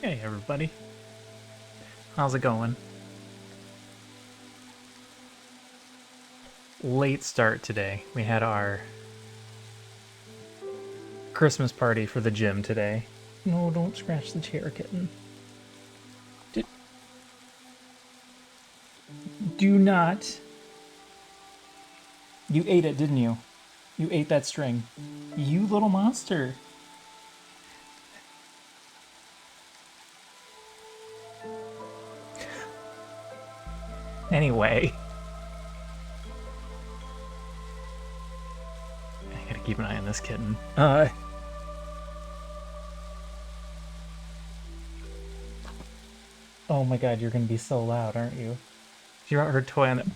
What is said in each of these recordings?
Hey everybody, how's it going? Late start today. We had our Christmas party for the gym today. No, don't scratch the chair, kitten. D do not. You ate it, didn't you? You ate that string. You little monster. Anyway. I gotta keep an eye on this kitten. Oh my god, you're gonna be so loud, aren't you? She brought her toy on it.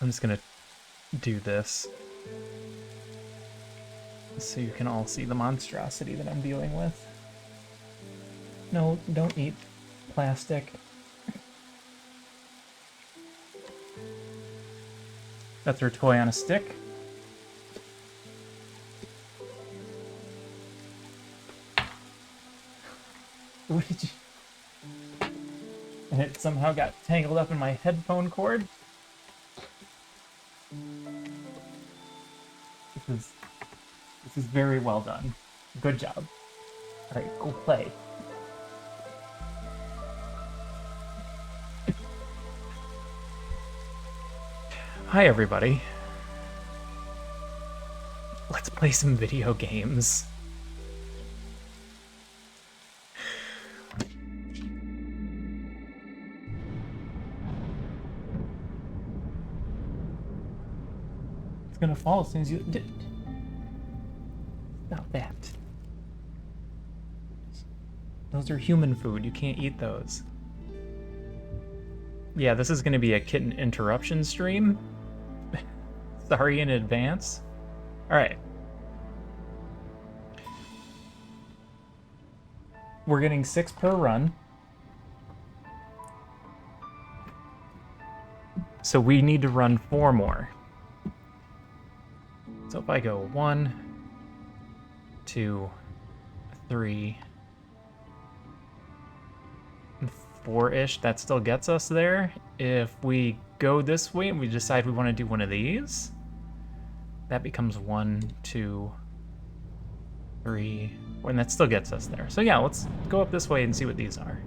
I'm just gonna do this so you can all see the monstrosity that I'm dealing with. No, don't eat plastic. That's her toy on a stick. What did you... And it somehow got tangled up in my headphone cord? This is very well done. Good job. Alright, go play. Hi everybody. Let's play some video games. It's gonna fall as soon as you did. Stop that. Those are human food. You can't eat those. Yeah, this is gonna be a kitten interruption stream. Sorry in advance. Alright. We're getting 6 per run. So we need to run 4 more. So if I go 1, 2, 3, 4-ish, that still gets us there. If we go this way and we decide we want to do one of these, that becomes 1, 2, 3, 4, and that still gets us there. So yeah, let's go up this way and see what these are.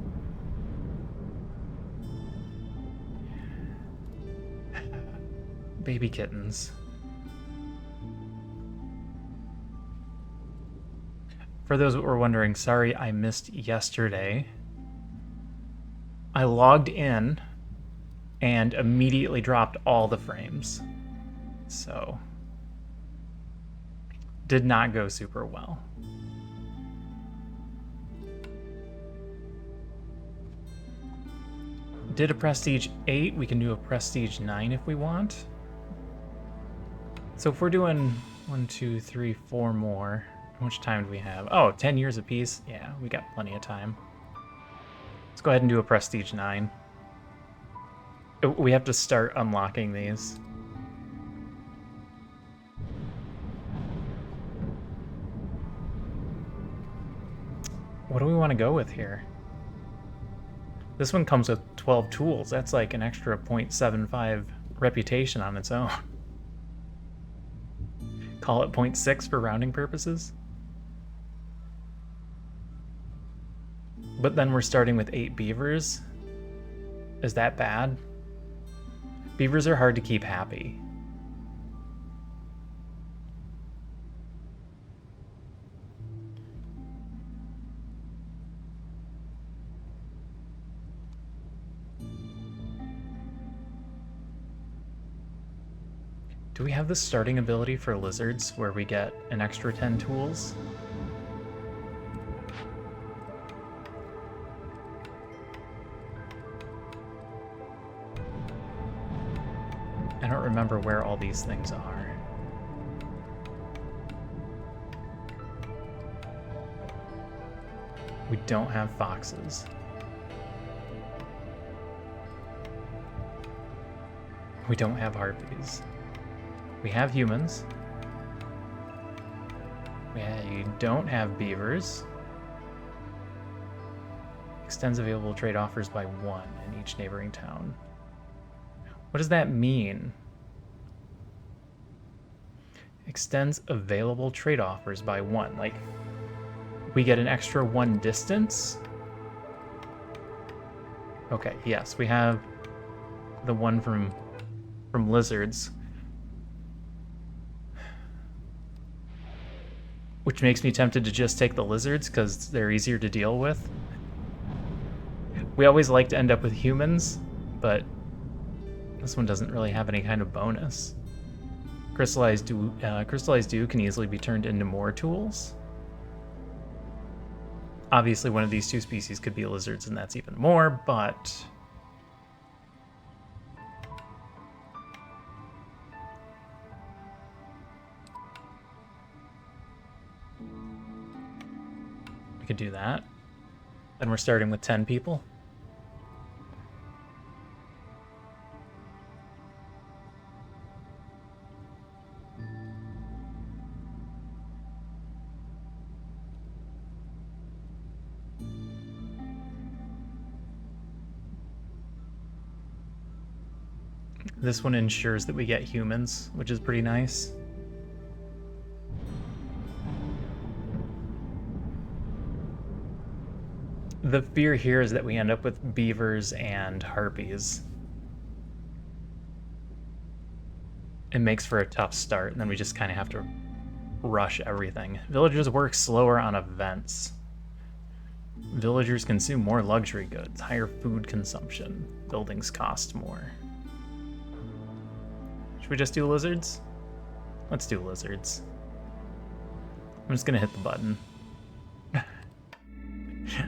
Baby kittens. For those that were wondering, sorry I missed yesterday. I logged in and immediately dropped all the frames. So, did not go super well. Did a Prestige 8, we can do a Prestige 9 if we want. So if we're doing 1, 2, 3, 4 more, how much time do we have? Oh, 10 years apiece? Yeah, we got plenty of time. Let's go ahead and do a Prestige 9. We have to start unlocking these. What do we want to go with here? This one comes with 12 tools. That's like an extra 0.75 reputation on its own. Call it 0.6 for rounding purposes. But then we're starting with 8 beavers. Is that bad? Beavers are hard to keep happy. Do we have the starting ability for lizards where we get an extra 10 tools? I don't remember where all these things are. We don't have foxes. We don't have harpies. We have humans. We don't have beavers. Extends available trade offers by 1 in each neighboring town. What does that mean? Extends available trade offers by 1. Like, we get an extra 1 distance? Okay, yes, we have the one from lizards. Which makes me tempted to just take the lizards because they're easier to deal with. We always like to end up with humans, but this one doesn't really have any kind of bonus. Crystallized dew can easily be turned into more tools. Obviously, one of these 2 species could be lizards, and that's even more, but we could do that. Then we're starting with 10 people. This one ensures that we get humans, which is pretty nice. The fear here is that we end up with beavers and harpies. It makes for a tough start, and then we just kind of have to rush everything. Villagers work slower on events. Villagers consume more luxury goods, higher food consumption. Buildings cost more. Should we just do lizards? Let's do lizards. I'm just gonna hit the button.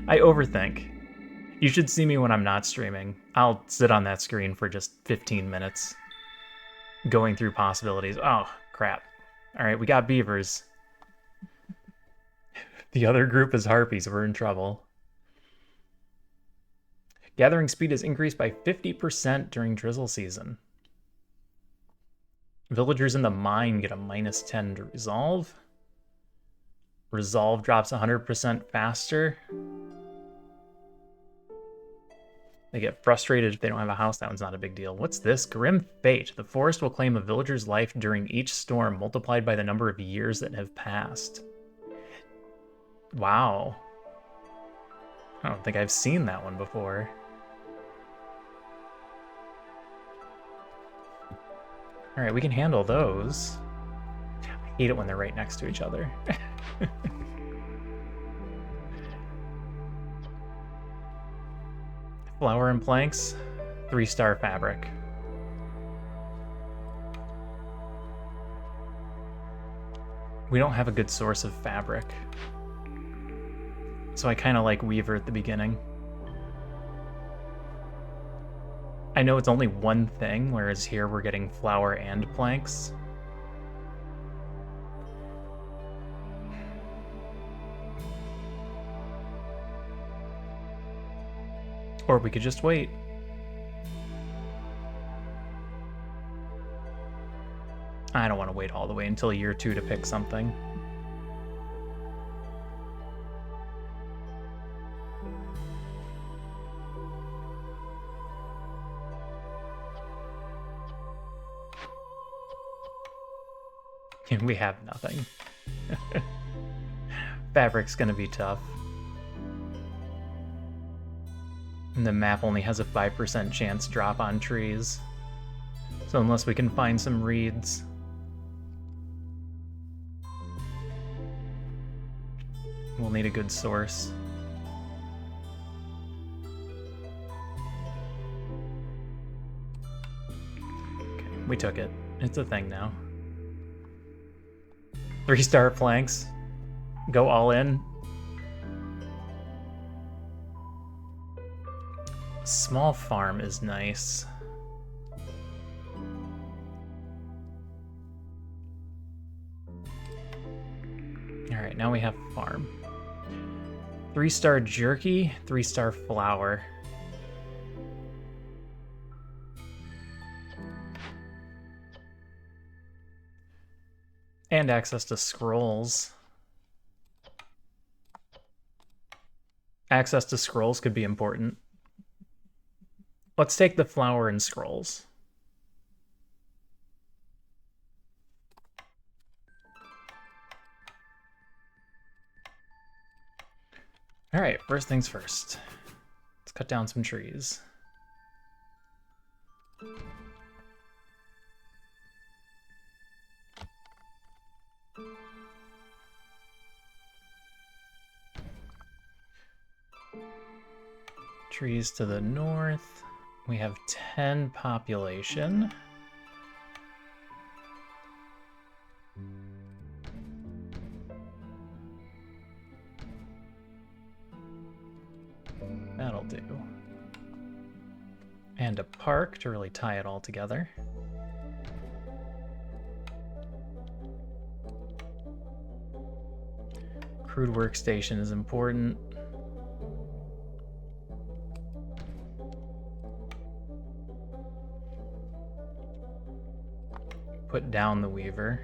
I overthink. You should see me when I'm not streaming. I'll sit on that screen for just 15 minutes. Going through possibilities. Oh, crap. Alright, we got beavers. The other group is harpies. We're in trouble. Gathering speed is increased by 50% during drizzle season. Villagers in the mine get a -10 to resolve. Resolve drops 100% faster. They get frustrated if they don't have a house. That one's not a big deal. What's this? Grim Fate. The forest will claim a villager's life during each storm, multiplied by the number of years that have passed. Wow. I don't think I've seen that one before. Alright, we can handle those. I hate it when they're right next to each other. Flour and planks, 3-star fabric. We don't have a good source of fabric. So I kind of like Weaver at the beginning. I know it's only one thing, whereas here we're getting flour and planks. Or we could just wait. I don't want to wait all the way until year 2 to pick something. We have nothing. Fabric's gonna be tough. And the map only has a 5% chance drop on trees. So unless we can find some reeds. We'll need a good source. Okay, we took it. It's a thing now. 3-star planks. Go all in. Small farm is nice. Alright, now we have farm. 3-star jerky, 3-star flour. And access to scrolls. Access to scrolls could be important. Let's take the flour and scrolls. All right, first things first. Let's cut down some trees. Trees to the north. We have 10 population. That'll do. And a park to really tie it all together. Crude workstation is important. Put down the weaver.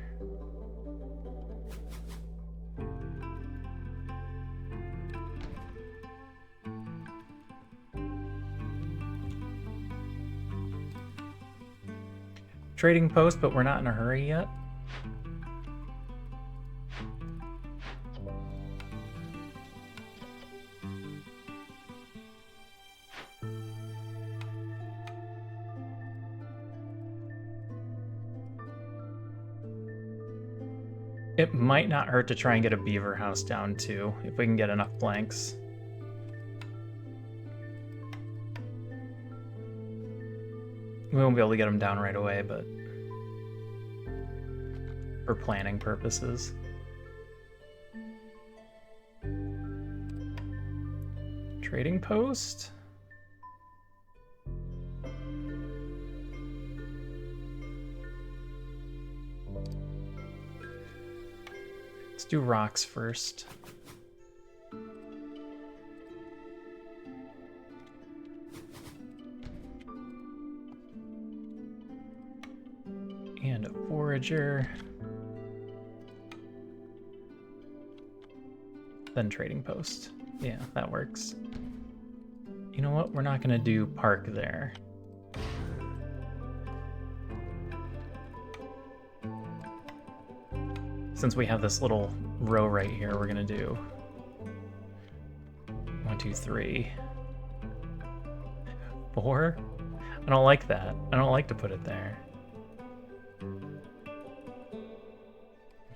Trading post, but we're not in a hurry yet. It might not hurt to try and get a beaver house down too, if we can get enough planks. We won't be able to get them down right away, but for planning purposes. Trading post? Let's do rocks first. And And a forager. Then trading post. Yeah, that works. You know what? We're not gonna do park there. Since we have this little row right here, we're gonna do 1, 2, 3, 4. I don't like that. I don't like to put it there.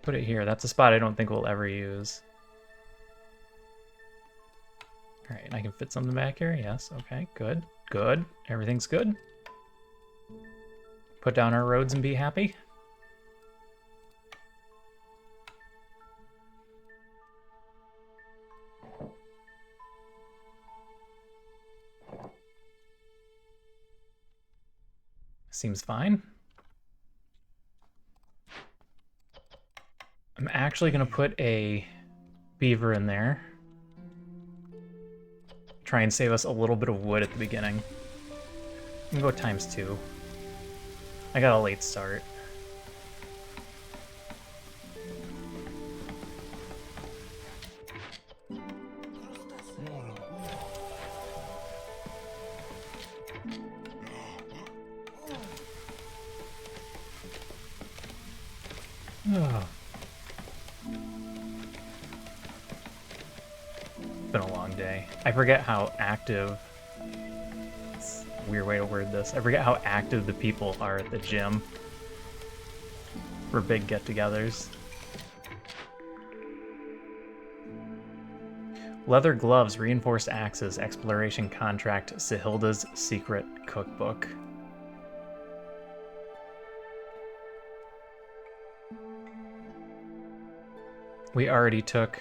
Put it here. That's a spot I don't think we'll ever use. All right, I can fit something back here. Yes, okay, good, good. Everything's good. Put down our roads and be happy. Seems fine. I'm actually gonna put a beaver in there. Try and save us a little bit of wood at the beginning. I'm gonna go ×2. I got a late start. Oh. It's been a long day. I forget how active... It's a weird way to word this. I forget how active the people are at the gym for big get-togethers. Leather gloves, reinforced axes, exploration contract, Sahilda's secret cookbook. We already took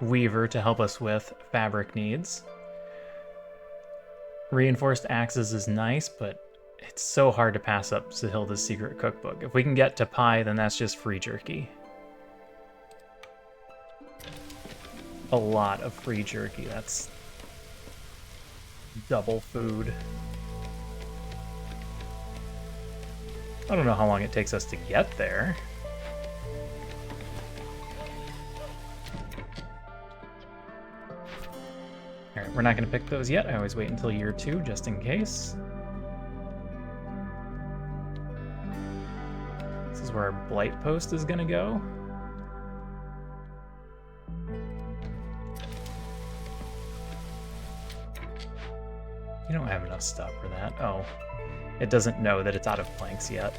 Weaver to help us with fabric needs. Reinforced axes is nice, but it's so hard to pass up Sahilda's secret cookbook. If we can get to pie, then that's just free jerky. A lot of free jerky. That's double food. I don't know how long it takes us to get there. Alright, we're not going to pick those yet. I always wait until year 2, just in case. This is where our blight post is going to go. You don't have enough stuff for that. Oh, it doesn't know that it's out of planks yet.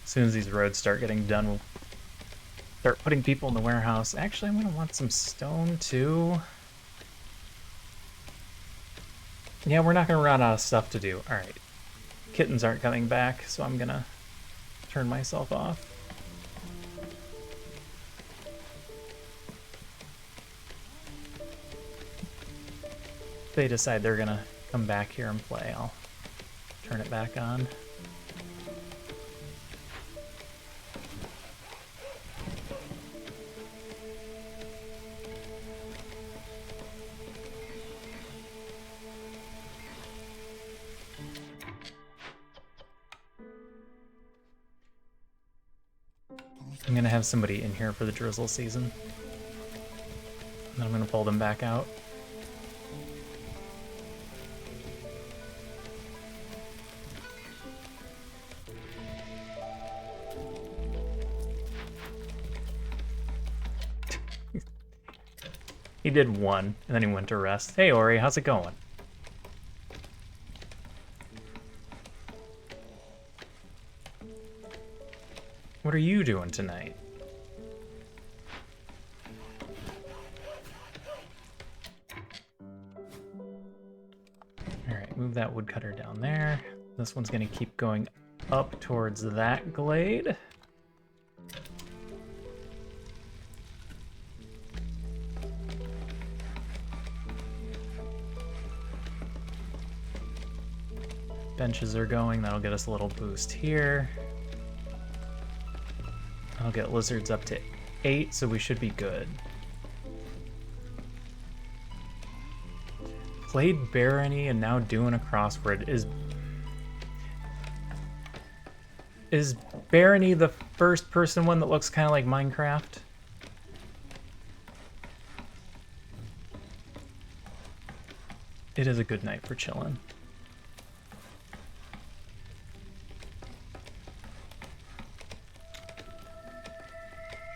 As soon as these roads start getting done, we'll start putting people in the warehouse. Actually, I'm going to want some stone, too. Yeah, we're not going to run out of stuff to do. Alright. Kittens aren't coming back, so I'm going to turn myself off. If they decide they're going to come back here and play, I'll turn it back on. I'm gonna have somebody in here for the drizzle season. And then I'm gonna pull them back out. He did one, and then he went to rest. Hey Ori, how's it going? What are you doing tonight? Alright, move that woodcutter down there. This one's gonna keep going up towards that glade. benches are going. That'll get us a little boost here. I'll get lizards up to 8, so we should be good. Played Barony and now doing a crossword. Is Barony the first person one that looks kind of like Minecraft? It is a good night for chilling.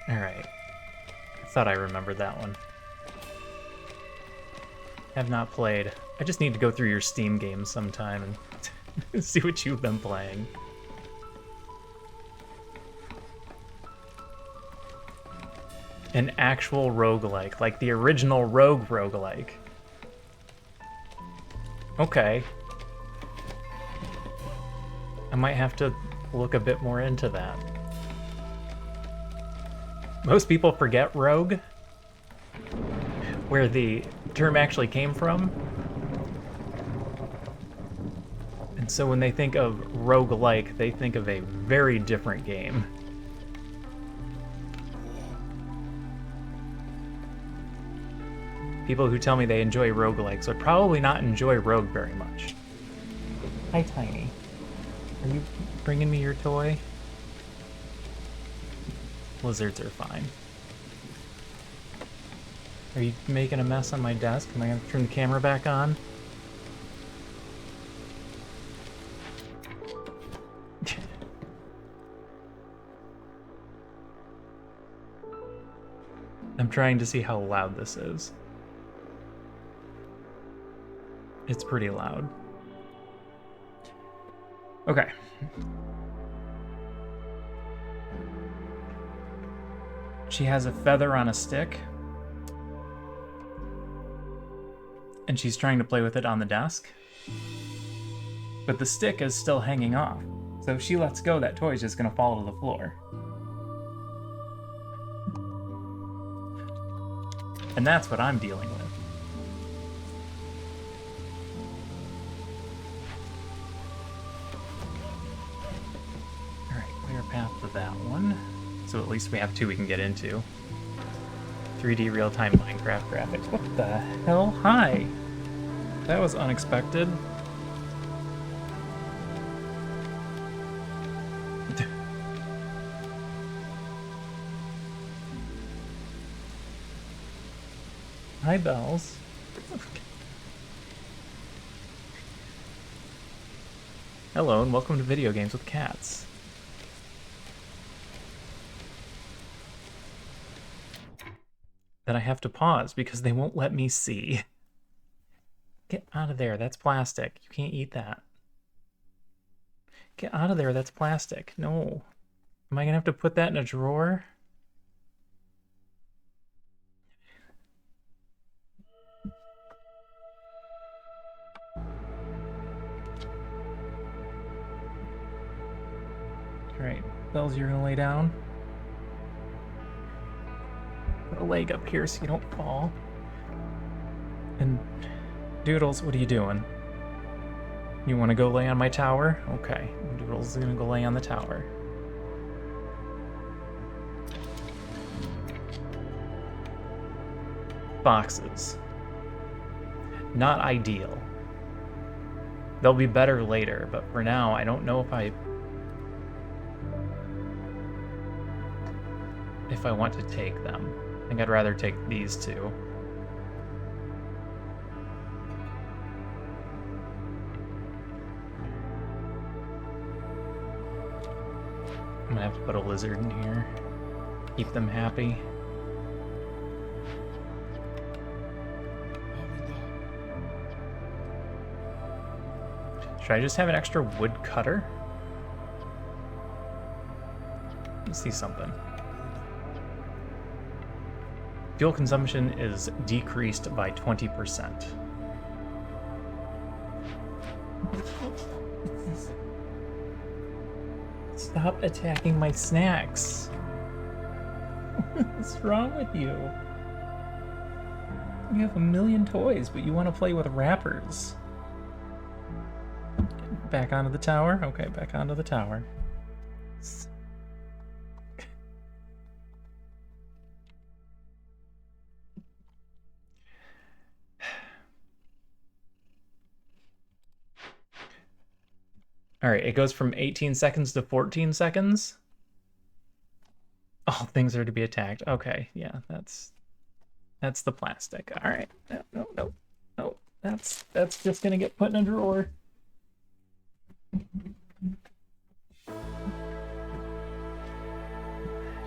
Alright. I thought I remembered that one. Have not played. I just need to go through your Steam games sometime and see what you've been playing. An actual roguelike, like the original Rogue roguelike. Okay. I might have to look a bit more into that. Most people forget Rogue, where the term actually came from. And so when they think of roguelike, they think of a very different game. People who tell me they enjoy roguelikes would probably not enjoy Rogue very much. Hi, Tiny. Are you bringing me your toy? Lizards are fine. Are you making a mess on my desk? Am I going to turn the camera back on? I'm trying to see how loud this is. It's pretty loud. Okay. She has a feather on a stick. And she's trying to play with it on the desk. But the stick is still hanging off. So if she lets go, that toy is just going to fall to the floor. And that's what I'm dealing with. Alright, clear path to that one. So at least we have 2 we can get into. 3D real-time Minecraft graphics. What the hell? Hi! That was unexpected. Hi, Bells. Hello, and welcome to Video Games with Cats. Then I have to pause because they won't let me see. Get out of there, that's plastic. You can't eat that. Get out of there, that's plastic. No. Am I gonna have to put that in a drawer? Alright, Bells, you're gonna lay down. Put a leg up here so you don't fall. And Doodles, what are you doing? You want to go lay on my tower? Okay, Doodles is gonna go lay on the tower. Boxes. Not ideal. They'll be better later, but for now, I don't know if I want to take them. I think I'd rather take these 2. I'm gonna have to put a lizard in here. Keep them happy. Should I just have an extra wood cutter? Let's see something. Fuel consumption is decreased by 20%. Stop attacking my snacks. What's wrong with you? You have a million toys, but you want to play with wrappers. Back onto the tower? Okay, back onto the tower. Alright, it goes from 18 seconds to 14 seconds. All things are to be attacked. Okay, yeah, that's the plastic. Alright. No. That's just gonna get put in a drawer.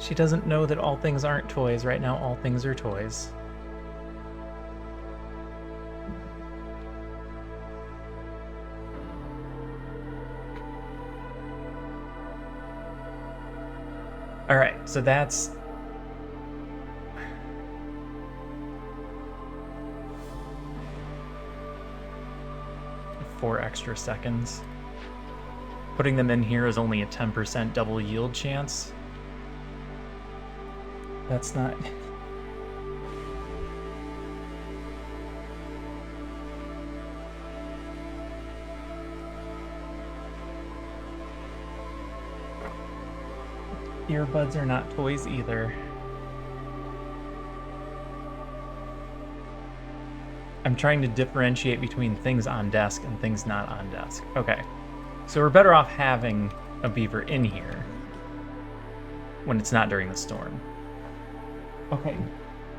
She doesn't know that all things aren't toys. Right now, all things are toys. Alright, so that's... Four extra seconds. Putting them in here is only a 10% double yield chance. That's not... Earbuds are not toys either. I'm trying to differentiate between things on desk and things not on desk. Okay. So we're better off having a beaver in here when it's not during the storm. Okay.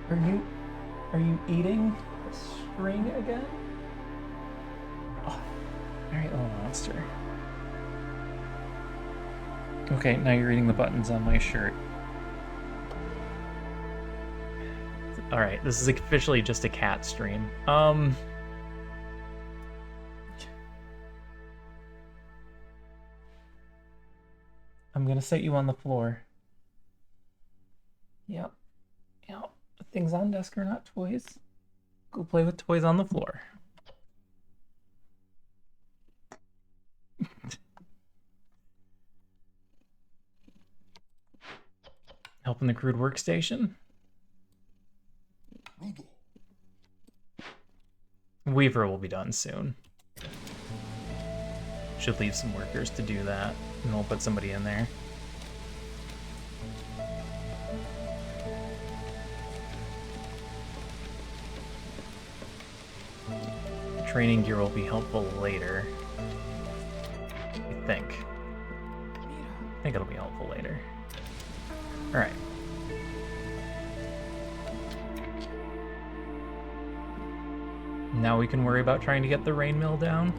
Are you eating the string again? Oh, alright, little monster. Okay, now you're eating the buttons on my shirt. Alright, this is officially just a cat stream. I'm gonna set you on the floor. Yep. Things on desk are not toys. Go play with toys on the floor. Helping the crude workstation. Weaver will be done soon. Should leave some workers to do that, and we'll put somebody in there. Training gear will be helpful later. I think it'll be helpful later. Alright. Now we can worry about trying to get the rain mill down.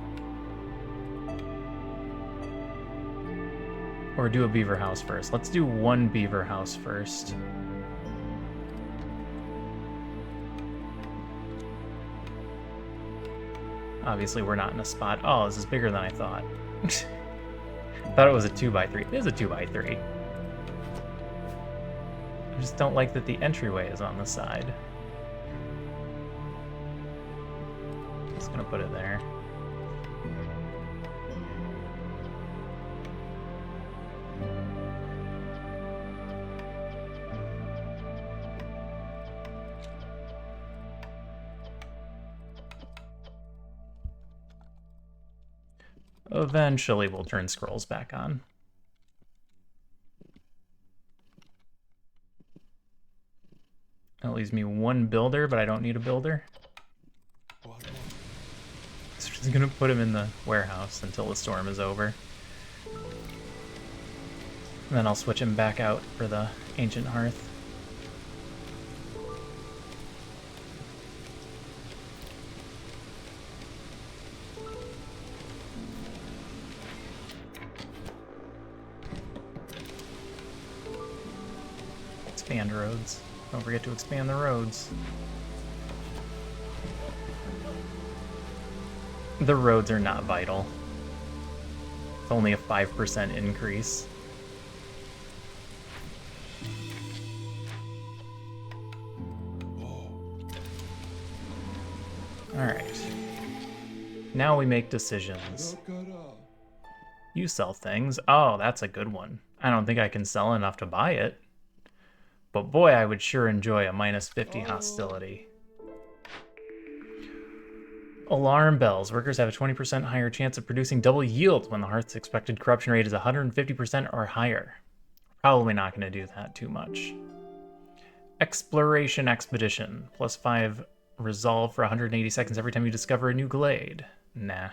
Or do a beaver house first. Let's do one beaver house first. Obviously we're not in a spot. Oh, this is bigger than I thought. Thought it was a 2x3. It is a 2x3. I just don't like that the entryway is on the side. Just gonna put it there. Eventually we'll turn scrolls back on. That leaves me one builder, but I don't need a builder. So I'm just gonna put him in the warehouse until the storm is over. And then I'll switch him back out for the ancient hearth. Expand roads. Don't forget to expand the roads. The roads are not vital. It's only a 5% increase. Alright. Now we make decisions. You sell things. Oh, that's a good one. I don't think I can sell enough to buy it. But boy, I would sure enjoy a -50 hostility. Alarm bells. Workers have a 20% higher chance of producing double yield when the hearth's expected corruption rate is 150% or higher. Probably not going to do that too much. Exploration expedition. +5 resolve for 180 seconds every time you discover a new glade. Nah.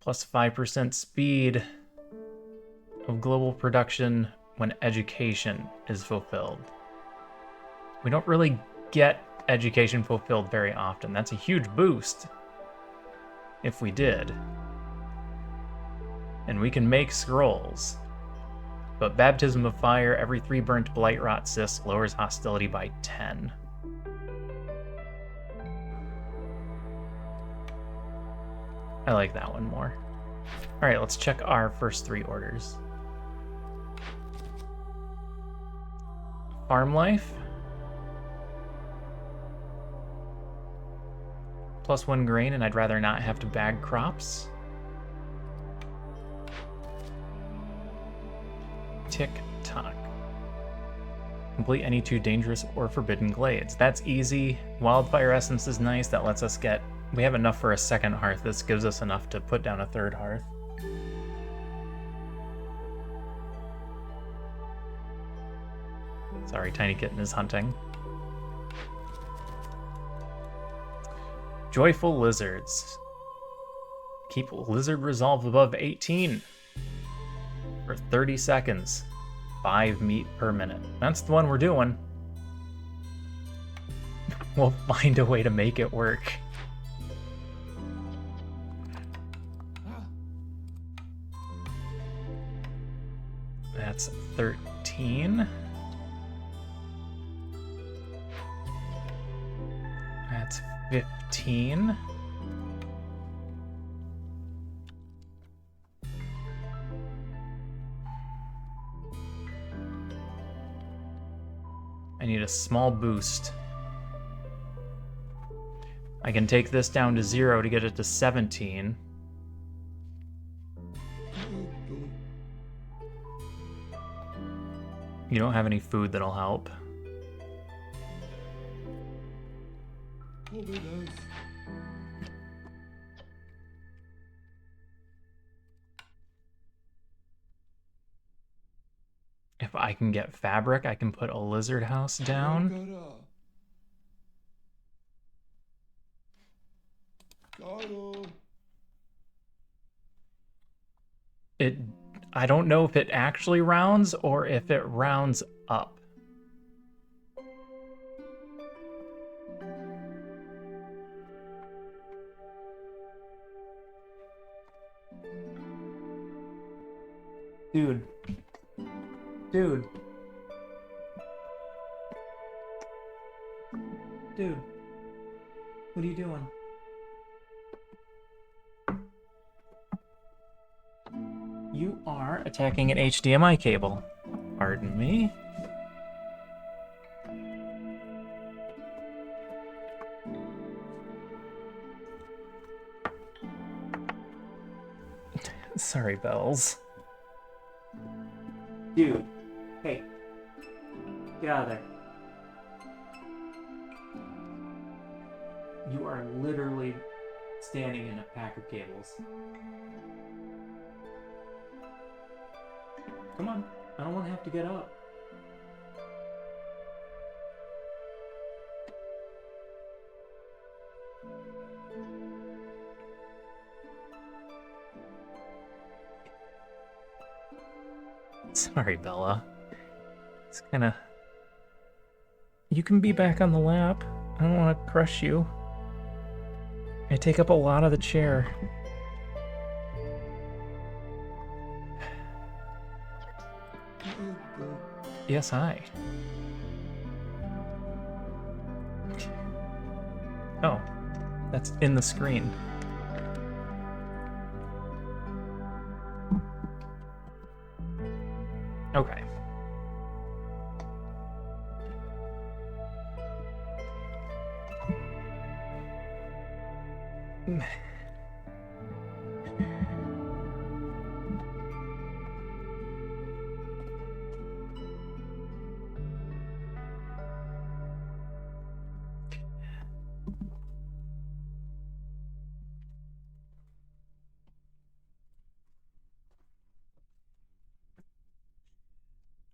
+5% speed of global production when education is fulfilled. We don't really get education fulfilled very often. That's a huge boost if we did. And we can make scrolls. But Baptism of Fire, every 3 burnt Blightrot cysts lowers hostility by 10. I like that one more. Alright, let's check our first 3 orders. Farm life. +1 grain, and I'd rather not have to bag crops. Tick-tock. Complete any 2 dangerous or forbidden glades. That's easy. Wildfire essence is nice. That lets us get... We have enough for a second hearth. This gives us enough to put down a 3rd hearth. Sorry, Tiny Kitten is hunting. Joyful lizards. Keep lizard resolve above 18 for 30 seconds. 5 meat per minute. That's the one we're doing. We'll find a way to make it work. That's 13. That's 15. I need a small boost. I can take this down to 0 to get it to 17. You don't have any food that'll help. If I can get fabric, I can put a lizard house down. I don't know if it actually rounds or if it rounds up. Dude. Dude. Dude. What are you doing? You are attacking an HDMI cable. Pardon me. Sorry, Bells. Dude. Hey. Get out of there. You are literally standing in a pack of cables. Come on. I don't want to have to get up. Sorry, Bella. It's kinda... You can be back on the lap. I don't want to crush you. I take up a lot of the chair. Yes, hi. Oh, that's in the screen. Okay.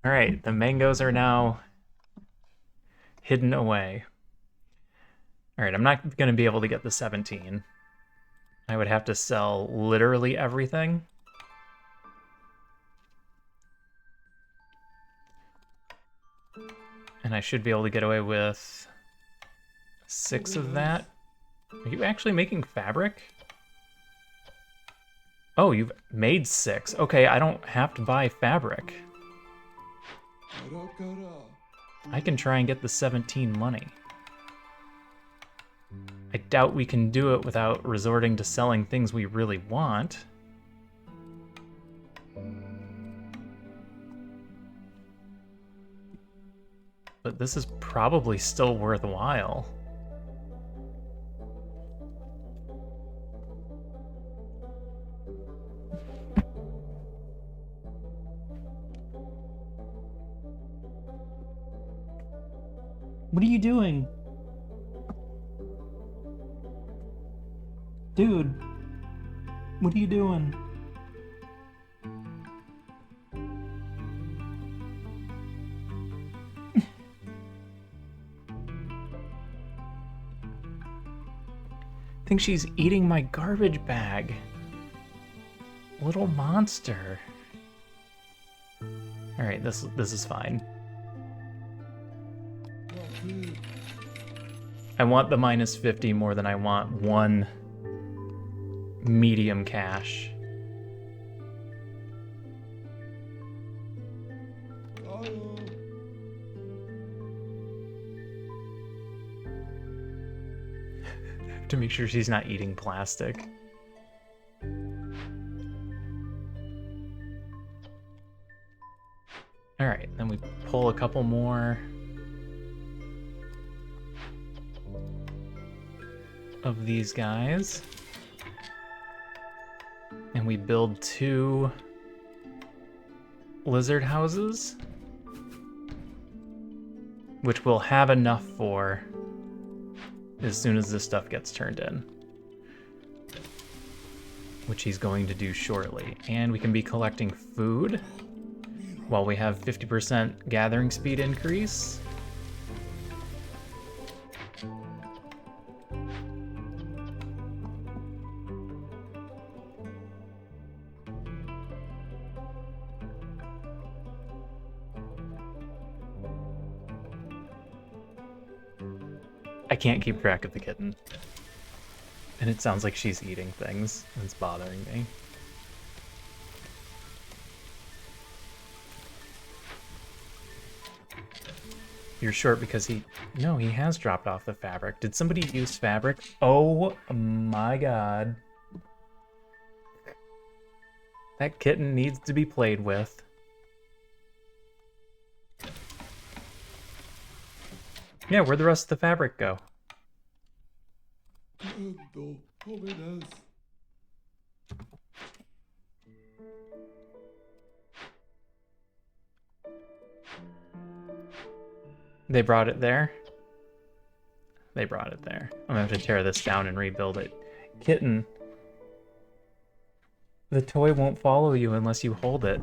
All right, the mangoes are now hidden away. All right, I'm not going to be able to get the 17. I would have to sell literally everything. And I should be able to get away with 6 of that. Are you actually making fabric? Oh, you've made 6. Okay, I don't have to buy fabric. I can try and get the 17 money. I doubt we can do it without resorting to selling things we really want. But this is probably still worthwhile. What are you doing? Dude, what are you doing? I think she's eating my garbage bag. Little monster. All right, this is fine. I want the minus 50 more than I want 1 medium cash. To make sure she's not eating plastic. All right, then we pull a couple more of these guys. And we build 2 lizard houses, which we'll have enough for as soon as this stuff gets turned in, which he's going to do shortly. And we can be collecting food while we have 50% gathering speed increase. I can't keep track of the kitten. And it sounds like she's eating things, and it's bothering me. You're short because no, he has dropped off the fabric. Did somebody use fabric? Oh my god. That kitten needs to be played with. Yeah, where'd the rest of the fabric go? They brought it there? They brought it there. I'm gonna have to tear this down and rebuild it. Kitten. The toy won't follow you unless you hold it.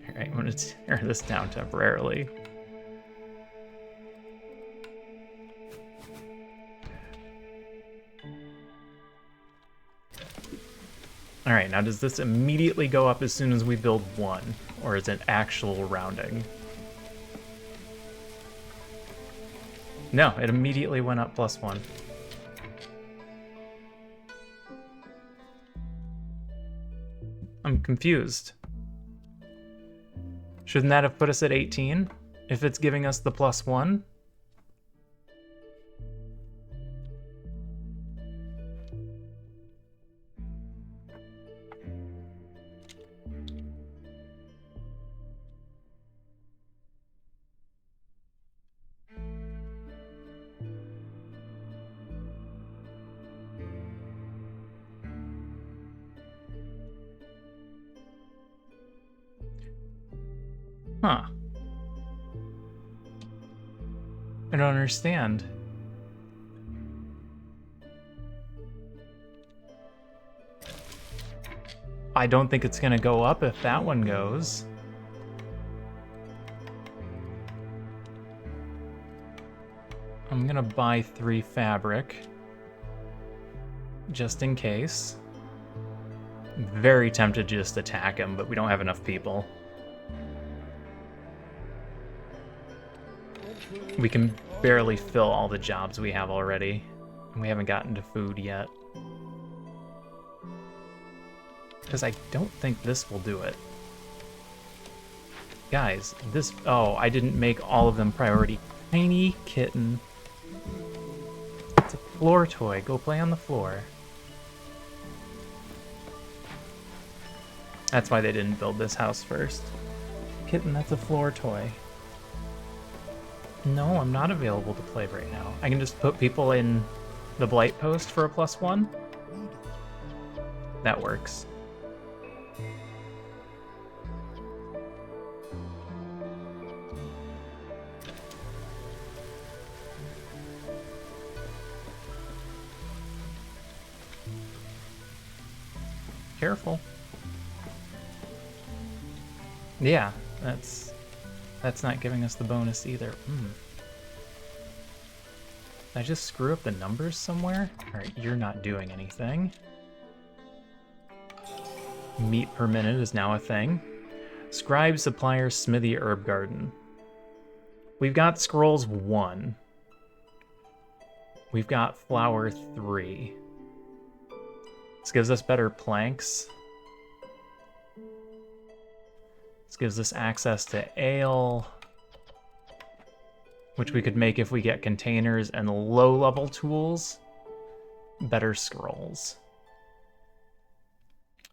Alright, I'm gonna tear this down temporarily. Alright, now does this immediately go up as soon as we build 1? Or is it actual rounding? No, it immediately went up +1. I'm confused. Shouldn't that have put us at 18? If it's giving us the +1? Huh. I don't understand. I don't think it's gonna go up if that one goes. I'm gonna buy 3 fabric, just in case. I'm very tempted to just attack him, but we don't have enough people. We can barely fill all the jobs we have already, and we haven't gotten to food yet. Because I don't think this will do it. Guys, this... Oh, I didn't make all of them priority. Tiny kitten. It's a floor toy. Go play on the floor. That's why they didn't build this house first. Kitten, that's a floor toy. No, I'm not available to play right now. I can just put people in the blight post for a +1. That works. Careful. Yeah, that's not giving us the bonus either. Did I just screw up the numbers somewhere? Alright, you're not doing anything. Meat per minute is now a thing. Scribe, supplier, smithy, herb garden. We've got scrolls 1. We've got flour 3. This gives us better planks. This gives us access to ale, which we could make if we get containers and low-level tools. Better scrolls.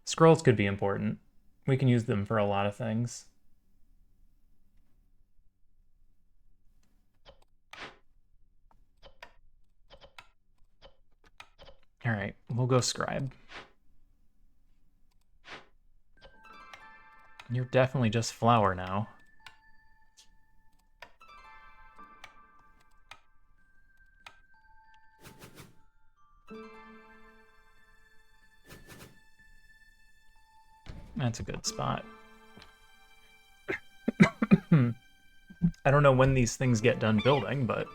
Scrolls could be important. We can use them for a lot of things. All right, we'll go scribe. You're definitely just flour now. That's a good spot. I don't know when these things get done building, but...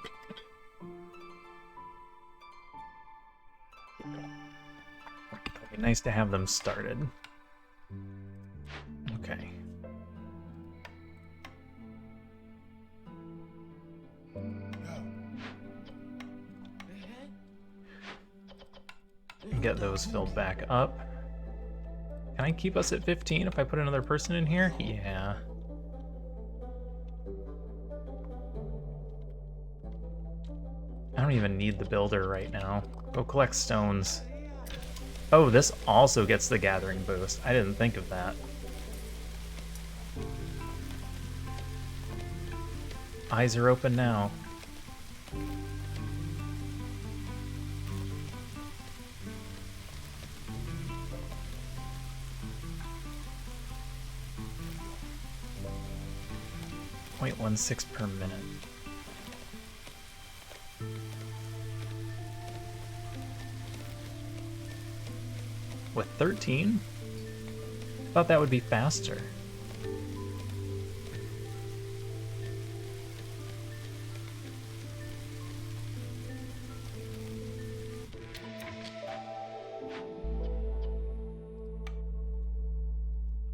it'd be nice to have them started. Okay. Get those filled back up. Can I keep us at 15 if I put another person in here? Yeah. I don't even need the builder right now. Go collect stones. Oh, this also gets the gathering boost. I didn't think of that. Eyes are open now. .16 per minute. With 13? I thought that would be faster.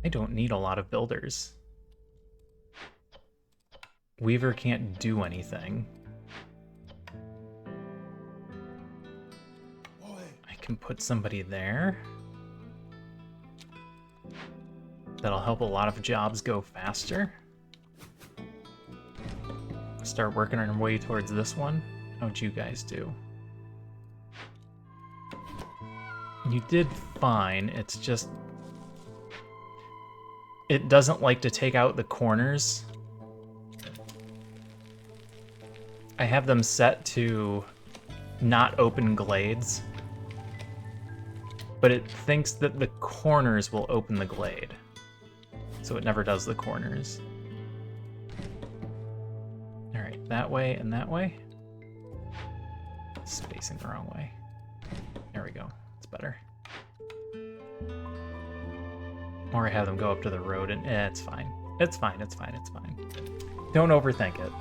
I don't need a lot of builders. Weaver can't do anything. I can put somebody there. That'll help a lot of jobs go faster. Start working our way towards this one. How'd you guys do? You did fine, it's just... it doesn't like to take out the corners. I have them set to not open glades, but it thinks that the corners will open the glade, so it never does the corners. All right, that way and that way. It's facing the wrong way. There we go, it's better. Or I have them go up to the road and it's fine. It's fine, it's fine, it's fine. Don't overthink it.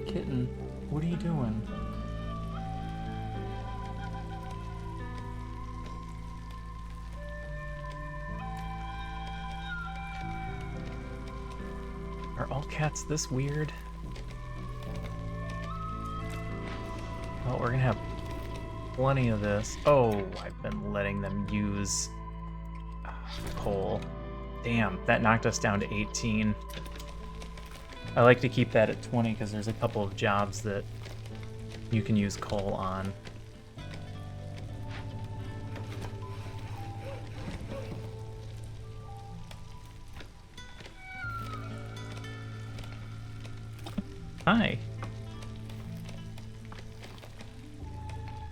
Kitten, what are you doing? Are all cats this weird? Well, we're gonna have plenty of this. Oh, I've been letting them use coal. Damn, that knocked us down to 18. I like to keep that at 20 because there's a couple of jobs that you can use coal on. Hi.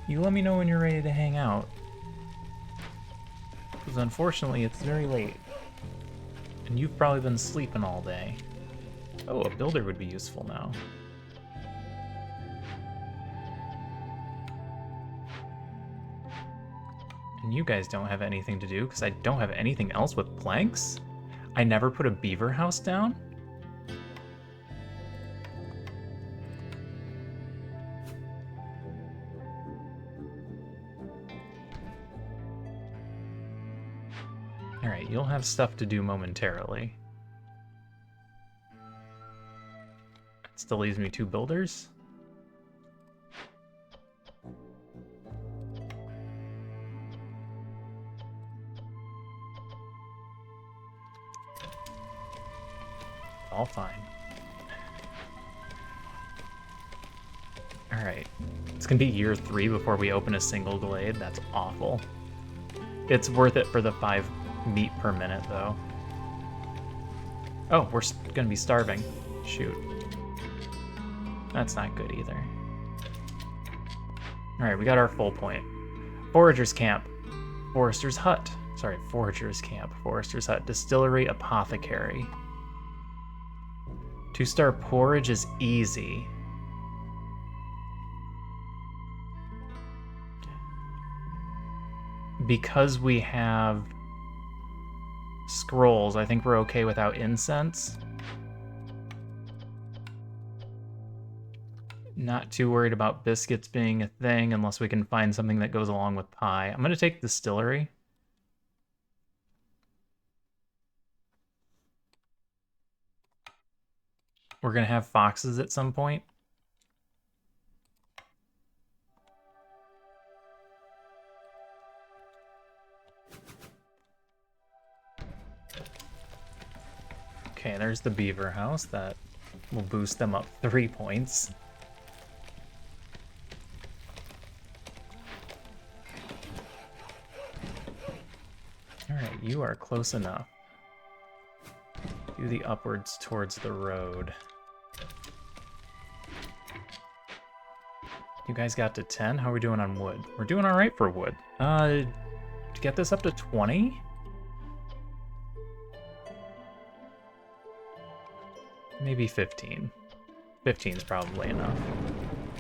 You let me know when you're ready to hang out. Because unfortunately, it's very late. And you've probably been sleeping all day. Oh, a builder would be useful now. And you guys don't have anything to do because I don't have anything else with planks? I never put a beaver house down? Alright, you'll have stuff to do momentarily. That still leaves me 2 builders. All fine. Alright. It's gonna be year 3 before we open a single glade. That's awful. It's worth it for the 5 meat per minute, though. Oh, we're gonna be starving. Shoot. That's not good either. Alright, we got our full point. Forager's Camp. Forester's Hut. Sorry, Forager's Camp. Forester's Hut. Distillery, Apothecary. 2-star porridge is easy. Because we have scrolls, I think we're okay without incense. Not too worried about biscuits being a thing unless we can find something that goes along with pie. I'm going to take distillery. We're going to have foxes at some point. Okay, there's the beaver house. That will boost them up 3 points. Alright, you are close enough. Do the upwards towards the road. You guys got to 10? How are we doing on wood? We're doing alright for wood. To get this up to 20? Maybe 15. 15 is probably enough.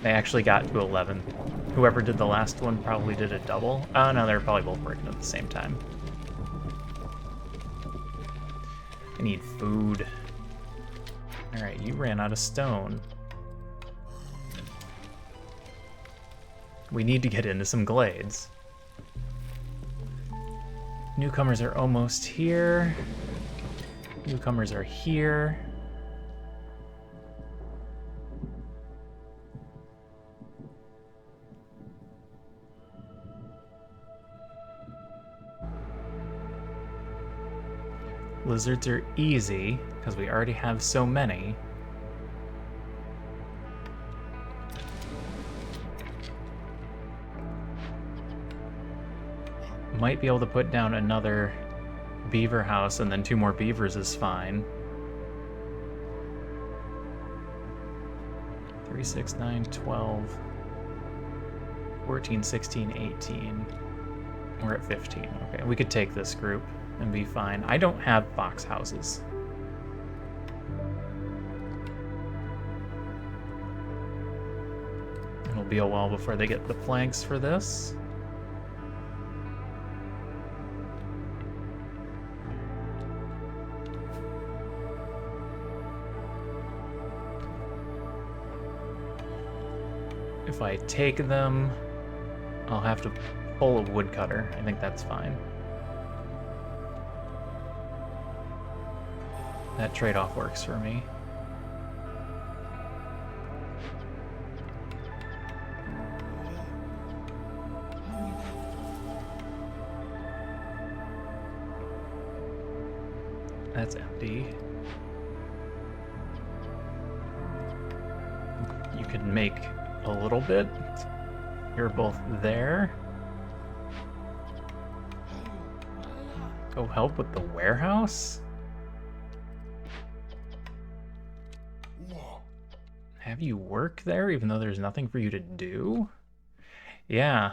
They actually got to 11. Whoever did the last one probably did a double. Oh no, they're probably both working at the same time. I need food. Alright, you ran out of stone. We need to get into some glades. Newcomers are almost here. Newcomers are here. Lizards are easy, because we already have so many. Might be able to put down another beaver house, and then 2 more beavers is fine. 3, 6, 9, 12, 14, 16, 18. We're at 15. Okay, we could take this group and be fine. I don't have fox houses. It'll be a while before they get the planks for this. If I take them, I'll have to pull a woodcutter. I think that's fine. That trade-off works for me. That's empty. You can make a little bit. You're both there. Go help with the warehouse? Have you work there even though there's nothing for you to do? Yeah,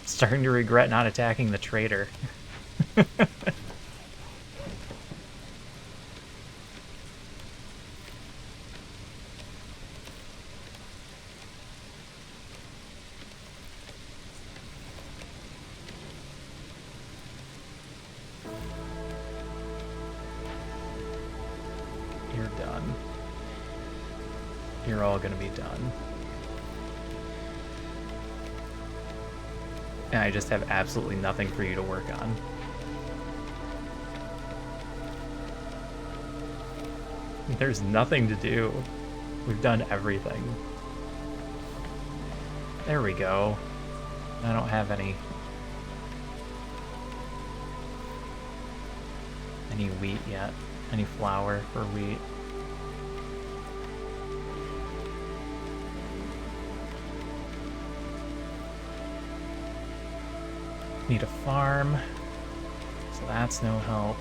starting to regret not attacking the trader. You're done. You're all gonna be done. And I just have absolutely nothing for you to work on. There's nothing to do. We've done everything. There we go. I don't have any wheat yet. Any flour for wheat. Need a farm, so that's no help.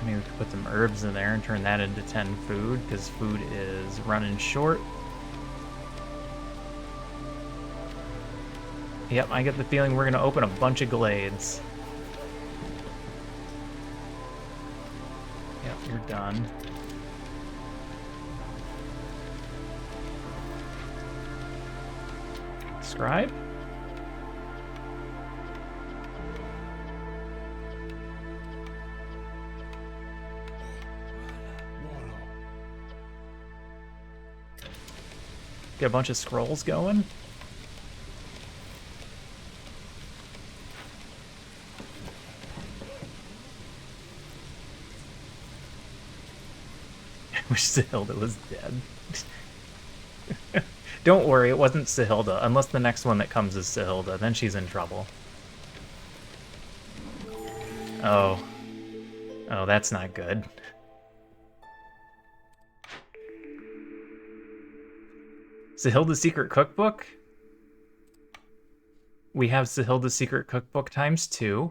Maybe we could put some herbs in there and turn that into 10 food, because food is running short. Yep, I get the feeling we're going to open a bunch of glades. Yep, you're done. Scribe? Get a bunch of scrolls going. I wish Sahilda was dead. Don't worry, it wasn't Sahilda, unless the next one that comes is Sahilda, then she's in trouble. Oh. Oh, that's not good. Sahilda's Secret Cookbook? We have Sahilda's Secret Cookbook ×2.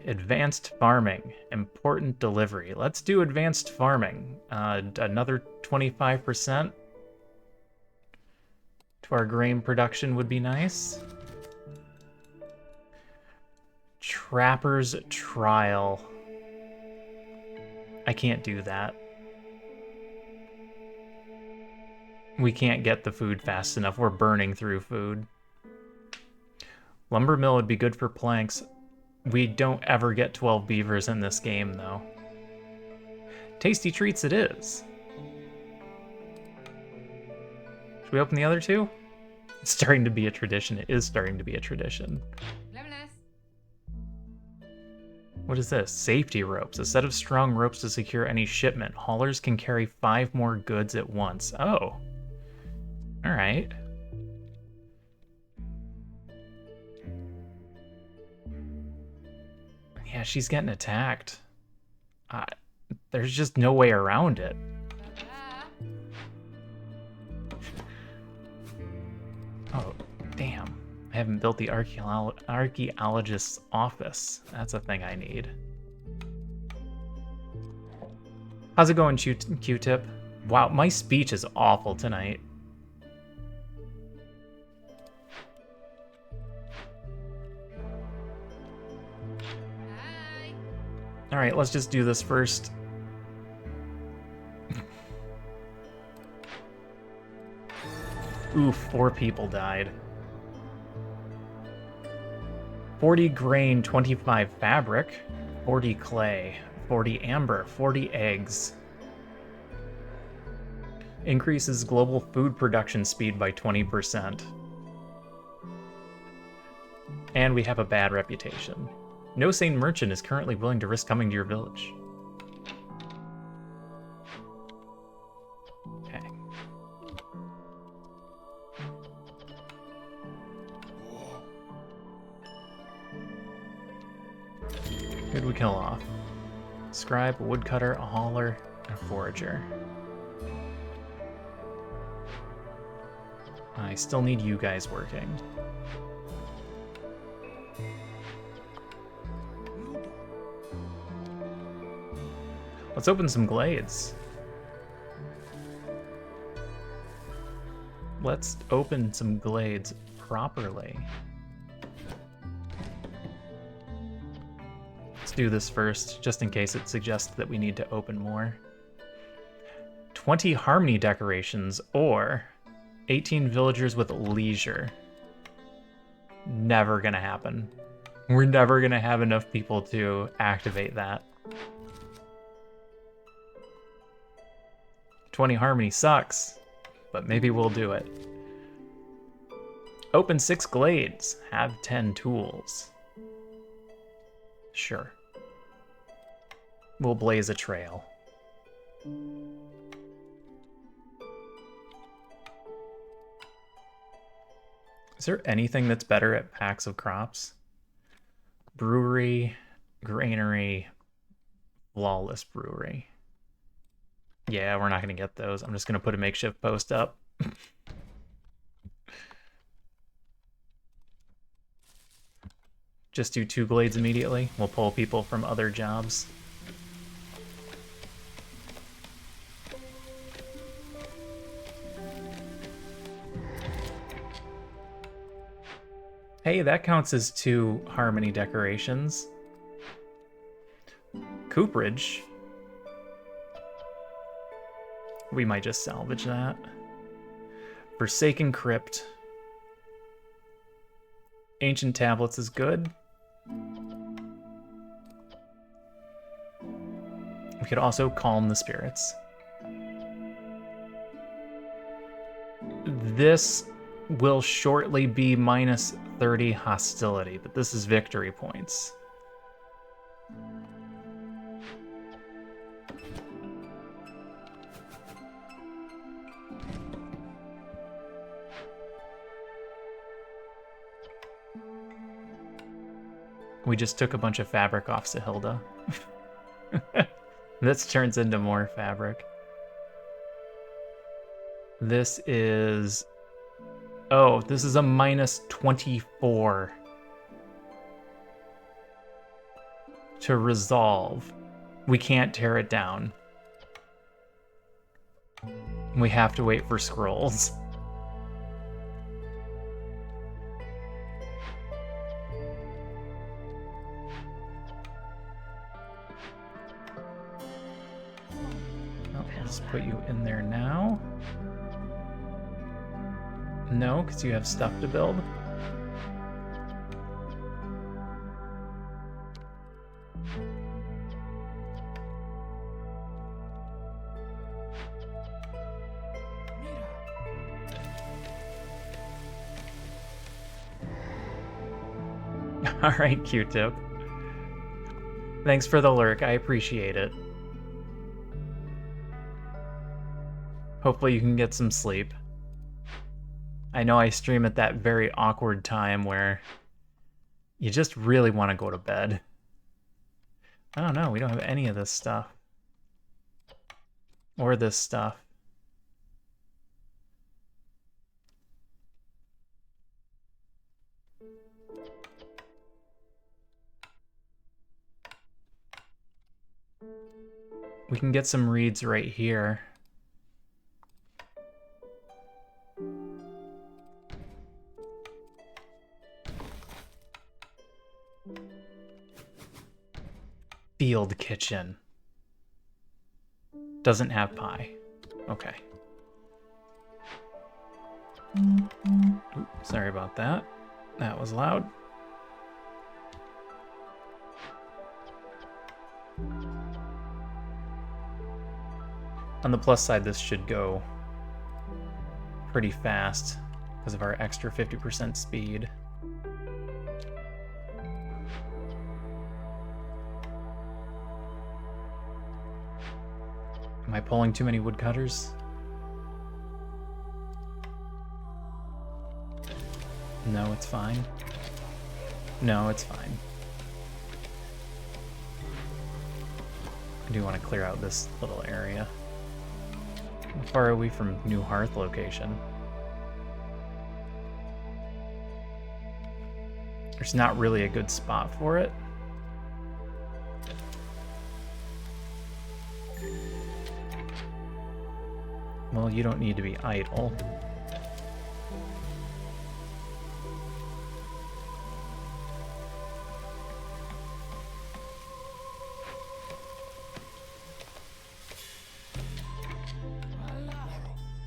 Advanced farming, important delivery. Let's do advanced farming. Another 25% to our grain production would be nice. Trapper's Trial. I can't do that. We can't get the food fast enough. We're burning through food. Lumber mill would be good for planks. We don't ever get 12 beavers in this game, though. Tasty treats it is. Should we open the other two? It's starting to be a tradition. It is starting to be a tradition. What is this? Safety ropes. A set of strong ropes to secure any shipment. Haulers can carry 5 more goods at once. Oh. Alright. Yeah, she's getting attacked. There's just no way around it. Oh, damn. I haven't built the archaeologist's office. That's a thing I need. How's it going, Q-Tip? Wow, my speech is awful tonight. All right, let's just do this first. Oof, 4 people died. 40 grain, 25 fabric, 40 clay, 40 amber, 40 eggs. Increases global food production speed by 20%. And we have a bad reputation. No sane merchant is currently willing to risk coming to your village. Okay. Who did we kill off? Scribe, a woodcutter, a hauler, and a forager. I still need you guys working. Let's open some glades. Let's open some glades properly. Let's do this first, just in case it suggests that we need to open more. 20 harmony decorations or 18 villagers with leisure. Never gonna happen. We're never gonna have enough people to activate that. 20 harmony sucks, but maybe we'll do it. Open 6 glades, have 10 tools. Sure. We'll blaze a trail. Is there anything that's better at packs of crops? Brewery, granary, flawless brewery. Yeah, we're not going to get those. I'm just going to put a makeshift post up. Just do 2 glades immediately. We'll pull people from other jobs. Hey, that counts as 2 harmony decorations. Cooperage. We might just salvage that. Forsaken Crypt. Ancient Tablets is good. We could also calm the spirits. This will shortly be minus 30 hostility, but this is victory points. We just took a bunch of fabric off Sahilda. This turns into more fabric. This is... Oh, this is a minus 24 to resolve. We can't tear it down. We have to wait for scrolls. I'll just put you in there now. No, because you have stuff to build. All right, Q-Tip. Thanks for the lurk. I appreciate it. Hopefully you can get some sleep. I know I stream at that very awkward time where you just really want to go to bed. I don't know, we don't have any of this stuff. Or this stuff. We can get some reeds right here. Field kitchen. Doesn't have pie. Okay. Oops, sorry about that. That was loud. On the plus side, this should go pretty fast because of our extra 50% speed. Am I pulling too many woodcutters? No, it's fine. No, it's fine. I do want to clear out this little area. How far are we from New Hearth location? There's not really a good spot for it. Well, you don't need to be idle.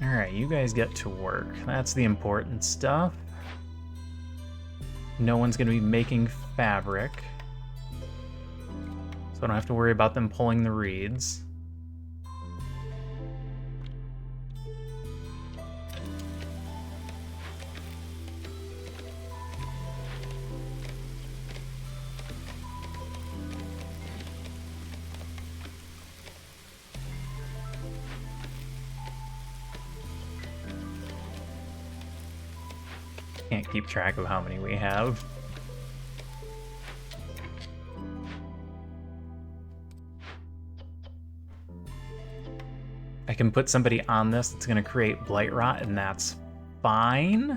Alright, you guys get to work. That's the important stuff. No one's going to be making fabric, so I don't have to worry about them pulling the reeds. Can't keep track of how many we have. I can put somebody on this that's going to create blight rot, and that's fine.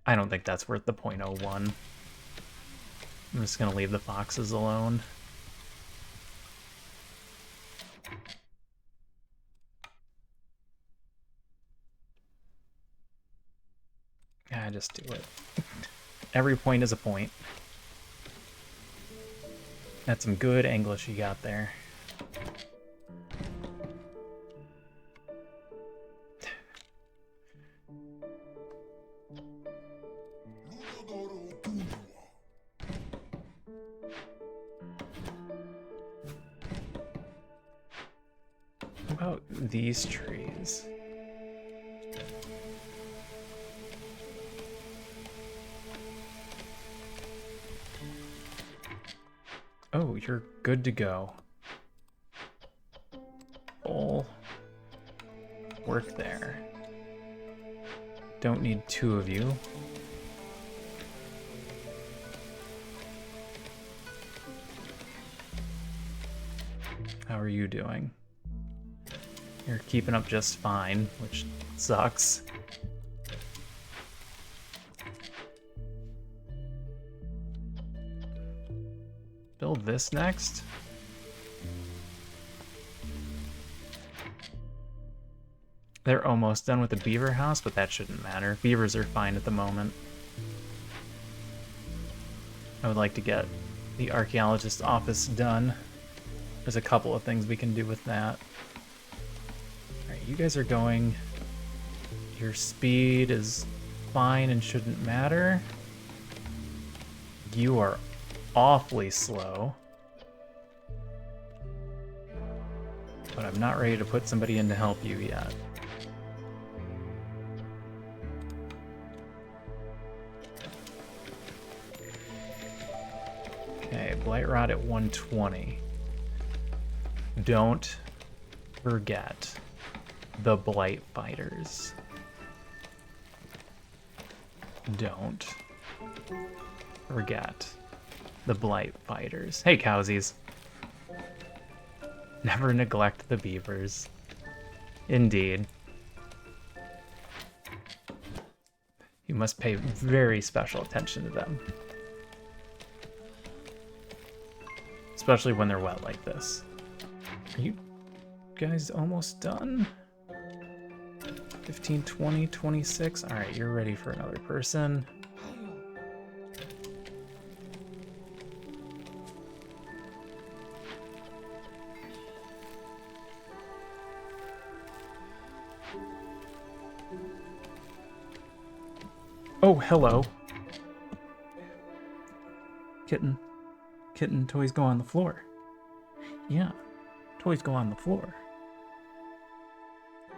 I don't think that's worth the 0.01. I'm just going to leave the foxes alone. Yeah, just do it. Every point is a point. That's some good English you got there. What about these trees? Oh, you're good to go. Full work there. Don't need two of you. How are you doing? You're keeping up just fine, which sucks. Build this next. They're almost done with the beaver house, but that shouldn't matter. Beavers are fine at the moment. I would like to get the archaeologist's office done. There's a couple of things we can do with that. Alright, you guys are going. Your speed is fine and shouldn't matter. You are awfully slow. But I'm not ready to put somebody in to help you yet. Okay, blight rot at 120. Don't forget the blight fighters. Don't forget the blight fighters. Hey, cowsies. Never neglect the beavers. Indeed. You must pay very special attention to them. Especially when they're wet like this. Are you guys almost done? 15, 20, 26. All right, you're ready for another person. Oh, hello. Kitten. Kitten, toys go on the floor. Yeah. Toys go on the floor.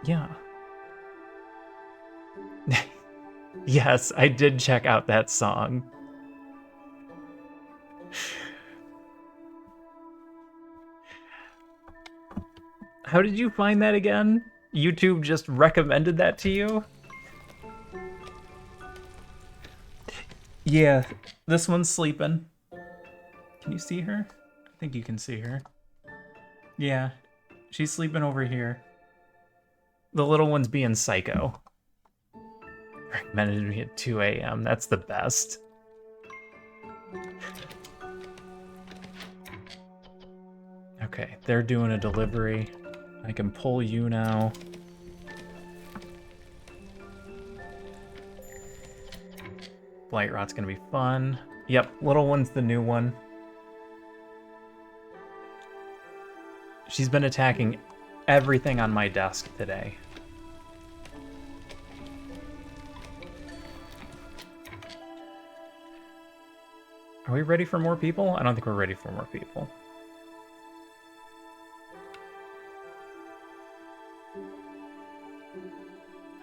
Yeah. Yes, I did check out that song. How did you find that again? YouTube just recommended that to you? Yeah, this one's sleeping. Can you see her? I think you can see her. Yeah, she's sleeping over here. The little one's being psycho. Recommended me at 2 a.m. That's the best. Okay, they're doing a delivery. I can pull you now. Blight Rot's gonna be fun. Yep, little one's the new one. She's been attacking everything on my desk today. Are we ready for more people? I don't think we're ready for more people.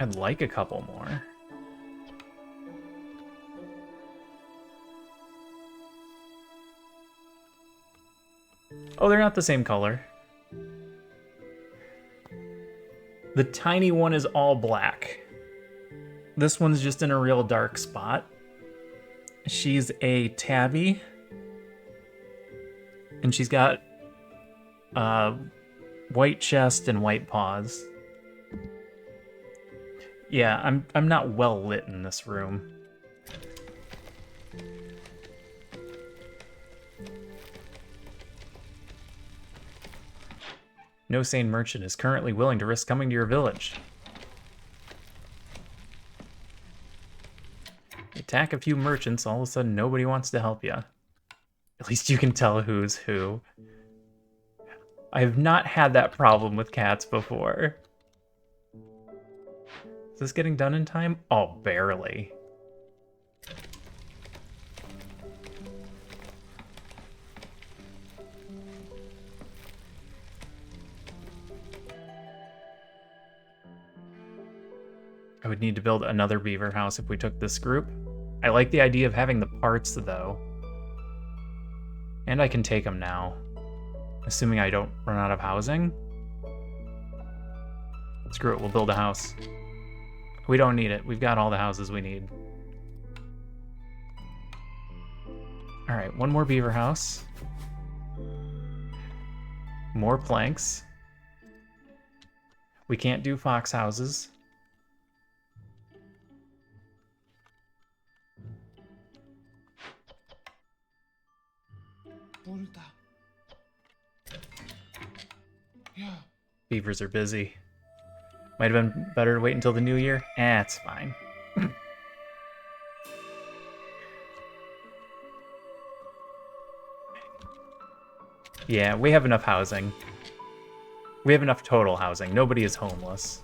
I'd like a couple more. Oh, they're not the same color. The tiny one is all black. This one's just in a real dark spot. She's a tabby. And she's got white chest and white paws. Yeah, I'm not well lit in this room. No sane merchant is currently willing to risk coming to your village. Attack a few merchants, all of a sudden nobody wants to help you. At least you can tell who's who. I have not had that problem with cats before. Is this getting done in time? Oh, barely. I would need to build another beaver house if we took this group. I like the idea of having the parts, though. And I can take them now. Assuming I don't run out of housing. Screw it, we'll build a house. We don't need it. We've got all the houses we need. Alright, one more beaver house. More planks. We can't do fox houses. Beavers are busy. Might have been better to wait until the new year. It's fine. Yeah, we have enough housing. We have enough total housing. Nobody is homeless.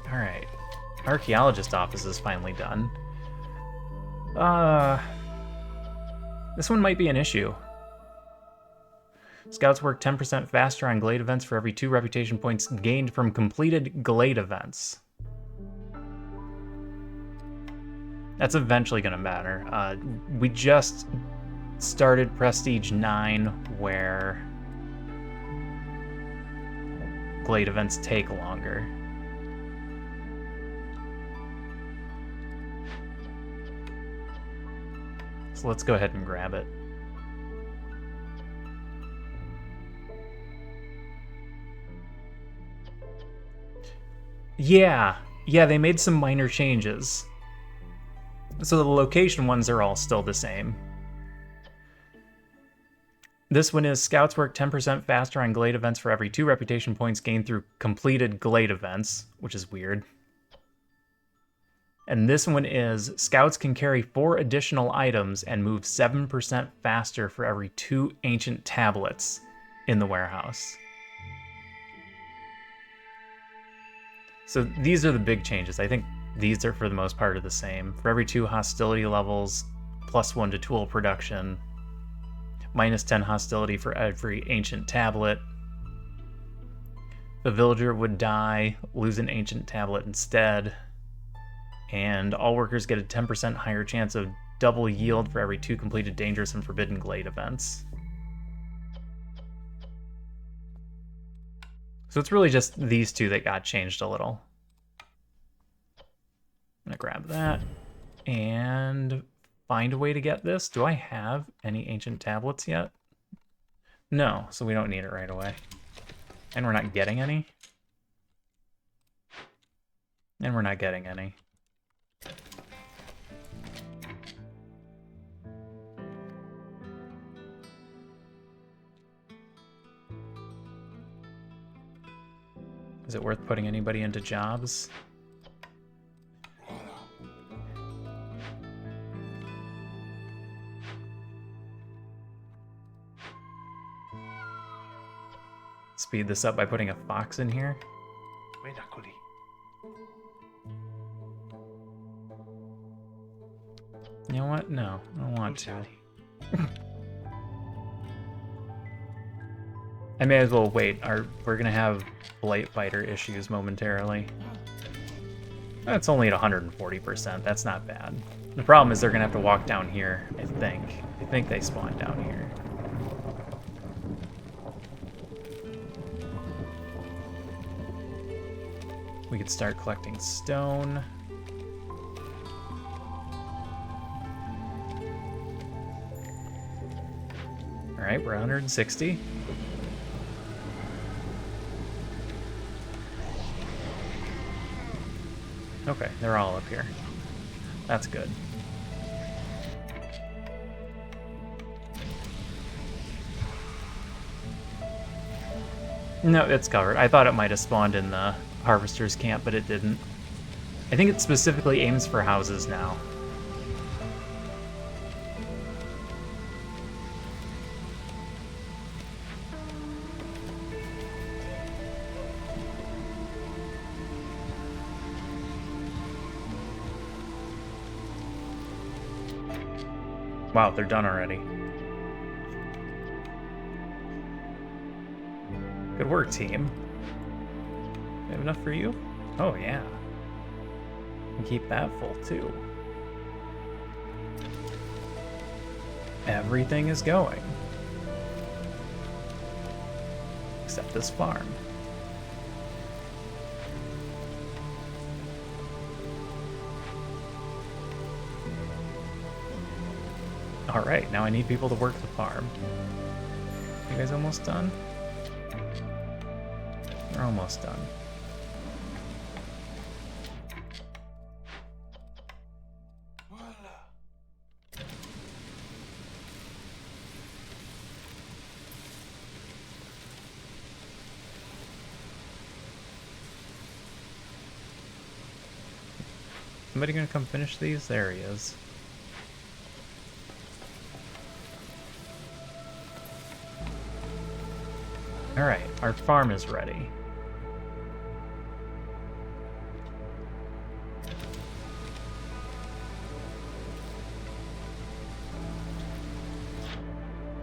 Alright. Archaeologist office is finally done. This one might be an issue. Scouts work 10% faster on Glade events for every 2 reputation points gained from completed Glade events. That's eventually going to matter. We just started Prestige 9, where Glade events take longer. So let's go ahead and grab it. Yeah, they made some minor changes. So the location ones are all still the same. This one is Scouts work 10% faster on Glade events for every 2 reputation points gained through completed Glade events, which is weird. And this one is Scouts can carry 4 additional items and move 7% faster for every 2 ancient tablets in the warehouse. So these are the big changes. I think these are for the most part are the same. For every 2 hostility levels, +1 to tool production, -10 hostility for every ancient tablet. The villager would die, lose an ancient tablet instead, and all workers get a 10% higher chance of double yield for every 2 completed dangerous and forbidden glade events. So it's really just these 2 that got changed a little. I'm gonna grab that and find a way to get this. Do I have any ancient tablets yet? No, so we don't need it right away. And we're not getting any. And we're not getting any. Is it worth putting anybody into jobs? Speed this up by putting a fox in here. You know what? No, I don't want to. I may as well wait. We're gonna have blight fighter issues momentarily. That's only at 140%. That's not bad. The problem is they're gonna have to walk down here, I think. I think they spawn down here. We could start collecting stone. All right, we're 160. Okay, they're all up here. That's good. No, it's covered. I thought it might have spawned in the Harvester's camp, but it didn't. I think it specifically aims for houses now. Wow, they're done already. Good work, team. We have enough for you? Oh, yeah. And keep that full, too. Everything is going. Except this farm. Alright, now I need people to work the farm. You guys almost done? You're almost done. Somebody gonna come finish these? There he is. Alright, our farm is ready.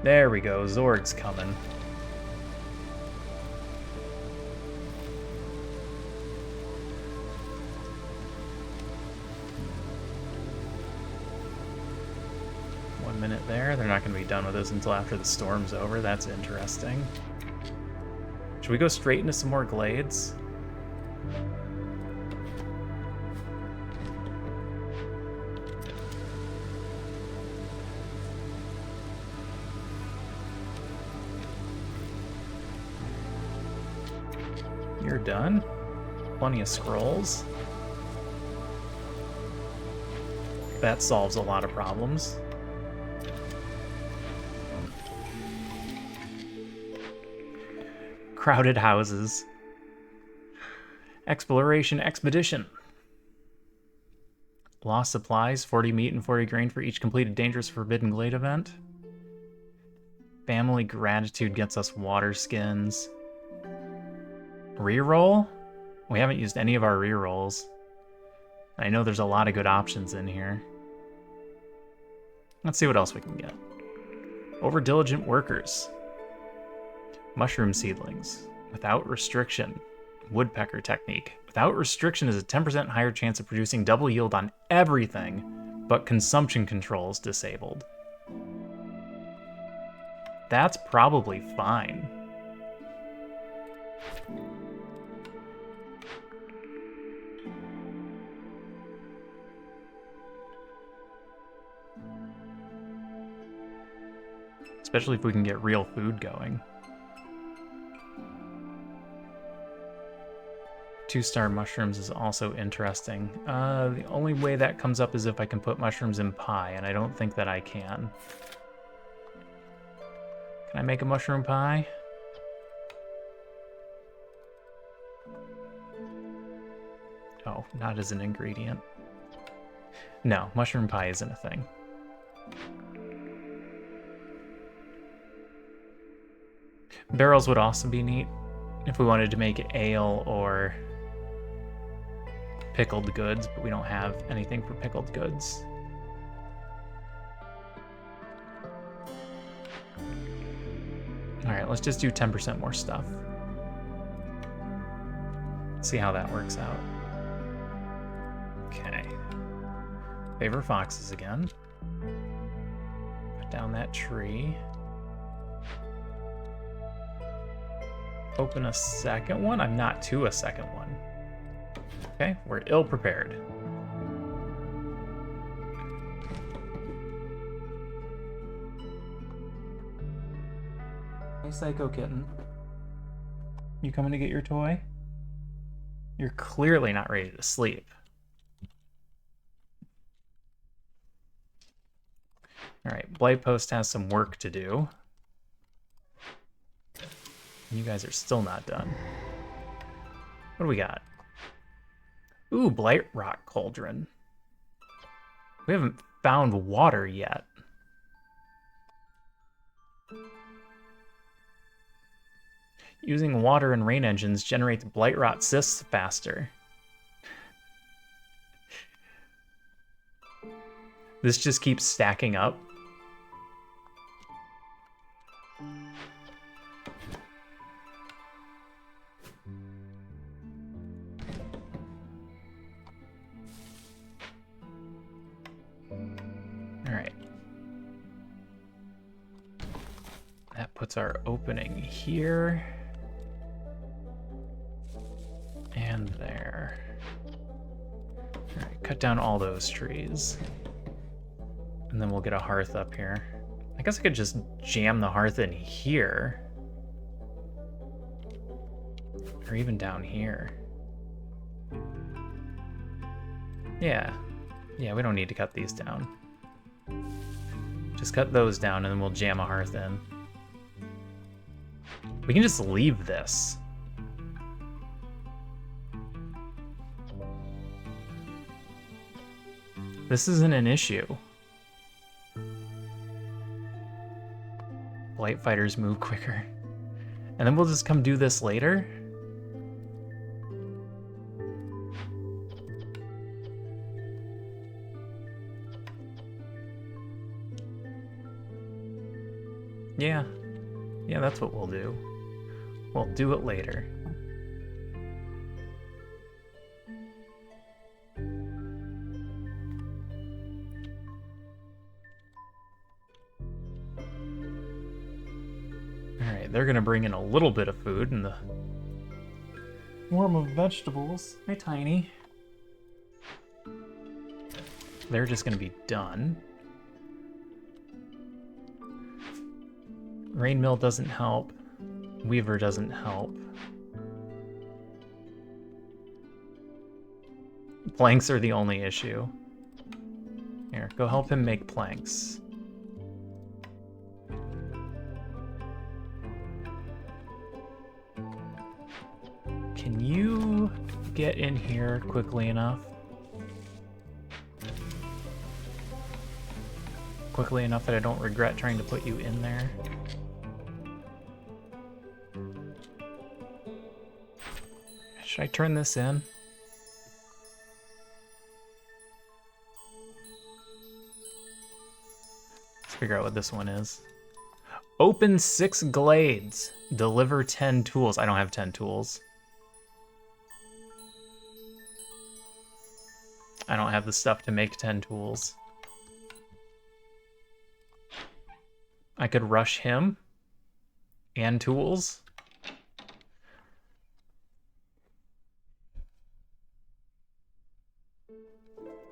There we go, Zorg's coming. Minute there. They're not going to be done with this until after the storm's over. That's interesting. Should we go straight into some more glades? You're done? Plenty of scrolls. That solves a lot of problems. Crowded houses. Exploration expedition. Lost supplies, 40 meat and 40 grain for each completed dangerous forbidden glade event. Family gratitude gets us water skins. Reroll? We haven't used any of our rerolls. I know there's a lot of good options in here. Let's see what else we can get. Overdiligent workers. Mushroom seedlings. Without restriction. Woodpecker technique. Without restriction is a 10% higher chance of producing double yield on everything, but consumption controls disabled. That's probably fine. Especially if we can get real food going. 2-star mushrooms is also interesting. The only way that comes up is if I can put mushrooms in pie, and I don't think that I can. Can I make a mushroom pie? Oh, not as an ingredient. No, mushroom pie isn't a thing. Barrels would also be neat if we wanted to make ale or pickled goods, but we don't have anything for pickled goods. Alright, let's just do 10% more stuff. See how that works out. Okay. Favor foxes again. Put down that tree. Open a second one? I'm not to a second one. Okay, we're ill-prepared. Hey, Psycho Kitten. You coming to get your toy? You're clearly not ready to sleep. Alright, Blight Post has some work to do. You guys are still not done. What do we got? Ooh, Blight Rock Cauldron. We haven't found water yet. Using water and rain engines generates Blight Rot cysts faster. This just keeps stacking up. Puts our opening here and there. All right, cut down all those trees, and then we'll get a hearth up here. I guess I could just jam the hearth in here, or even down here. Yeah, we don't need to cut these down. Just cut those down, and then we'll jam a hearth in. We can just leave this. This isn't an issue. Blight fighters move quicker. And then we'll just come do this later? Yeah, that's what we'll do. We'll do it later. Alright, they're gonna bring in a little bit of food in the form of vegetables. Hey, Tiny. They're just gonna be done. Rain Mill doesn't help. Weaver doesn't help. Planks are the only issue. Here, go help him make planks. Can you get in here quickly enough? Quickly enough that I don't regret trying to put you in there? Should I turn this in? Let's figure out what this one is. Open 6 glades. Deliver 10 tools. I don't have 10 tools. I don't have the stuff to make 10 tools. I could rush him and tools.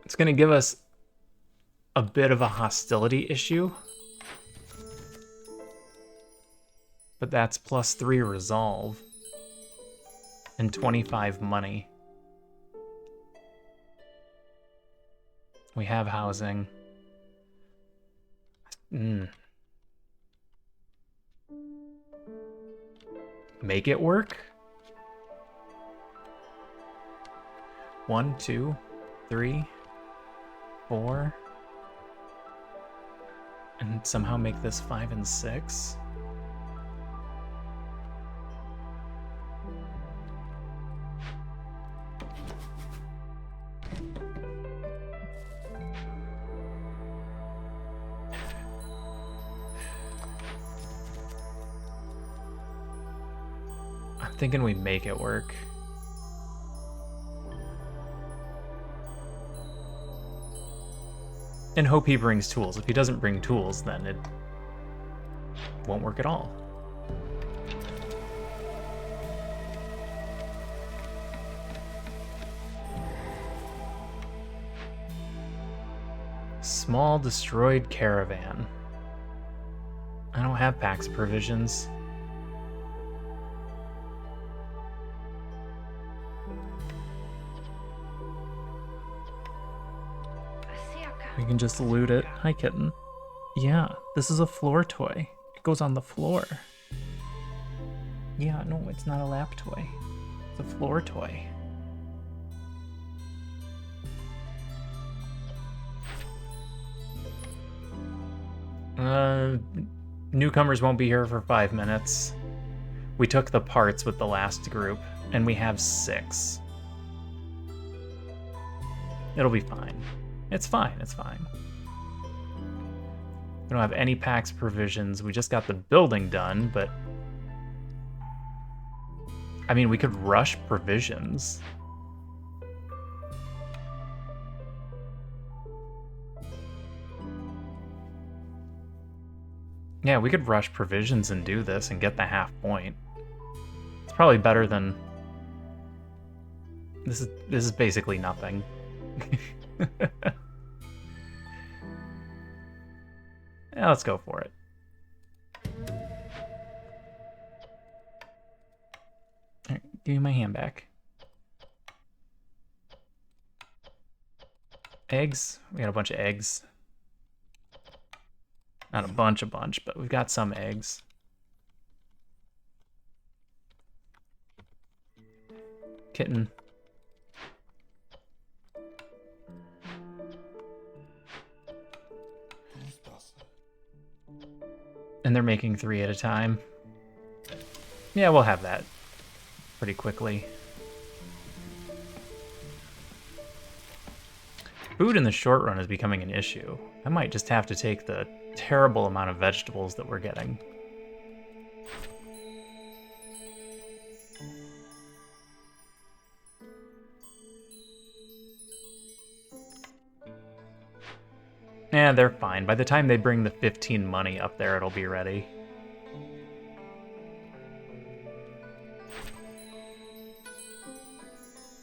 It's going to give us a bit of a hostility issue. But that's +3 resolve and 25 money. We have housing. Make it work? 1, 2, 3, 4. And somehow make this 5 and 6. I'm thinking we make it work. And hope he brings tools. If he doesn't bring tools, then it won't work at all. Small destroyed caravan. I don't have Pax provisions. We can just loot it. Hi, kitten. Yeah, this is a floor toy. It goes on the floor. Yeah, no, it's not a lap toy. It's a floor toy. Newcomers won't be here for 5 minutes. We took the parts with the last group, and we have 6. It'll be fine. It's fine, it's fine. We don't have any Pax provisions. We just got the building done, but... I mean, we could rush provisions. Yeah, we could rush provisions and do this and get the half point. It's probably better than... This is basically nothing. Yeah, let's go for it. Alright, give me my hand back. Eggs? We got a bunch of eggs. Not a bunch, but we've got some eggs. Kitten. And they're making 3 at a time. Yeah, we'll have that pretty quickly. Food in the short run is becoming an issue. I might just have to take the terrible amount of vegetables that we're getting. Yeah, they're fine. By the time they bring the 15 money up there, it'll be ready.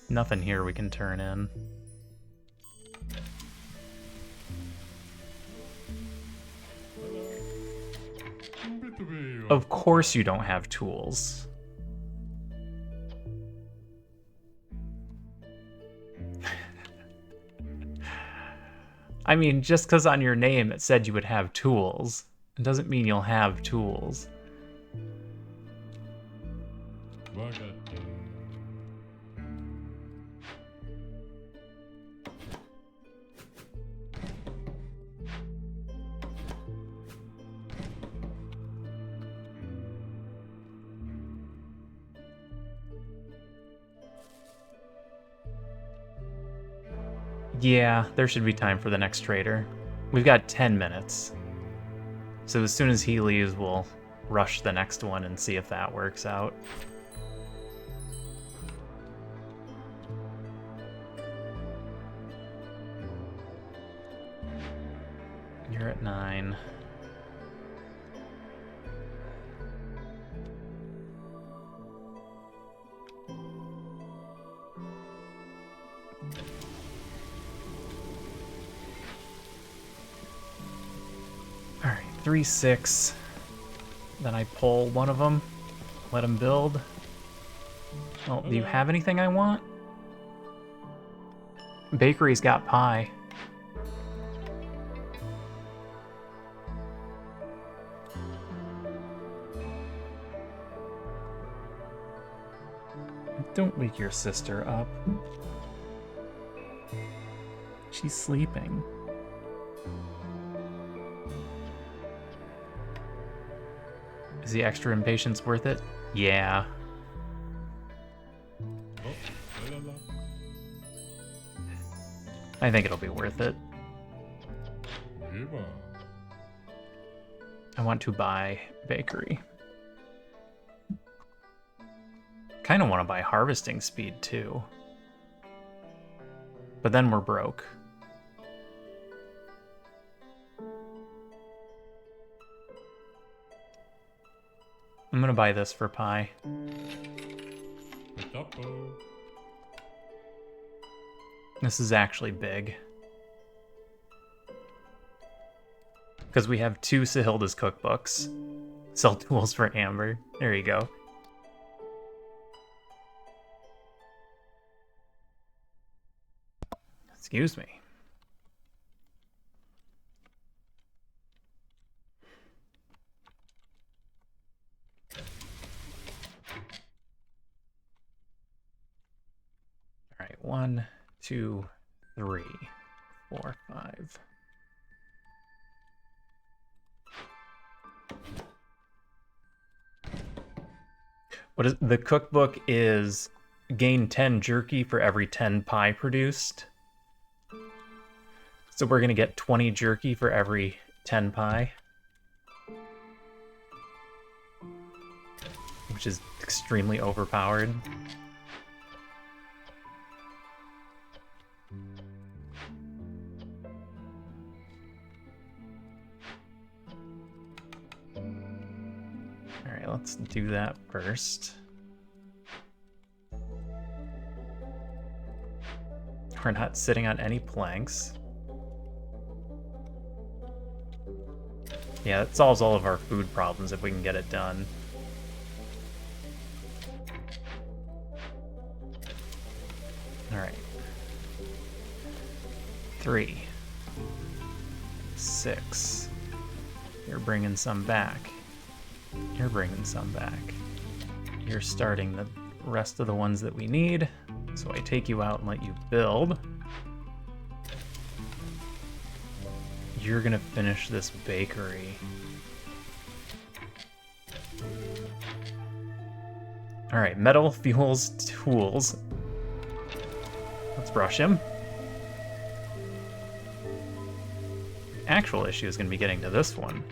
Nothing here we can turn in. Of course you don't have tools. I mean, just because on your name it said you would have tools, it doesn't mean you'll have tools. Yeah, there should be time for the next trader. We've got 10 minutes. So as soon as he leaves, we'll rush the next one and see if that works out. You're at 9. Alright, 3, 6. Then I pull one of them, let him build. Well, do you have anything I want? Bakery's got pie. Don't wake your sister up. She's sleeping. Is the extra impatience worth it? Yeah. I think it'll be worth it. I want to buy bakery. Kind of want to buy harvesting speed too. But then we're broke. I'm gonna buy this for pie. This is actually big. Because we have 2 Sahilda's cookbooks. Sell tools for Amber. There you go. Excuse me. All right, 1, 2, 3, 4, 5. What is the cookbook is gain 10 jerky for every 10 pie produced. So we're gonna get 20 jerky for every 10 pie. Which is extremely overpowered. Alright, let's do that first. We're not sitting on any planks. Yeah, that solves all of our food problems if we can get it done. Alright. 3. 6. You're bringing some back. You're bringing some back. You're starting the rest of the ones that we need. So I take you out and let you build. You're gonna finish this bakery. All right, metal, fuels, tools. Let's rush him. Actual issue is gonna be getting to this one.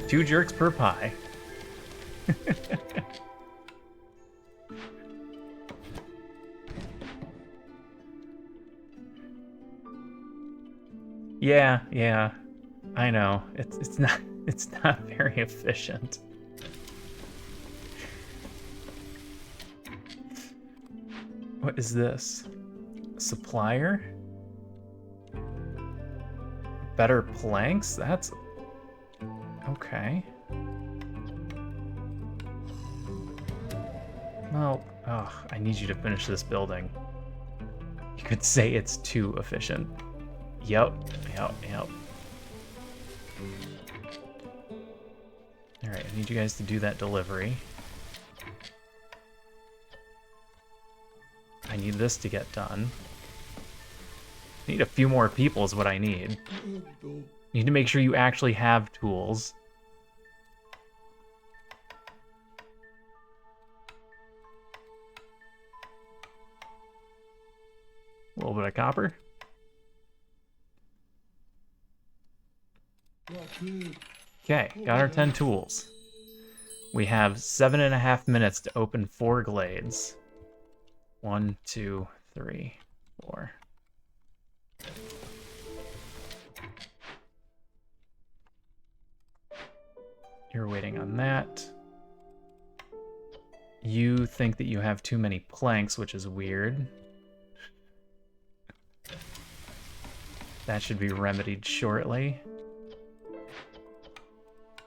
Two jerks per pie. Yeah, I know. It's not very efficient. What is this? Supplier? Better planks? That's okay. Well, I need you to finish this building. You could say it's too efficient. Yep. Alright, I need you guys to do that delivery. I need this to get done. I need a few more people is what I need. You need to make sure you actually have tools. A little bit of copper. Okay, got our 10 tools. We have 7.5 minutes to open 4 glades. 1, 2, 3, 4. You're waiting on that. You think that you have too many planks, which is weird. That should be remedied shortly.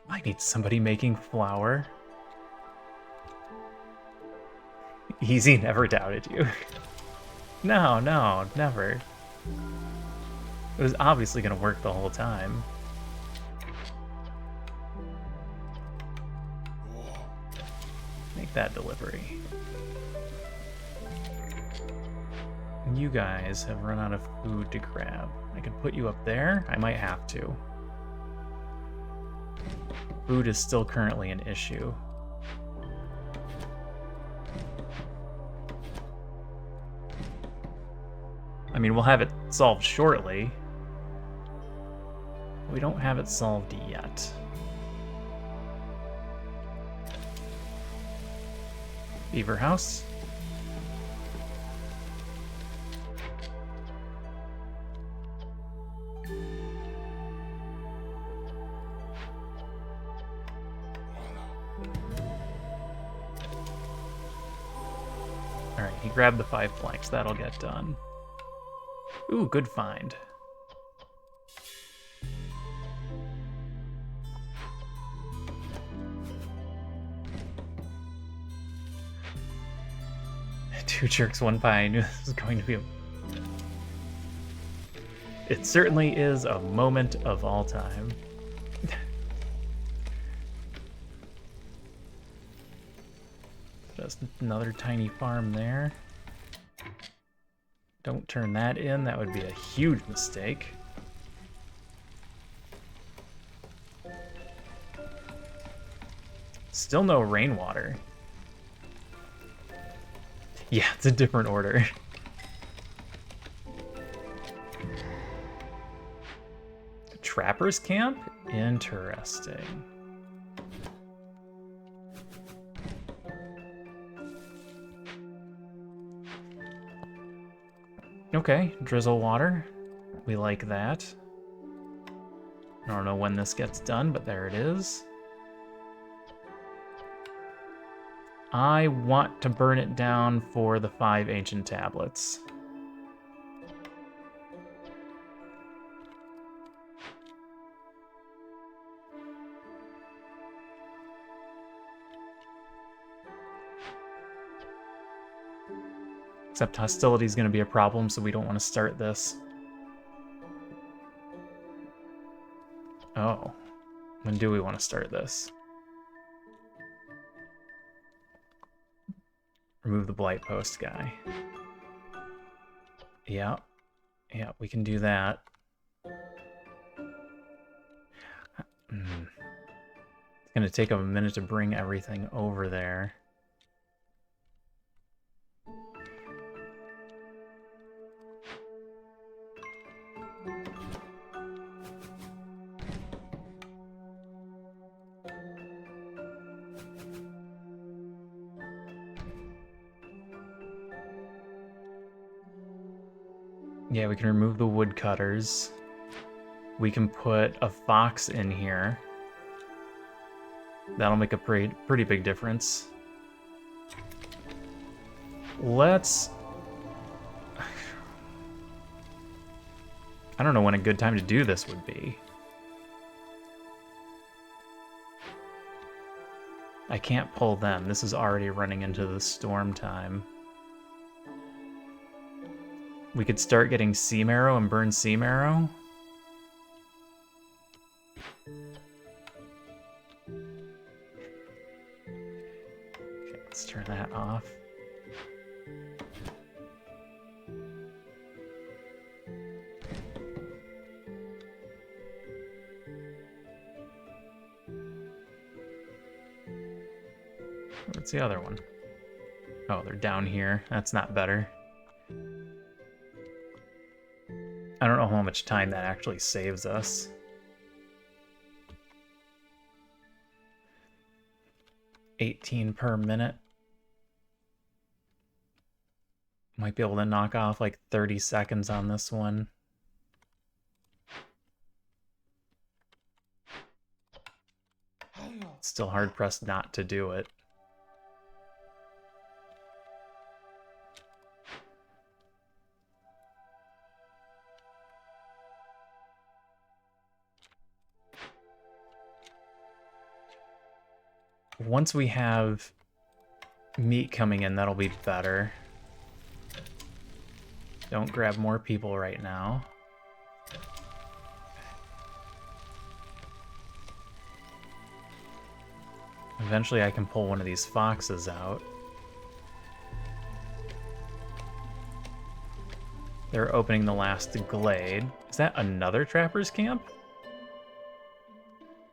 I need somebody making flour. Easy never doubted you. No, never. It was obviously gonna work the whole time. Make that delivery. You guys have run out of food to grab. I could put you up there. I might have to. Food is still currently an issue. I mean, we'll have it solved shortly. We don't have it solved yet. Beaver house. Alright, he grabbed the 5 planks. That'll get done. Ooh, good find. Two jerks, one pie. I knew this was going to be a... It certainly is a moment of all time. Just another tiny farm there. Don't turn that in, that would be a huge mistake. Still no rainwater. Yeah, it's a different order. Trapper's camp? Interesting. Okay, drizzle water. We like that. I don't know when this gets done, but there it is. I want to burn it down for the 5 ancient tablets. Except hostility is going to be a problem, so we don't want to start this. Oh. When do we want to start this? Remove the blight post guy. Yeah. Yeah, we can do that. It's going to take a minute to bring everything over there. Yeah, we can remove the woodcutters. We can put a fox in here. That'll make a pretty big difference. Let's... I don't know when a good time to do this would be. I can't pull them. This is already running into the storm time. We could start getting sea marrow and burn sea marrow. turn that off. What's the other one? Oh, they're down here. That's not better. I don't know how much time that actually saves us. $18 per minute. Might be able to knock off like 30 seconds on this one. Still hard pressed not to do it. Once we have meat coming in, that'll be better. Don't grab more people right now. Eventually I can pull one of these foxes out. They're opening the last glade. Is that another trapper's camp?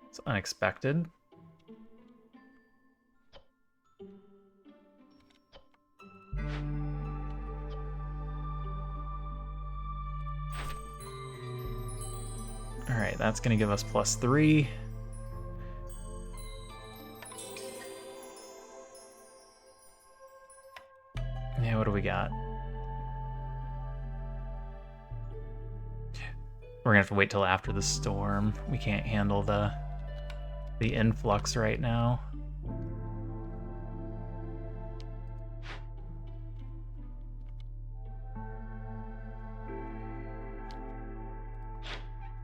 It's unexpected. Alright, that's gonna give us +3. Yeah, what do we got? We're gonna have to wait till after the storm. We can't handle the influx right now.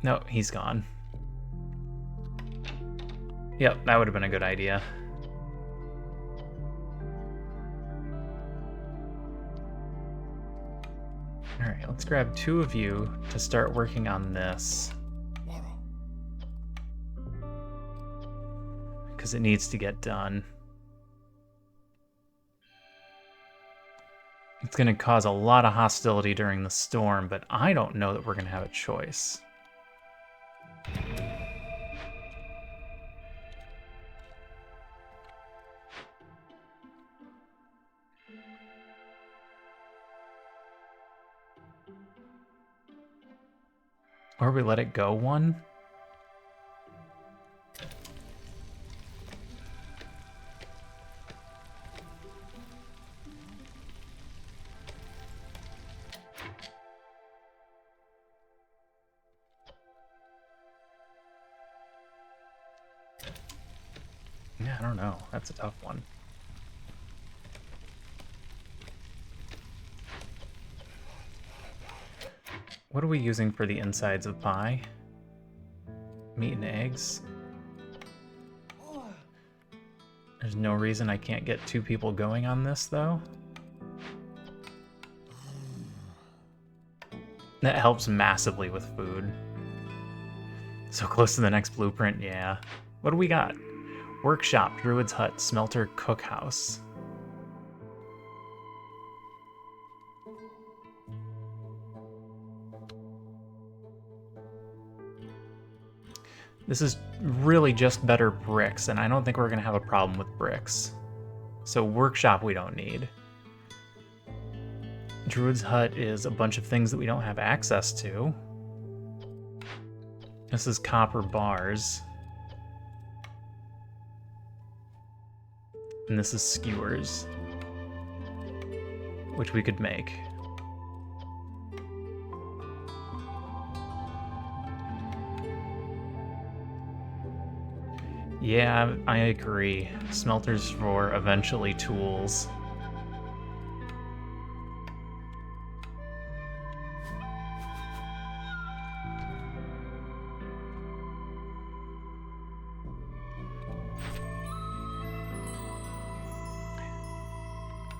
No, he's gone. Yep, that would have been a good idea. Alright, let's grab 2 of you to start working on this. Because it needs to get done. It's going to cause a lot of hostility during the storm, but I don't know that we're going to have a choice. Or we let it go one? Yeah, I don't know. That's a tough one. What are we using for the insides of pie? Meat and eggs. There's no reason I can't get 2 people going on this, though. That helps massively with food. So close to the next blueprint, yeah. What do we got? Workshop, Druid's Hut, Smelter, Cookhouse. This is really just better bricks, and I don't think we're going to have a problem with bricks. So workshop we don't need. Druid's Hut is a bunch of things that we don't have access to. This is copper bars. And this is skewers, which we could make. Yeah, I agree. Smelters for eventually tools.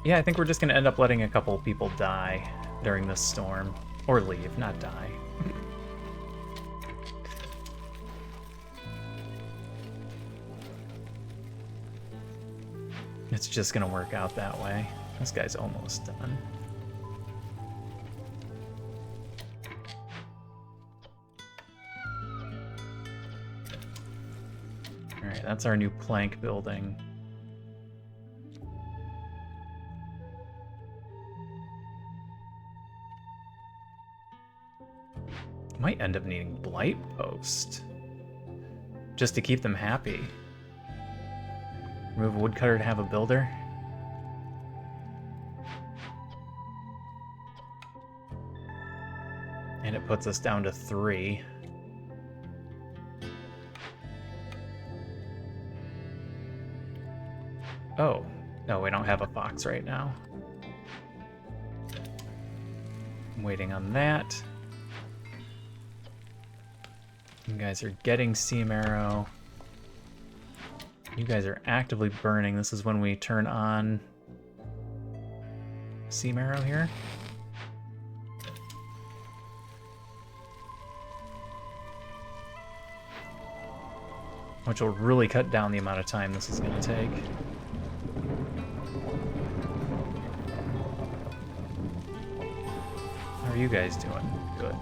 Yeah, I think we're just going to end up letting a couple people die during this storm. Or leave, not die. It's just gonna work out that way. This guy's almost done. Alright, that's our new plank building. Might end up needing Blight Post. Just to keep them happy. Remove a woodcutter to have a builder. And it puts us down to 3. Oh, no, we don't have a fox right now. I'm waiting on that. You guys are getting Sea Marrow. You guys are actively burning. This is when we turn on Sea Marrow here. Which will really cut down the amount of time this is going to take. How are you guys doing? Good.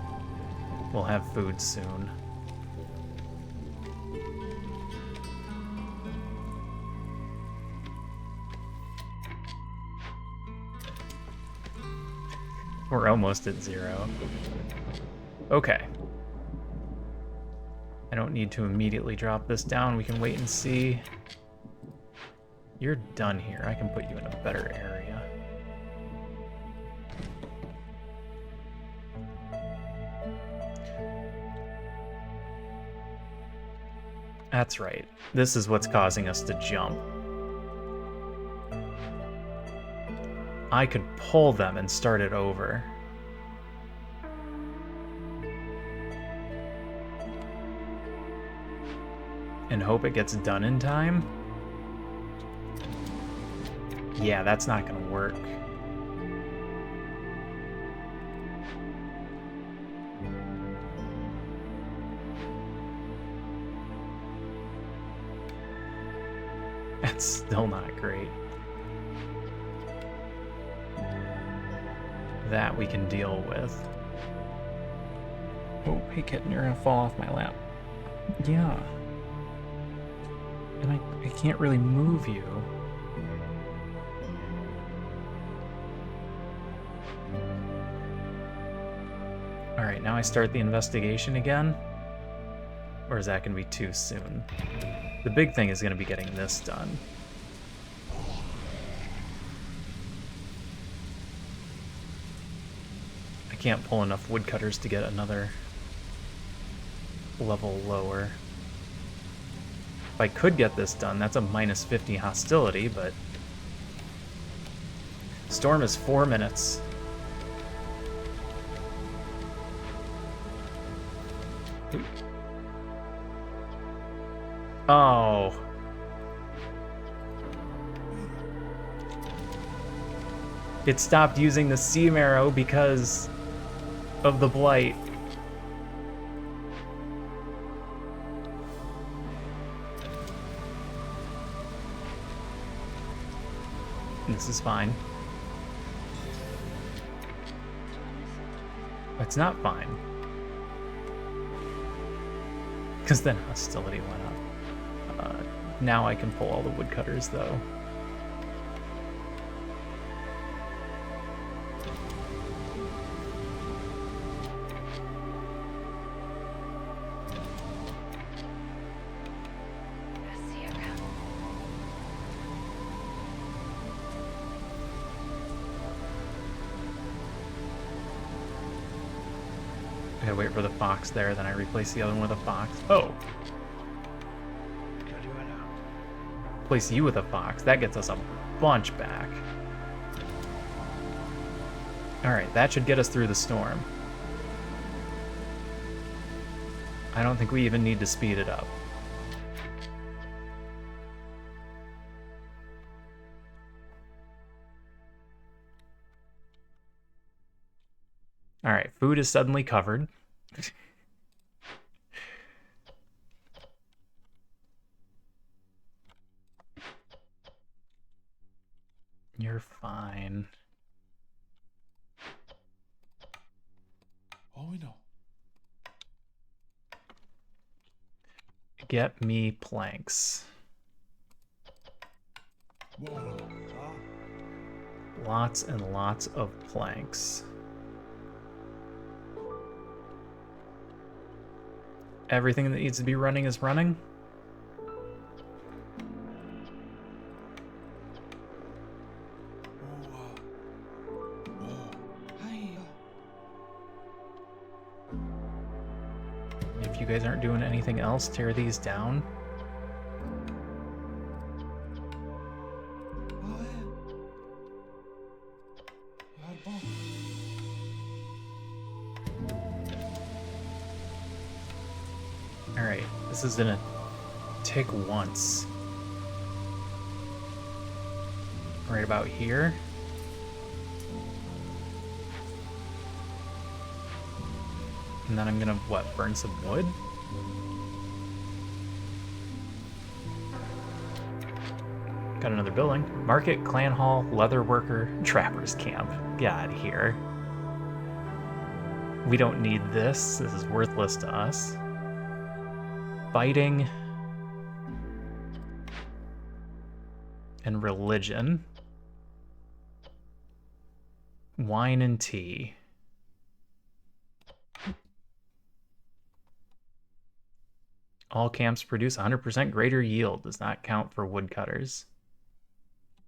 We'll have food soon. We're almost at 0. Okay. I don't need to immediately drop this down. We can wait and see. You're done here. I can put you in a better area. That's right. This is what's causing us to jump. I could pull them and start it over. And hope it gets done in time? Yeah, that's not gonna work. That's still not great. That we can deal with. Oh, hey kitten, you're gonna fall off my lap. Yeah. And I can't really move you. Alright, now I start the investigation again? Or is that gonna be too soon? The big thing is gonna be getting this done. I can't pull enough woodcutters to get another level lower. If I could get this done, that's a minus 50 hostility, but... Storm is 4 minutes. Oh. It stopped using the Sea Marrow because of the blight. This is fine. It's not fine. Because then hostility went up. Now I can pull all the woodcutters, though. I gotta wait for the fox there, then I replace the other one with a fox. Oh! Place you with a fox. That gets us a bunch back. Alright, that should get us through the storm. I don't think we even need to speed it up. Alright, food is suddenly covered. fine. Oh, we know. Get me planks. Whoa. Lots and lots of planks. Everything that needs to be running is running. If you guys aren't doing anything else, tear these down. Alright, this is gonna tick once. Right about here. And then I'm gonna, what, burn some wood? Got another building. Market, clan hall, leather worker, trapper's camp. Get out of here. We don't need this. This is worthless to us. Fighting. And religion. Wine and tea. All camps produce 100% greater yield. Does not count for woodcutters.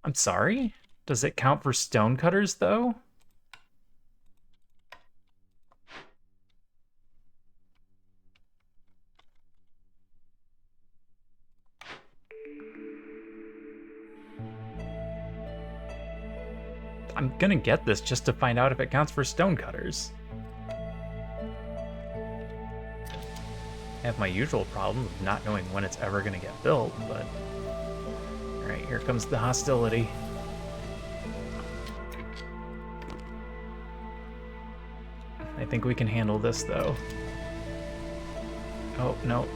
I'm sorry? Does it count for stonecutters, though? I'm gonna get this just to find out if it counts for stonecutters. I have my usual problem of not knowing when it's ever gonna get built, but... Alright, here comes the hostility. I think we can handle this, though. Oh, no.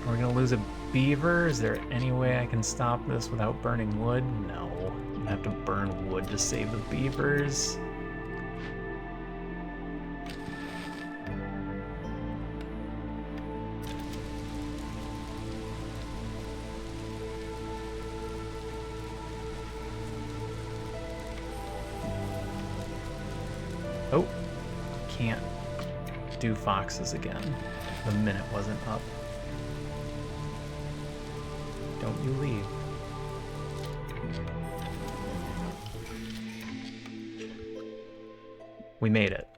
We're gonna lose a beaver? Is there any way I can stop this without burning wood? No. I have to burn wood to save the beavers. Oh, can't do foxes again. The minute wasn't up. Don't you leave. We made it.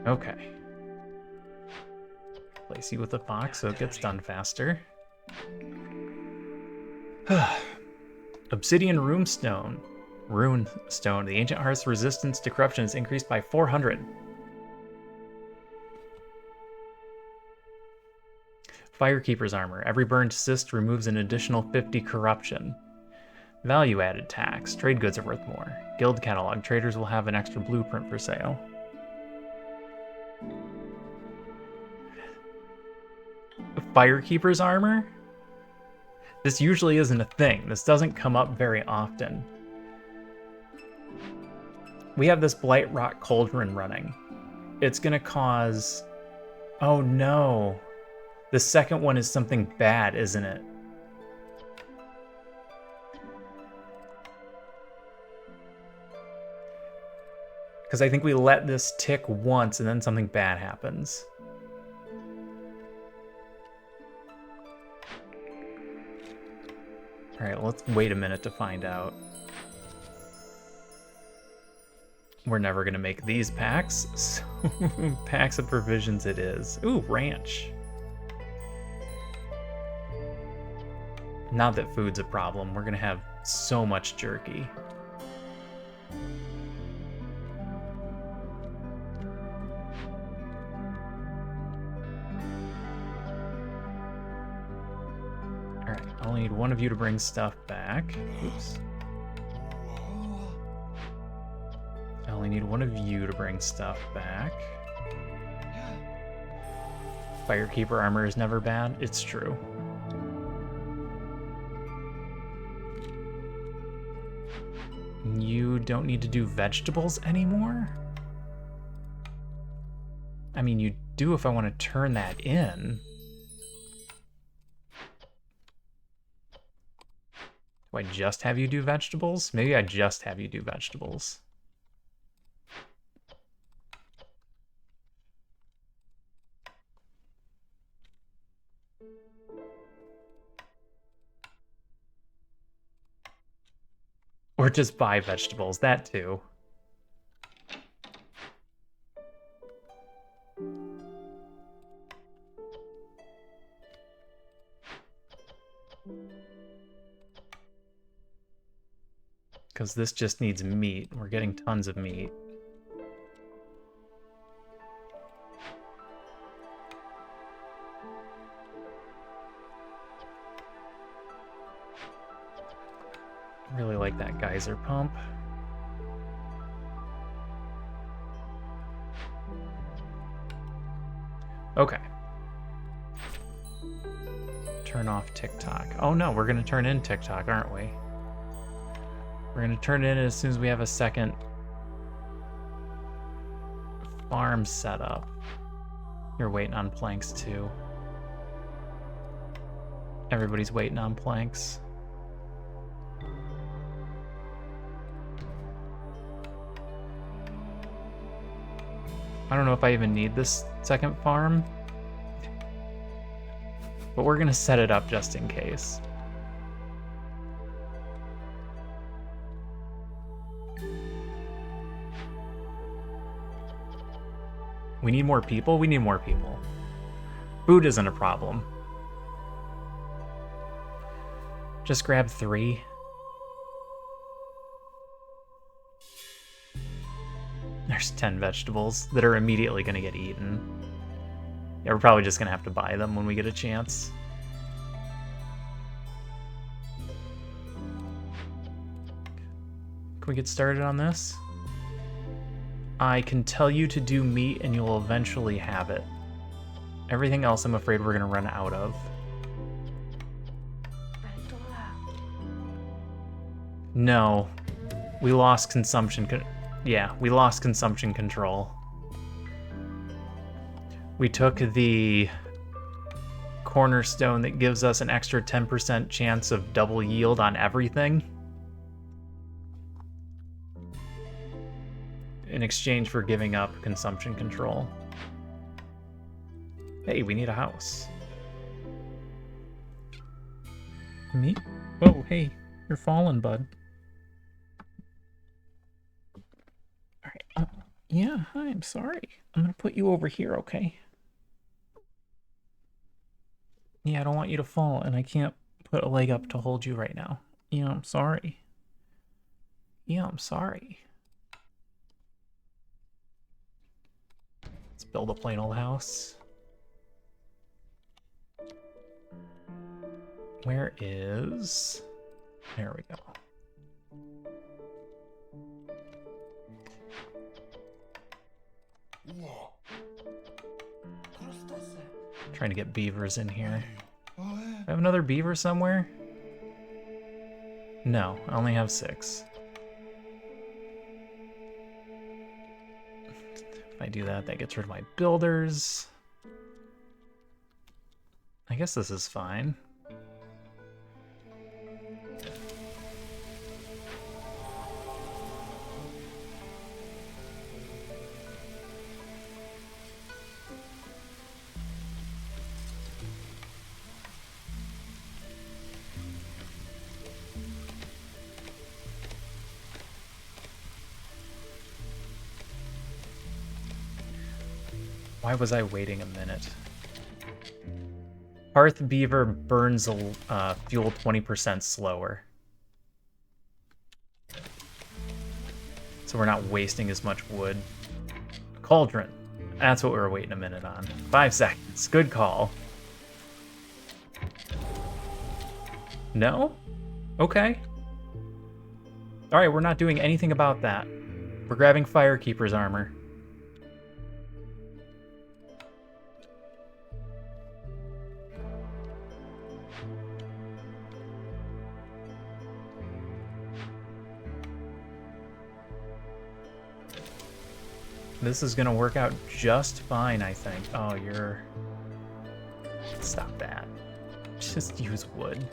Okay. Place you with a fox so it gets done faster. Obsidian runestone. Runestone. The ancient heart's resistance to corruption is increased by 400. Firekeeper's armor. Every burned cyst removes an additional 50 corruption. Value-added tax. Trade goods are worth more. Guild catalog. Traders will have an extra blueprint for sale. Firekeeper's armor? This usually isn't a thing. This doesn't come up very often. We have this Blight Rock Cauldron running. It's gonna cause... Oh no. The second one is something bad, isn't it? Because I think we let this tick once and then something bad happens. Alright, let's wait a minute to find out. We're never gonna make these packs, so packs of provisions it is. Ooh, ranch. Not that food's a problem, we're gonna have so much jerky. Alright, I'll need one of you to bring stuff back. Oops. only need one of you to bring stuff back. Firekeeper armor is never bad. It's true. You don't need to do vegetables anymore? I mean, you do if I want to turn that in. Do I just have you do vegetables? Maybe I just have you do vegetables. Or just buy vegetables, that too. Because this just needs meat. We're getting tons of meat. Really like that geyser pump. Okay. Turn off TikTok. Oh no, we're gonna turn in TikTok, aren't we? We're gonna turn it in as soon as we have a second farm set up. You're waiting on planks too. Everybody's waiting on planks. I don't know if I even need this second farm, but we're gonna set it up just in case. We need more people? We need more people. Food isn't a problem. Just grab 3. There's 10 vegetables that are immediately going to get eaten. Yeah, we're probably just going to have to buy them when we get a chance. Can we get started on this? I can tell you to do meat and you'll eventually have it. Everything else I'm afraid we're going to run out of. No. We lost consumption. Yeah, we lost consumption control. We took the cornerstone that gives us an extra 10% chance of double yield on everything in exchange for giving up consumption control. Hey, we need a house. Me? Oh, hey, you're falling, bud. Alright, yeah, hi, I'm sorry. I'm gonna put you over here, okay? Yeah, I don't want you to fall, and I can't put a leg up to hold you right now. Yeah, I'm sorry. Yeah, I'm sorry. Let's build a plain old house. Where is... There we go. Trying to get beavers in here. Do I have another beaver somewhere? No, I only have 6. If I do that, that gets rid of my builders. I guess this is fine. Why was I waiting a minute? Hearth Beaver burns fuel 20% slower. So we're not wasting as much wood. Cauldron. That's what we were waiting a minute on. 5 seconds. Good call. No? Okay. Alright, we're not doing anything about that. We're grabbing Firekeeper's armor. This is gonna work out just fine, I think. Oh, you're... Stop that. Just use wood.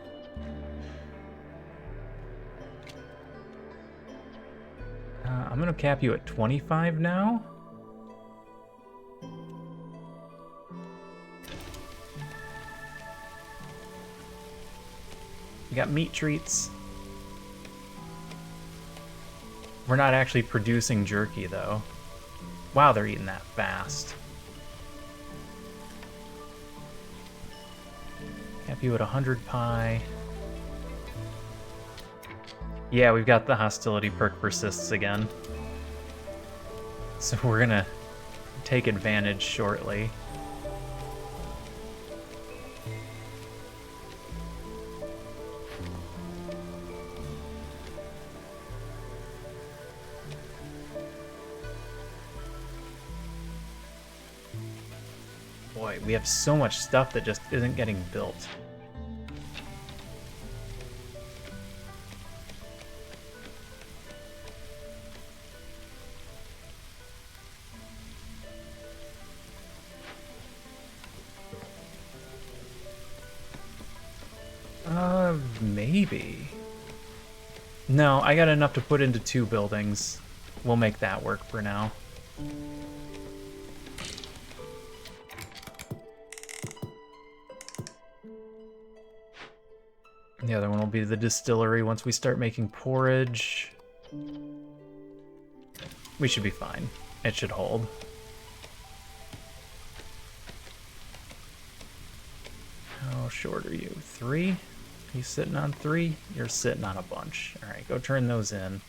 I'm gonna cap you at 25 now. We got meat treats. We're not actually producing jerky, though. Wow, they're eating that fast. Cap you at 100 pie. Yeah, we've got the hostility perk persists again. So we're gonna take advantage shortly. Boy, we have so much stuff that just isn't getting built. Maybe. No, I got enough to put into 2 buildings. We'll make that work for now. The other one will be the distillery once we start making porridge. We should be fine. It should hold. How short are you? 3? You sitting on 3? You're sitting on a bunch. Alright, go turn those in.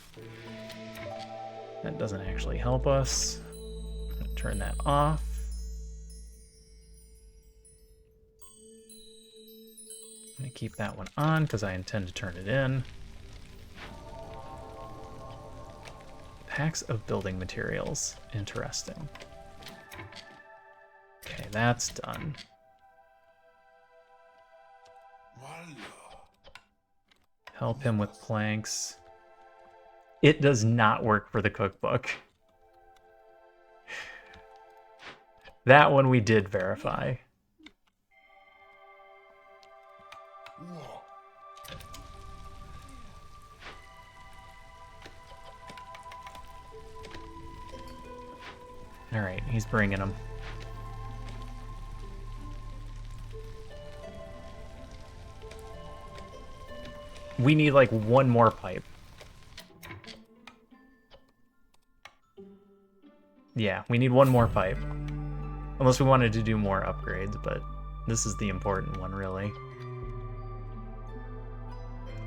That doesn't actually help us. I'm gonna turn that off. I'm gonna keep that one on because I intend to turn it in. Packs of building materials. Interesting. Okay, that's done. Help him with planks. It does not work for the cookbook. That one we did verify. All right, he's bringing them. We need like 1 more pipe. Yeah, we need 1 more pipe. Unless we wanted to do more upgrades, but this is the important one, really.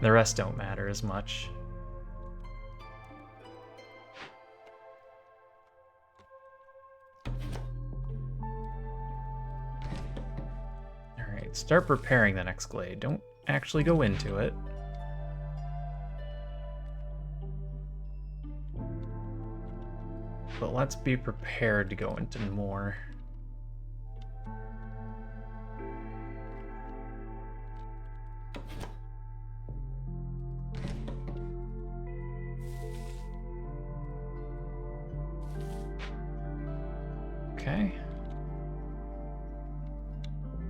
The rest don't matter as much. Alright, start preparing the next glade. Don't actually go into it. But let's be prepared to go into more. Okay.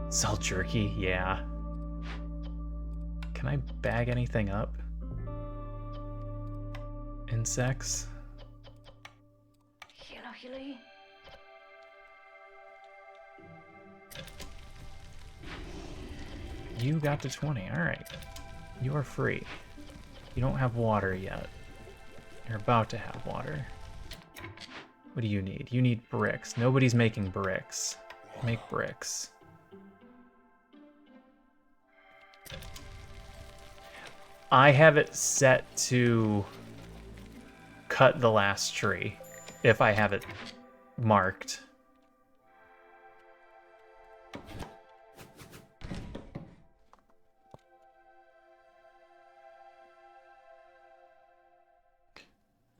Sell jerky, yeah. Can I bag anything up? Insects? You got to 20, alright. You are free. You don't have water yet. You're about to have water. What do you need? You need bricks. Nobody's making bricks. Make bricks. I have it set to cut the last tree, if I have it marked.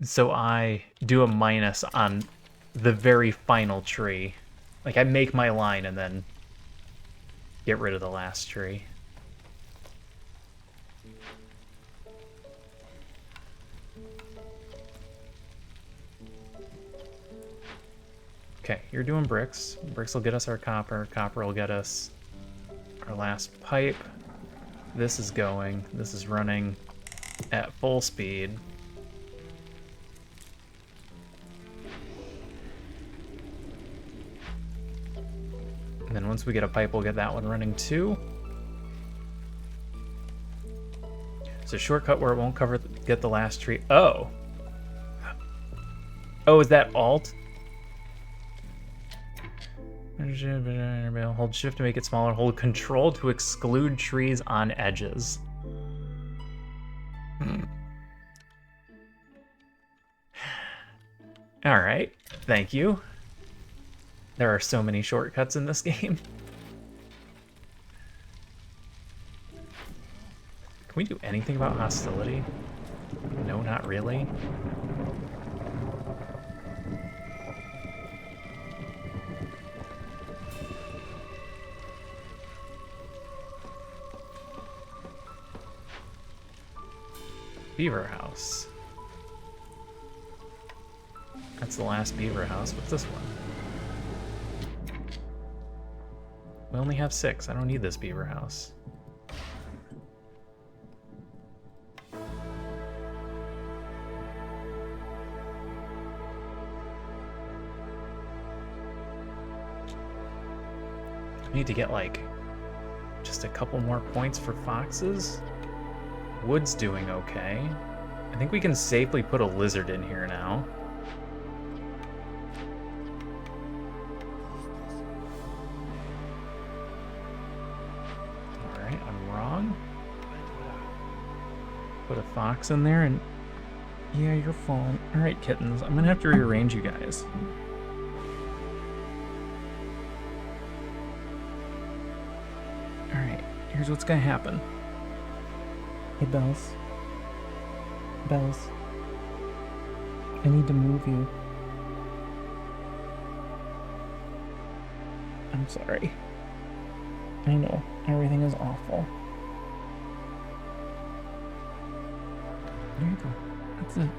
So I do a minus on the very final tree. Like, I make my line and then get rid of the last tree. Okay, you're doing bricks. Bricks will get us our copper. Copper will get us our last pipe. This is going. This is running at full speed. And then once we get a pipe, we'll get that one running too. So shortcut where it won't get the last tree. Oh. Oh, is that alt? Hold shift to make it smaller. Hold control to exclude trees on edges. All right, thank you. There are so many shortcuts in this game. Can we do anything about hostility? No, not really. Beaver house. That's the last beaver house. What's this one? We only have 6. I don't need this beaver house. I need to get like just a couple more points for foxes. Wood's doing okay. I think we can safely put a lizard in here now. Alright, I'm wrong. Put a fox in there and... Yeah, you're falling. Alright, kittens. I'm gonna have to rearrange you guys. Alright, here's what's gonna happen. Hey, Bells. Bells. I need to move you. I'm sorry. I know, everything is awful. There you go. That's it.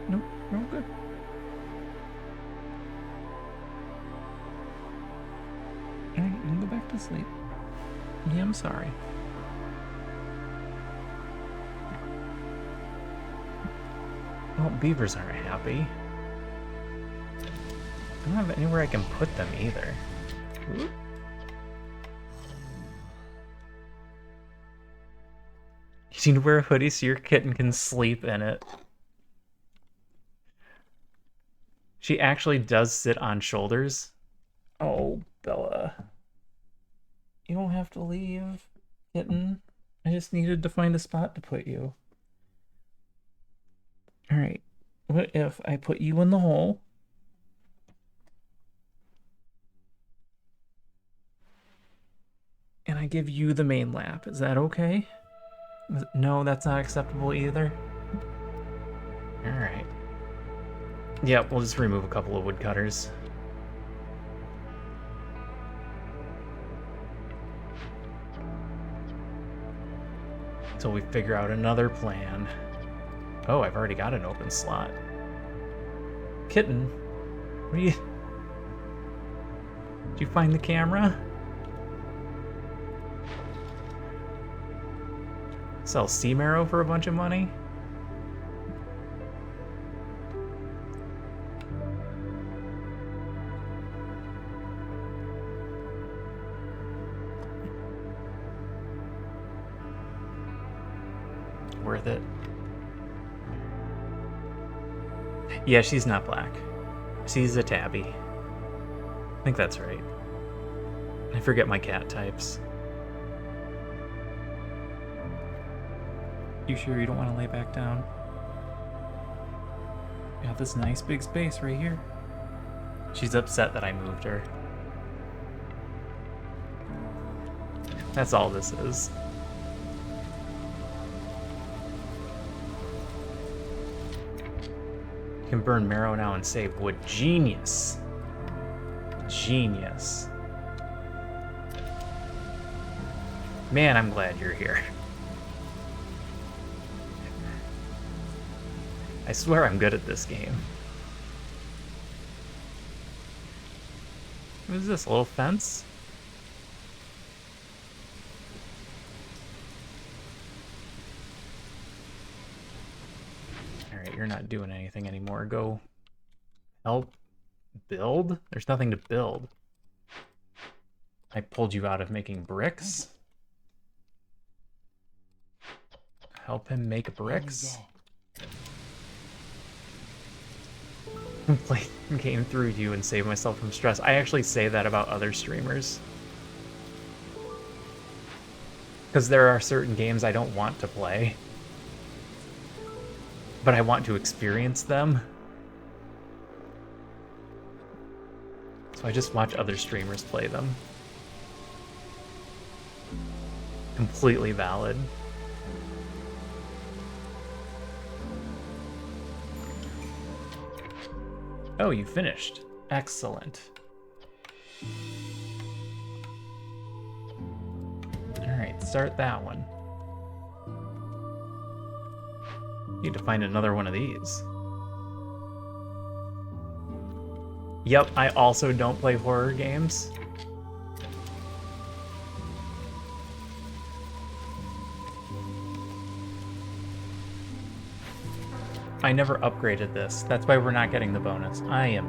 Nope, we're all good. Alright, you can go back to sleep. Yeah, I'm sorry. Well, beavers aren't happy. I don't have anywhere I can put them either. Ooh. You need to wear a hoodie so your kitten can sleep in it. She actually does sit on shoulders. Oh, Bella. You don't have to leave, kitten. I just needed to find a spot to put you. Alright, what if I put you in the hole? And I give you the main lap. Is that okay? No, that's not acceptable either. Alright. Yep, we'll just remove a couple of woodcutters. Until we figure out another plan. Oh, I've already got an open slot. Kitten, what are you... Did you find the camera? Sell sea marrow for a bunch of money? Worth it. Yeah, she's not black. She's a tabby. I think that's right. I forget my cat types. You sure you don't want to lay back down? Got this nice big space right here. She's upset that I moved her. That's all this is. You can burn marrow now and save wood. Genius. Genius. Man, I'm glad you're here. I swear I'm good at this game. What is this, a little fence? Alright, you're not doing anything anymore. Go help build? There's nothing to build. I pulled you out of making bricks. Help him make bricks. Play the game through you and save myself from stress. I actually say that about other streamers. Because there are certain games I don't want to play. But I want to experience them. So I just watch other streamers play them. Completely valid. Oh, you finished. Excellent. Alright, start that one. Need to find another one of these. Yep, I also don't play horror games. I never upgraded this. That's why we're not getting the bonus. My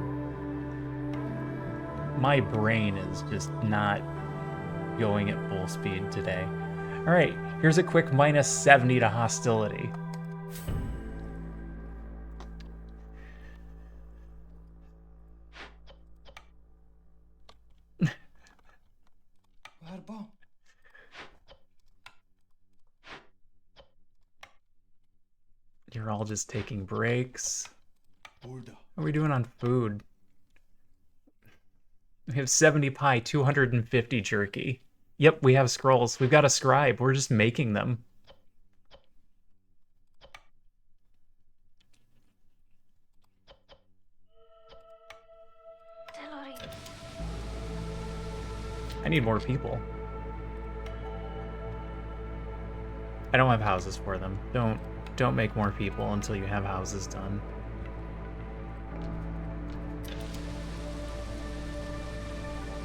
brain is just not going at full speed today. Alright, here's a quick minus 70 to hostility. You're all just taking breaks. What are we doing on food? We have 70 pie, 250 jerky. Yep, we have scrolls. We've got a scribe. We're just making them. I need more people. I don't have houses for them. Don't make more people until you have houses done.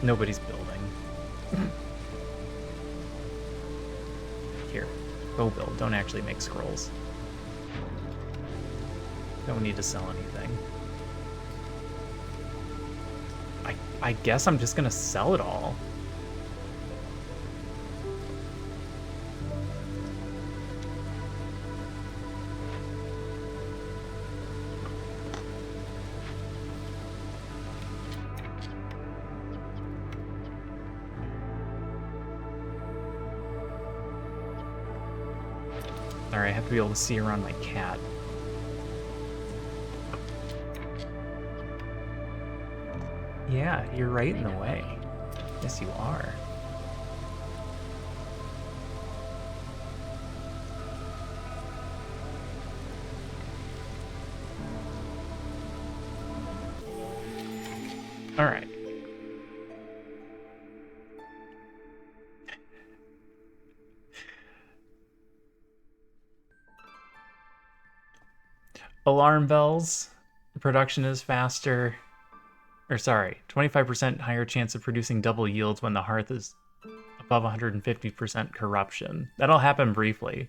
Nobody's building. Here, go build. Don't actually make scrolls. Don't need to sell anything. I guess I'm just gonna sell it all. Alright, I have to be able to see around my cat. Yeah, you're right in the way. Yes, you are. Alright. Alarm bells. Production is faster. Or sorry, 25% higher chance of producing double yields when the hearth is above 150% corruption. That'll happen briefly.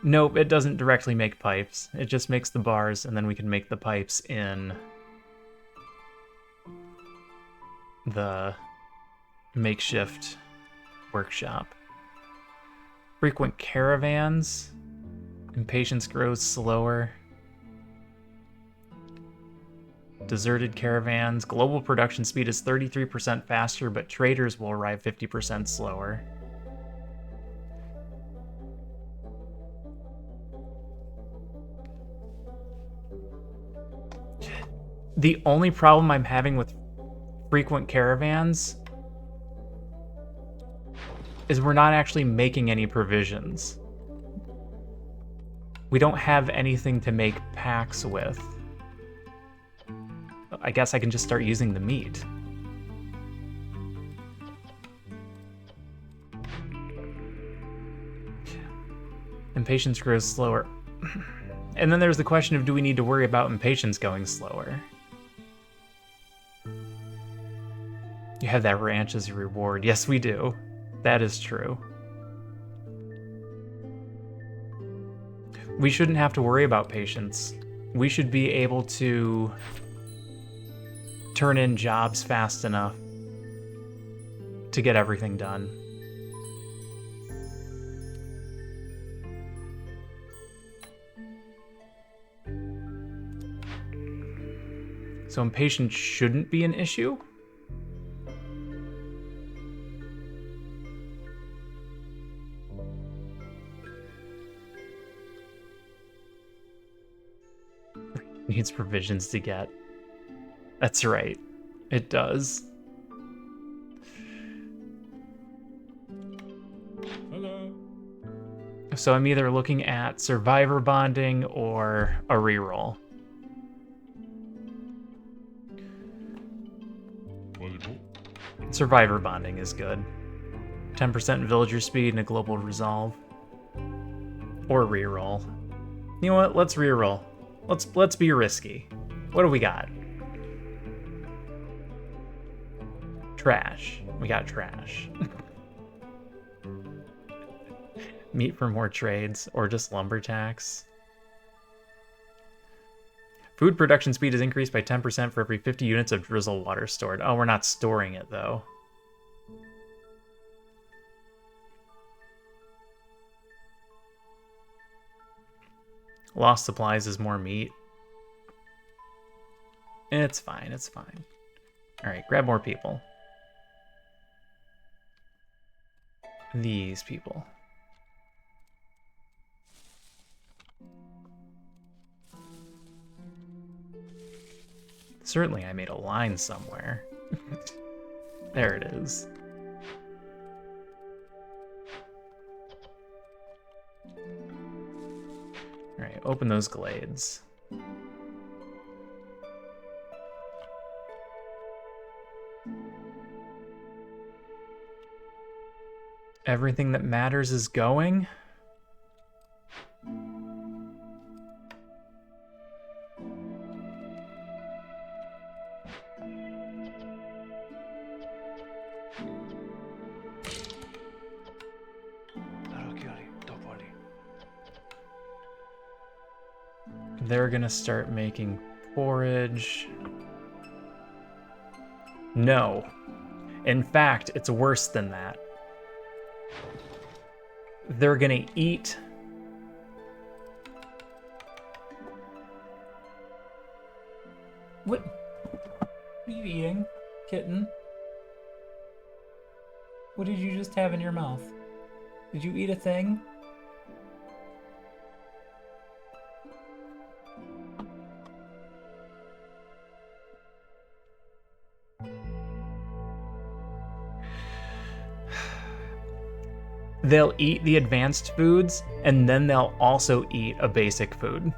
Nope, it doesn't directly make pipes. It just makes the bars, and then we can make the pipes in the makeshift workshop. Frequent caravans. Impatience grows slower. Deserted caravans. Global production speed is 33% faster, but traders will arrive 50% slower. The only problem I'm having with frequent caravans is we're not actually making any provisions. We don't have anything to make packs with. I guess I can just start using the meat. Impatience grows slower. And then there's the question of, do we need to worry about impatience going slower? You have that ranch as a reward. Yes, we do. That is true. We shouldn't have to worry about patience. We should be able to turn in jobs fast enough to get everything done. So impatience shouldn't be an issue? Needs provisions to get. That's right. It does. Hello. So I'm either looking at survivor bonding or a reroll. Survivor bonding is good. 10% villager speed and a global resolve. Or reroll. You know what? Let's reroll. Let's be risky. What do we got? Trash. We got trash. Meat for more trades, or just lumber tax. Food production speed is increased by 10% for every 50 units of drizzle water stored. Oh, we're not storing it, though. Lost supplies is more meat. It's fine, it's fine. Alright, grab more people. These people. Certainly I made a line somewhere. There it is. Alright, open those glades. Everything that matters is going. They're gonna start making porridge. No. In fact, it's worse than that. They're gonna eat. What are you eating, kitten? What did you just have in your mouth? Did you eat a thing? They'll eat the advanced foods, and then they'll also eat a basic food.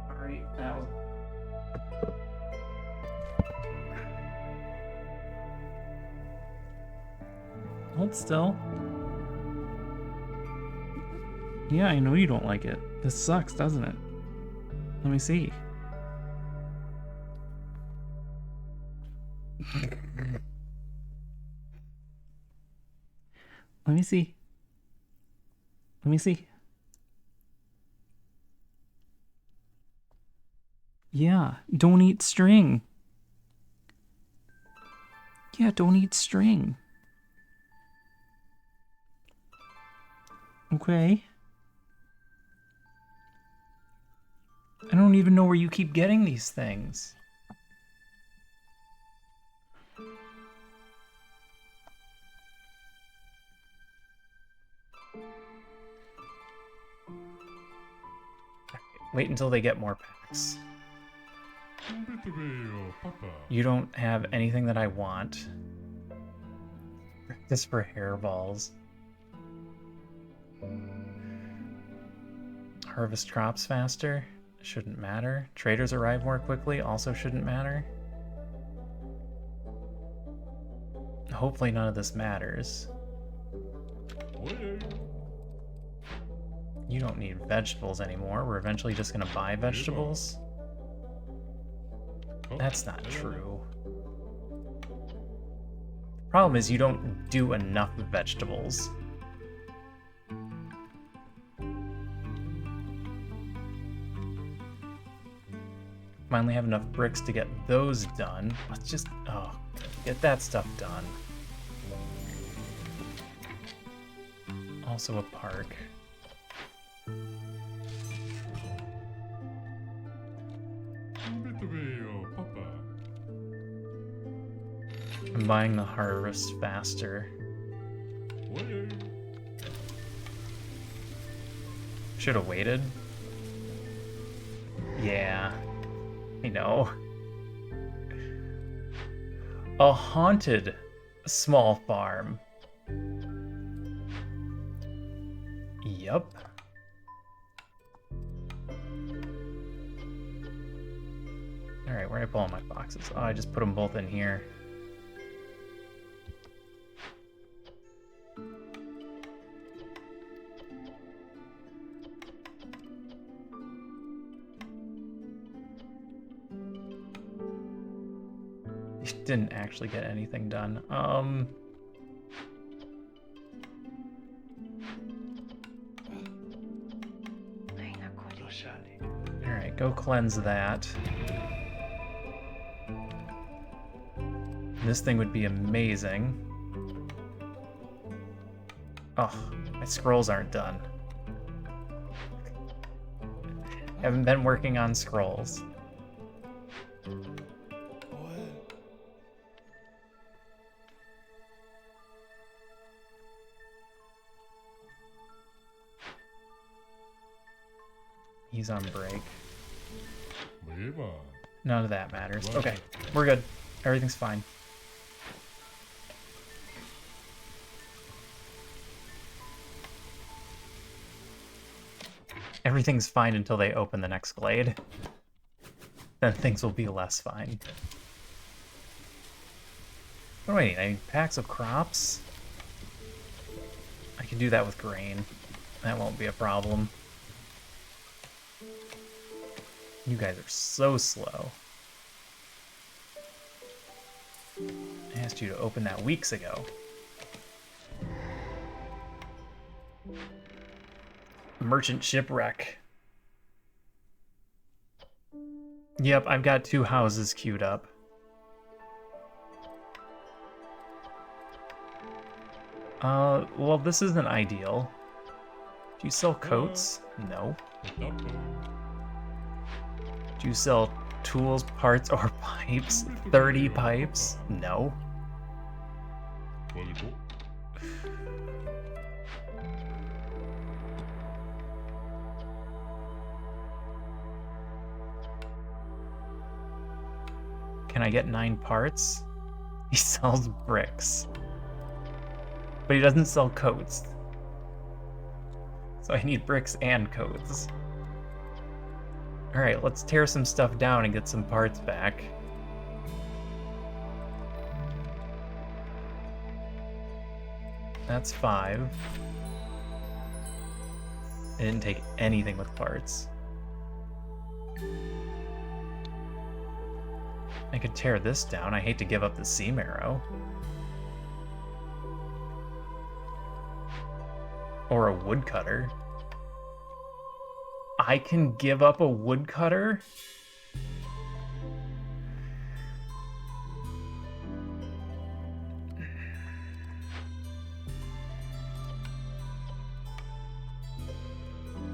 Alright, now. Hold still. Yeah, I know you don't like it. This sucks, doesn't it? Let me see. Let me see. Let me see. Yeah, don't eat string. Yeah, don't eat string. Okay. I don't even know where you keep getting these things. Wait until they get more packs. You don't have anything that I want. Just for hairballs. Harvest crops faster. Shouldn't matter. Traders arrive more quickly. Also shouldn't matter. Hopefully none of this matters. You don't need vegetables anymore. We're eventually just gonna buy vegetables. That's not true. Problem is you don't do enough vegetables. Finally have enough bricks to get those done. Let's just, get that stuff done. Also a park. I'm buying the harvest faster. Should have waited. Yeah, I know. A haunted small farm. Yup. Alright, where do I pull all my boxes? Oh, I just put them both in here. Didn't actually get anything done. Alright, go cleanse that. This thing would be amazing. Oh, my scrolls aren't done. Haven't been working on scrolls. He's on break. None of that matters. Okay, we're good. Everything's fine. Everything's fine until they open the next glade. Then things will be less fine. What do I need? I need packs of crops? I can do that with grain. That won't be a problem. You guys are so slow. I asked you to open that weeks ago. Merchant shipwreck. Yep, I've got 2 houses queued up. Well, this isn't ideal. Do you sell coats? No. Do you sell tools, parts, or pipes? 30 pipes? No. Can I get 9 parts? He sells bricks. But he doesn't sell coats. So I need bricks and coats. Alright, let's tear some stuff down and get some parts back. That's 5. I didn't take anything with parts. I could tear this down. I hate to give up the seam arrow. Or a woodcutter. I can give up a woodcutter?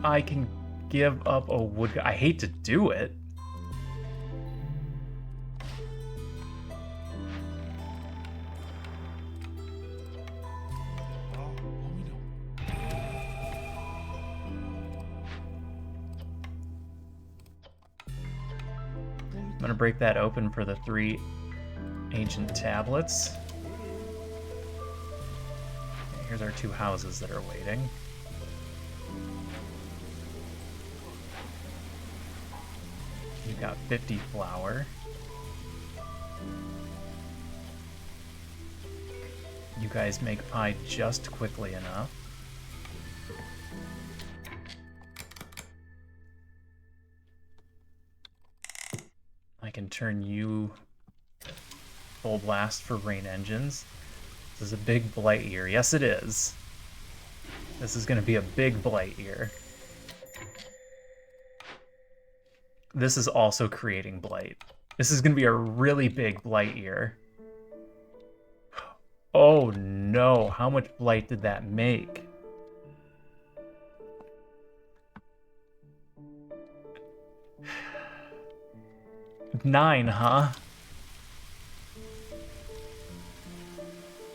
I can give up a woodcutter. I hate to do it. gonna break that open for the 3 ancient tablets. Okay, here's our 2 houses that are waiting. You've got 50 flour. You guys make pie just quickly enough. I can turn you full blast for rain engines. This is a big blight year. Yes, it is. This is going to be a big blight year. This is also creating blight. This is going to be a really big blight year. Oh no, how much blight did that make? Nine, huh?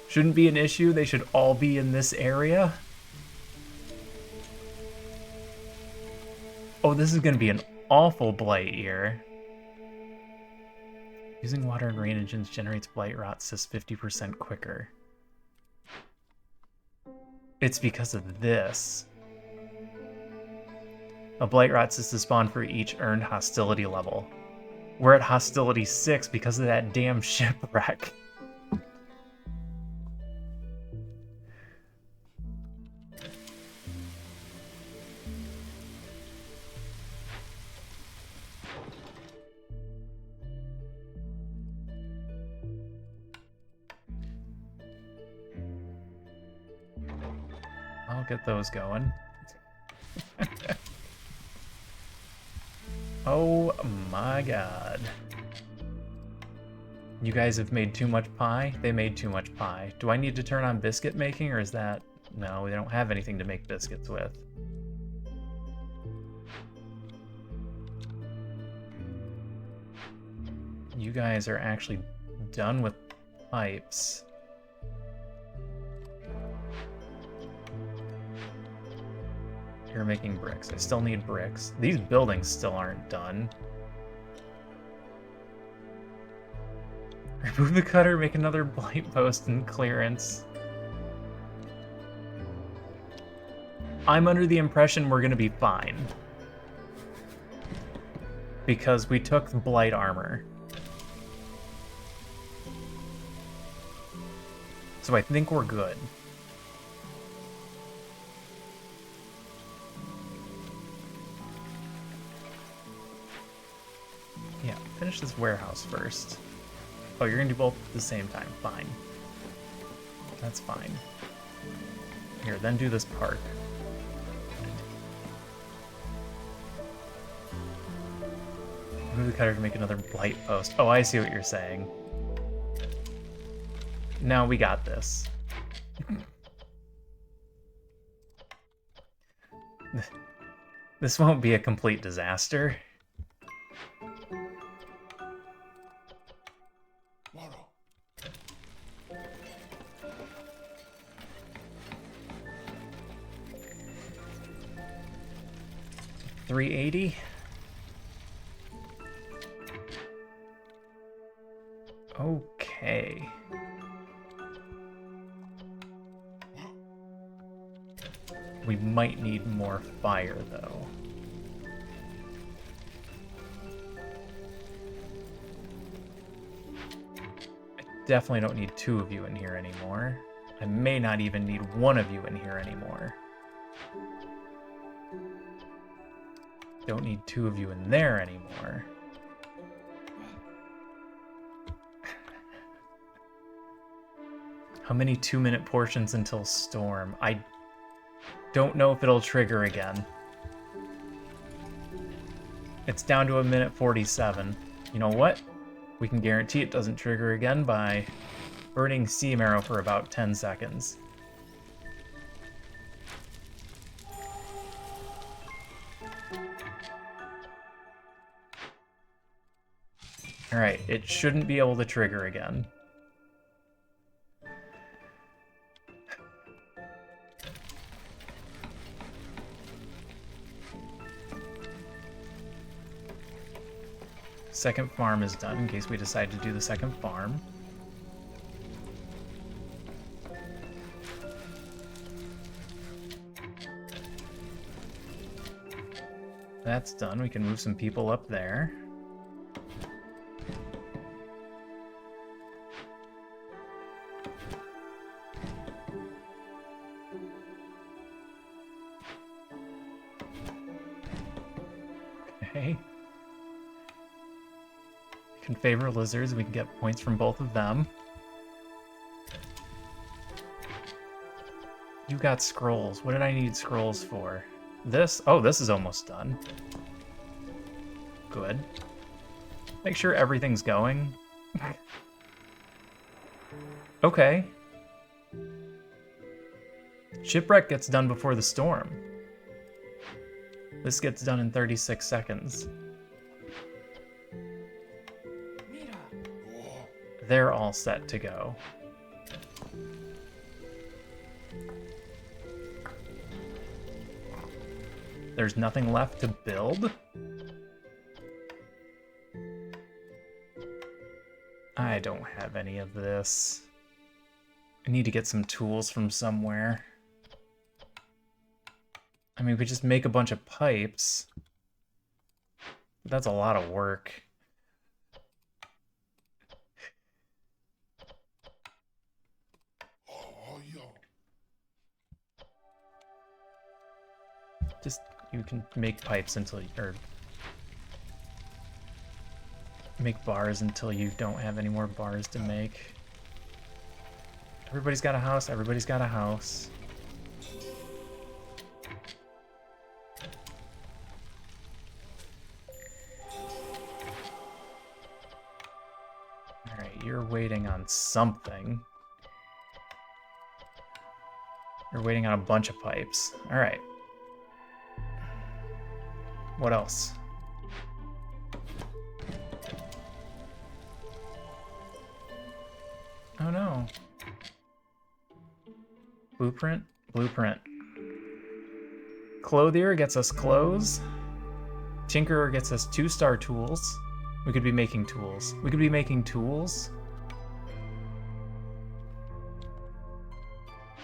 Shouldn't be an issue. They should all be in this area. Oh, this is going to be an awful blight year. Using water and rain engines generates blight rot cysts 50% quicker. It's because of this. A blight rot cyst is spawned for each earned hostility level. We're at hostility 6 because of that damn shipwreck. I'll get those going. Oh my god. You guys have made too much pie? They made too much pie. Do I need to turn on biscuit making, or is that... No, we don't have anything to make biscuits with. You guys are actually done with pipes. You're making bricks. I still need bricks. These buildings still aren't done. Remove the cutter, make another blight post and clearance. I'm under the impression we're gonna be fine. Because we took blight armor. So I think we're good. Yeah, finish this warehouse first. Oh, you're gonna do both at the same time. Fine. That's fine. Here, then do this park. Move the cutter to make another blight post. Oh, I see what you're saying. Now we got this. This won't be a complete disaster. $380. Okay. We might need more fire, though. I definitely don't need 2 of you in here anymore. I may not even need 1 of you in here anymore. Don't need 2 of you in there anymore. How many 2-minute portions until storm? I don't know if it'll trigger again. It's down to 1:47. You know what? We can guarantee it doesn't trigger again by burning sea marrow for about 10 seconds. Alright, it shouldn't be able to trigger again. Second farm is done in case we decide to do the second farm. That's done. We can move some people up there. Okay. We can favor lizards. We can get points from both of them. You got scrolls. What did I need scrolls for? This? Oh, this is almost done. Good. Make sure everything's going. Okay. Shipwreck gets done before the storm. This gets done in 36 seconds. They're all set to go. There's nothing left to build? I don't have any of this. I need to get some tools from somewhere. I mean, we just make a bunch of pipes. But that's a lot of work. Just, you can make pipes until, or make bars until you don't have any more bars to make. Everybody's got a house, everybody's got a house. Alright, you're waiting on something. You're waiting on a bunch of pipes. Alright. What else? Oh no. Blueprint? Blueprint. Clothier gets us clothes. Tinkerer gets us 2-star tools. We could be making tools. We could be making tools.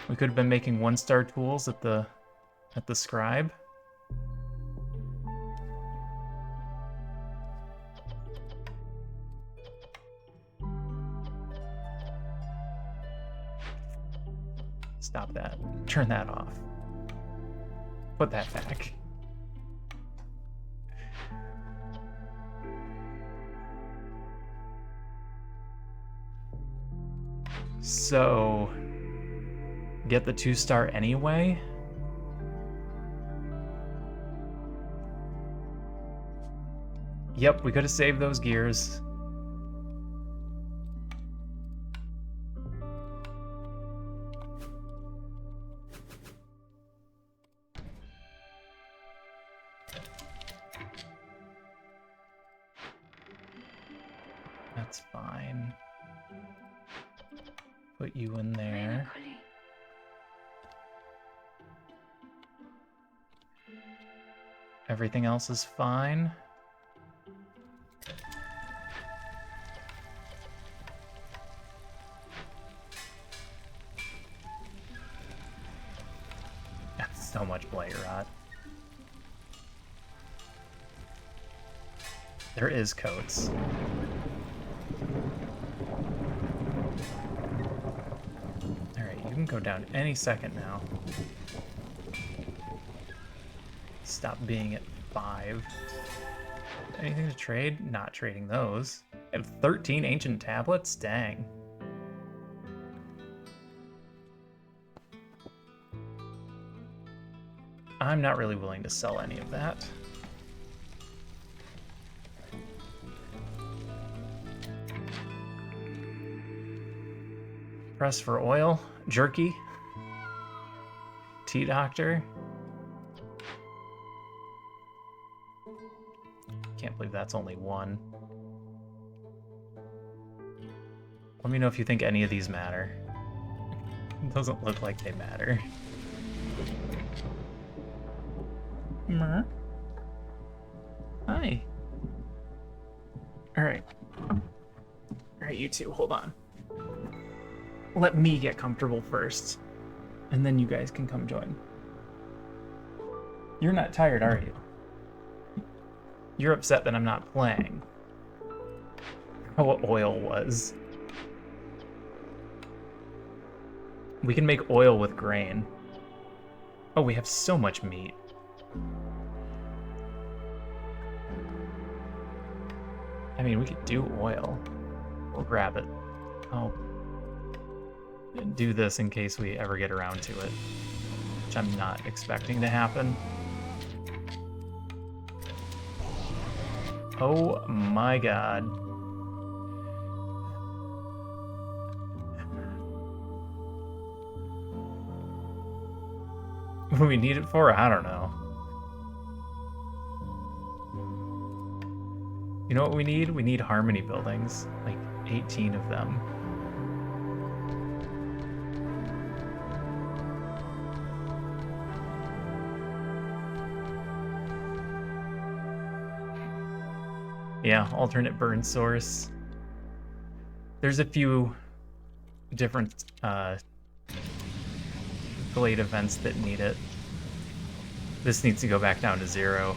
We could have been making 1-star tools at the scribe. Stop that. Turn that off. Put that back. So, get the 2-star anyway? Yep, we could have saved those gears. That's fine. Put you in there. Everything else is fine. That's so much blight rot. There is coats. Alright, you can go down any second now. Stop being at 5. Anything to trade? Not trading those. I have 13 ancient tablets? Dang. I'm not really willing to sell any of that. Press for oil. Jerky. Tea doctor. Can't believe that's only 1. Let me know if you think any of these matter. It doesn't look like they matter. Mer? Hi. Alright. Alright, you two, hold on. Let me get comfortable first, and then you guys can come join. You're not tired, are you? You're upset that I'm not playing. Oh, what oil was. We can make oil with grain. Oh, we have so much meat. I mean, we could do oil. We'll grab it. I'll do this in case we ever get around to it, which I'm not expecting to happen. Oh my god. What do we need it for? I don't know. You know what we need? We need harmony buildings. Like 18 of them. Yeah, alternate burn source. There's a few different Glade events that need it. This needs to go back down to 0.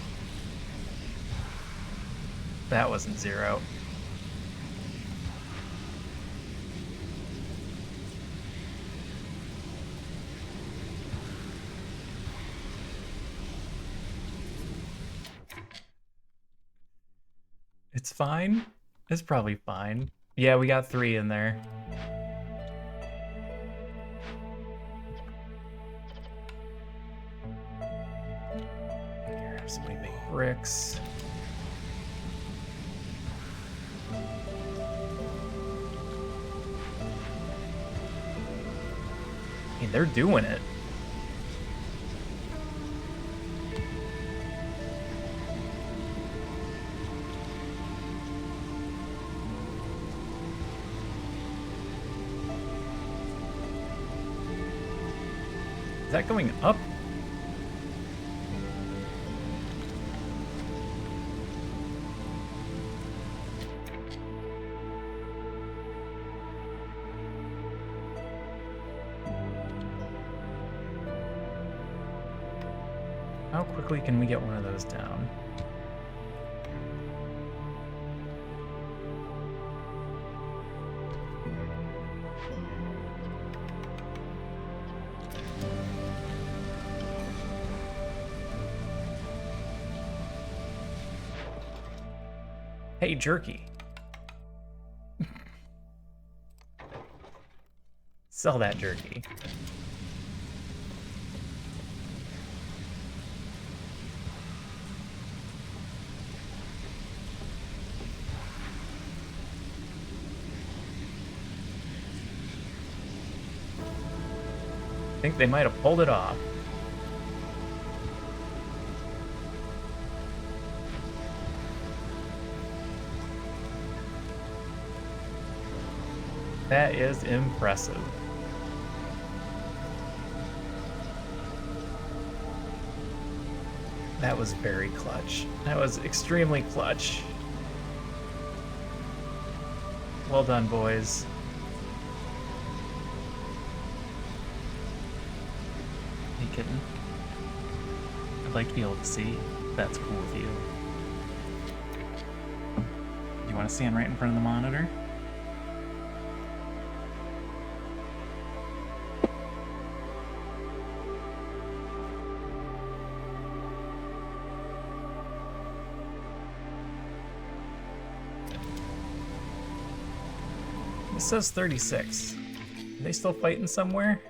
That wasn't 0. It's fine. It's probably fine. Yeah, we got 3 in there. Here, have somebody make bricks. I mean, they're doing it. Is that going up? How quickly can we get one of those down? Hey, jerky. Sell that jerky. I think they might have pulled it off. That is impressive. That was very clutch. That was extremely clutch. Well done, boys. Hey, kitten. I'd like to be able to see if that's cool with you. You want to stand right in front of the monitor? It says 36. Are they still fighting somewhere?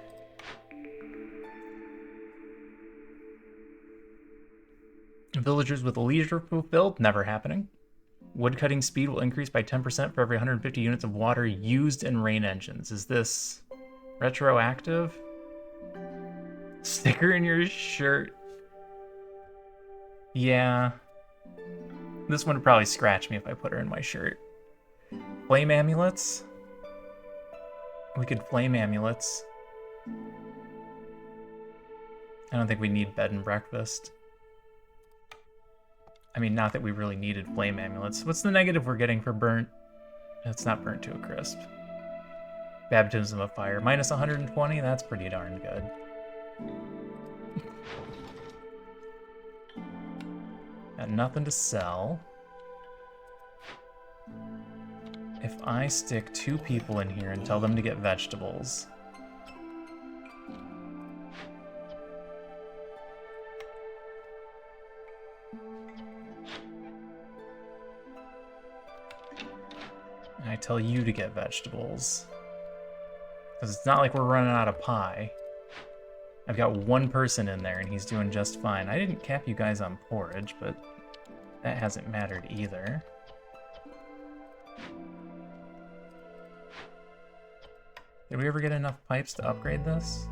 Villagers with a leisure-proof build, never happening. Woodcutting speed will increase by 10% for every 150 units of water used in rain engines. Is this retroactive? Sticker in your shirt. Yeah. This one would probably scratch me if I put her in my shirt. Flame amulets? We could flame amulets. I don't think we need bed and breakfast. I mean, not that we really needed flame amulets. What's the negative we're getting for burnt? It's not burnt to a crisp. Baptism of fire. Minus 120? That's pretty darn good. Got nothing to sell. If I stick 2 people in here and tell them to get vegetables... and I tell you to get vegetables... because it's not like we're running out of pie. I've got 1 person in there and he's doing just fine. I didn't cap you guys on porridge, but that hasn't mattered either. Did we ever get enough pipes to upgrade this?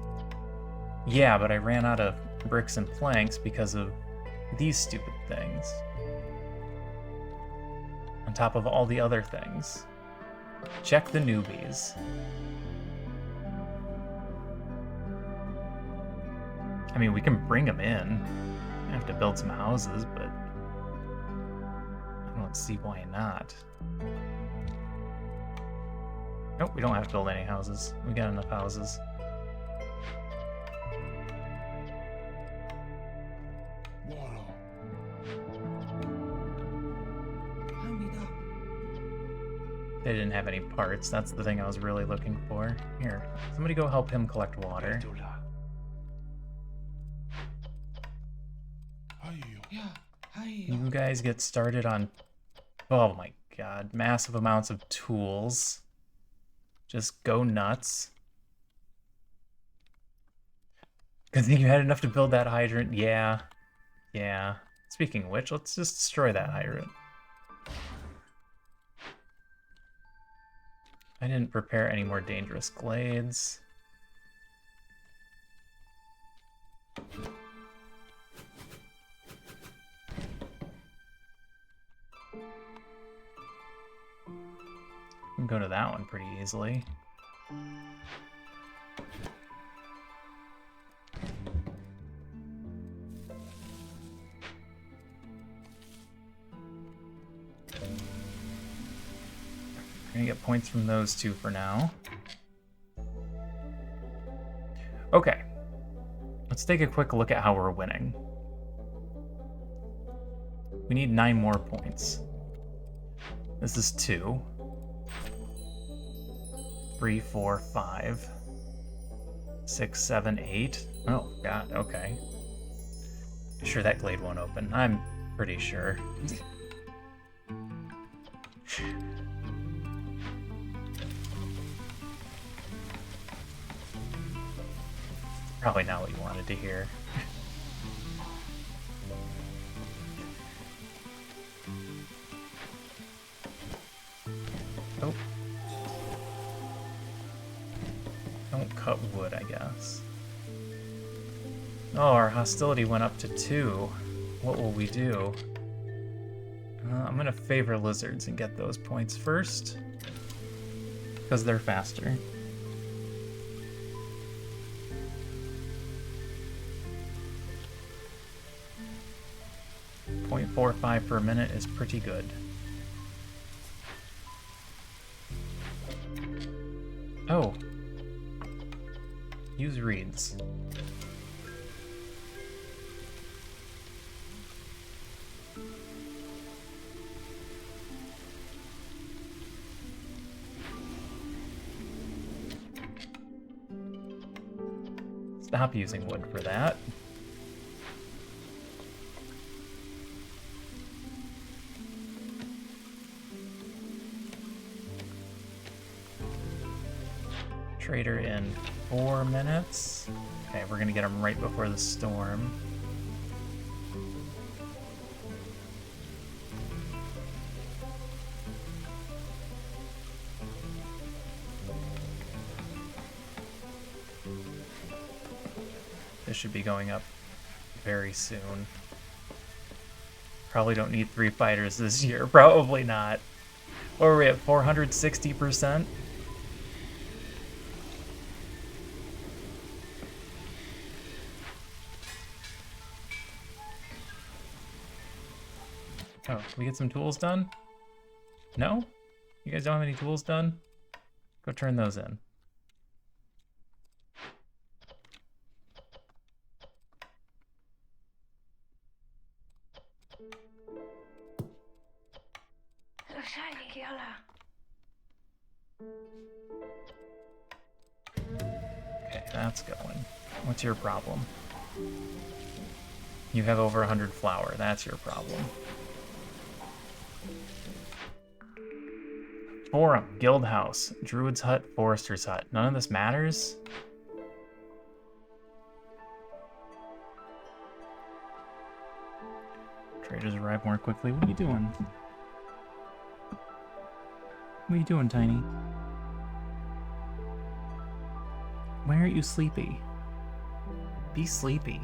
Yeah, but I ran out of bricks and planks because of these stupid things. On top of all the other things. Check the newbies. I mean, we can bring them in. I have to build some houses, but I don't see why not. Nope, we don't have to build any houses. We got enough houses. They didn't have any parts. That's the thing I was really looking for. Here, somebody go help him collect water. You guys get started on... oh my god, massive amounts of tools. Just go nuts. Good thing you had enough to build that hydrant. Yeah. Yeah. Speaking of which, let's just destroy that hydrant. I didn't prepare any more dangerous glades. We can go to that one pretty easily. We're gonna get points from those 2 for now. Okay. Let's take a quick look at how we're winning. We need 9 more points. This is 2. 3, 4, 5, 6, 7, 8. Oh, God, okay. Sure that glade won't open. I'm pretty sure. Probably not what you wanted to hear. Oh. Don't cut wood, I guess. Oh, our hostility went up to 2. What will we do? I'm gonna favor lizards and get those points first. Because they're faster. .45 per minute is pretty good. Oh. Use reeds. Stop using wood for that. Trader in 4 minutes. Okay, we're gonna get him right before the storm. This should be going up very soon. Probably don't need 3 fighters this year. Probably not. What were we at, 460%? Oh, can we get some tools done? No? You guys don't have any tools done? Go turn those in. Okay, that's going. What's your problem? You have over 100 flour. That's your problem. Forum, guild house, druid's hut, forester's hut. None of this matters? Traders arrive more quickly. What are you doing? What are you doing, Tiny? Why aren't you sleepy? Be sleepy.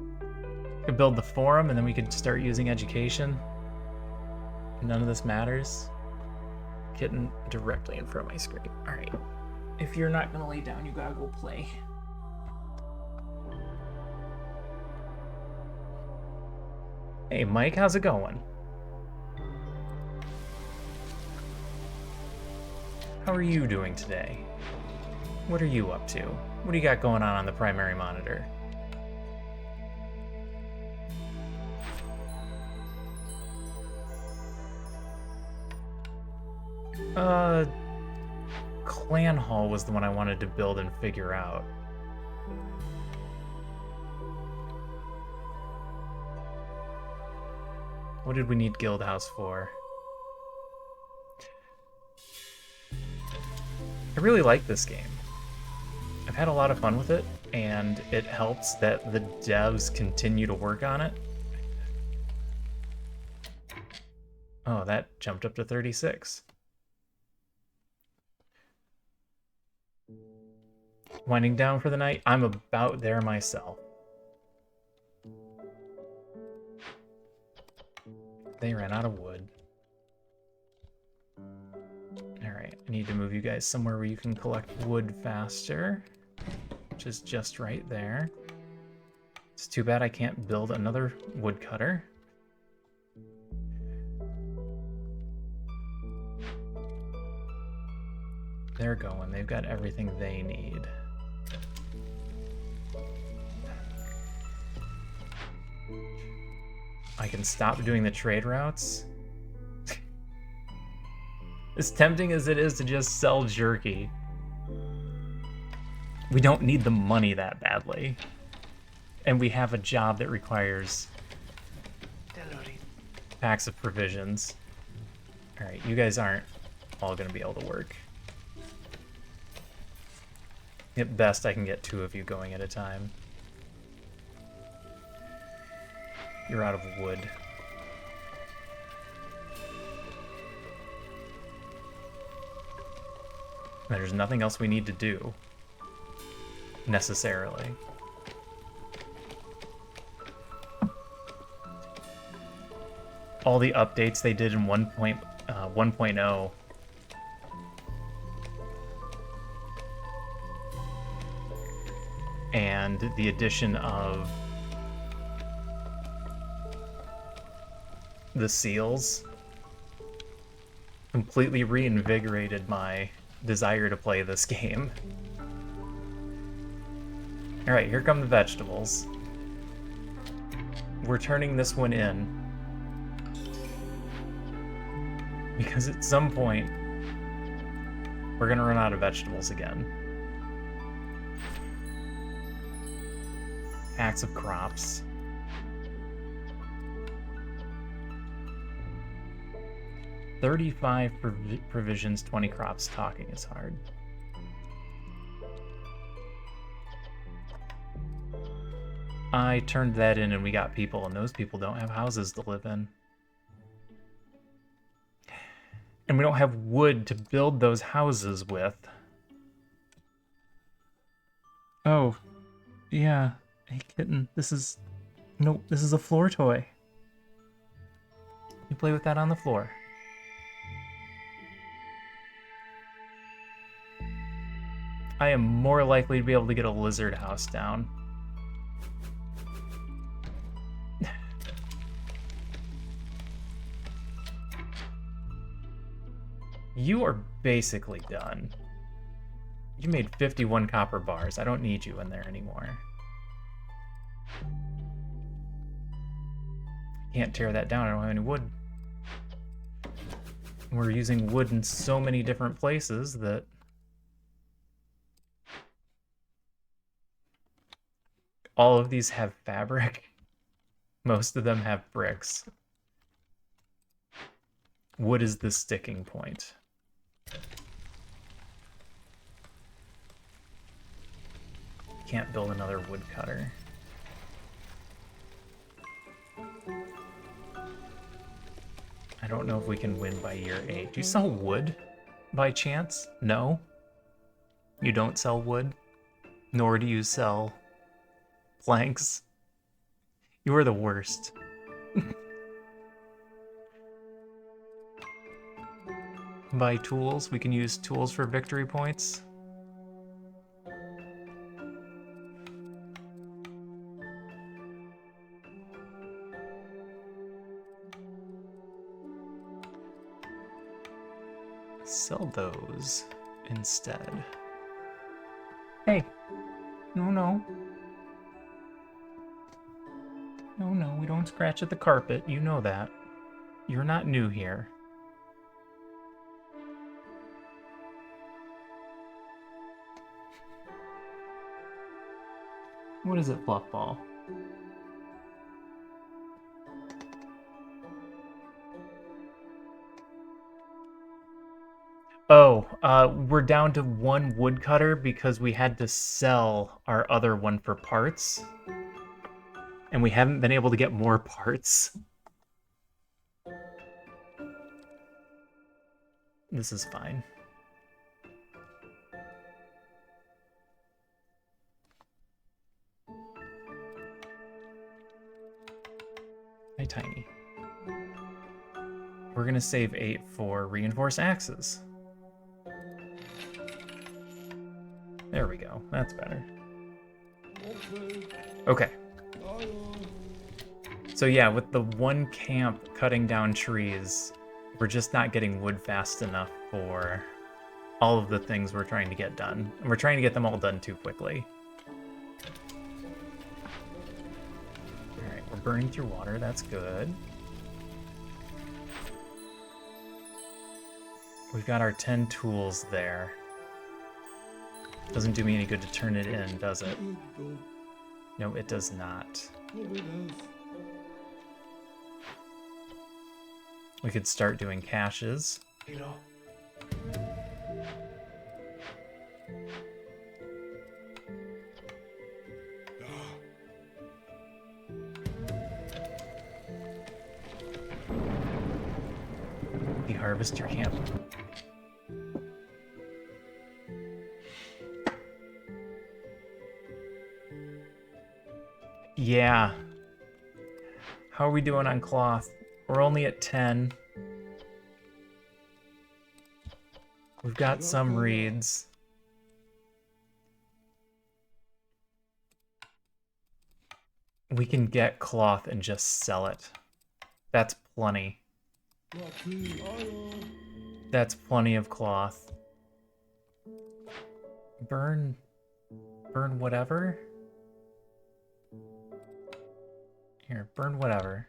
We could build the forum and then we could start using education. None of this matters. Kitten directly in front of my screen. Alright. If you're not gonna lay down, you gotta go play. Hey Mike, how's it going? How are you doing today? What are you up to? What do you got going on the primary monitor? Clan Hall was the one I wanted to build and figure out. What did we need Guild House for? I really like this game. I've had a lot of fun with it, and it helps that the devs continue to work on it. Oh, that jumped up to 36. Winding down for the night? I'm about there myself. They ran out of wood. Alright, I need to move you guys somewhere where you can collect wood faster, which is just right there. It's too bad I can't build another woodcutter. They're going. They've got everything they need. I can stop doing the trade routes. As tempting as it is to just sell jerky, we don't need the money that badly. And we have a job that requires packs of provisions. Alright, you guys aren't all going to be able to work. At best, I can get 2 of you going at a time. You're out of wood. There's nothing else we need to do, necessarily. All the updates they did in 1.0 and the addition of the seals completely reinvigorated my desire to play this game. Alright, here come the vegetables. We're turning this one in because at some point we're gonna run out of vegetables again. Acts of crops. 35 provisions, 20 crops. Talking is hard. I turned that in and we got people, and those people don't have houses to live in. And we don't have wood to build those houses with. Oh, yeah. Hey, kitten, this is... No, this is a floor toy. You play with that on the floor. I am more likely to be able to get a lizard house down. You are basically done. You made 51 copper bars. I don't need you in there anymore. Can't tear that down. I don't have any wood. We're using wood in so many different places that... all of these have fabric. Most of them have bricks. Wood is the sticking point. Can't build another woodcutter. I don't know if we can win by year 8. Do you sell wood by chance? No? You don't sell wood? Nor do you sell planks? You are the worst. Buy tools. We can use tools for victory points. Sell those instead. Hey. No, no. No, no, we don't scratch at the carpet. You know that. You're not new here. What is it, Fluffball? Oh, we're down to 1 woodcutter because we had to sell our other one for parts. And we haven't been able to get more parts. This is fine. Hi, Tiny. We're gonna save 8 for reinforced axes. There we go. That's better. Okay. So yeah, with the 1 camp cutting down trees, we're just not getting wood fast enough for all of the things we're trying to get done. And we're trying to get them all done too quickly. Alright, we're burning through water. That's good. We've got our 10 tools there. Doesn't do me any good to turn it in, does it? No, it does not. We could start doing caches. Deharvest your camp. Yeah. How are we doing on cloth? We're only at 10. We've got some reeds. We can get cloth and just sell it. That's plenty. That's plenty of cloth. Burn whatever? Here, burn whatever.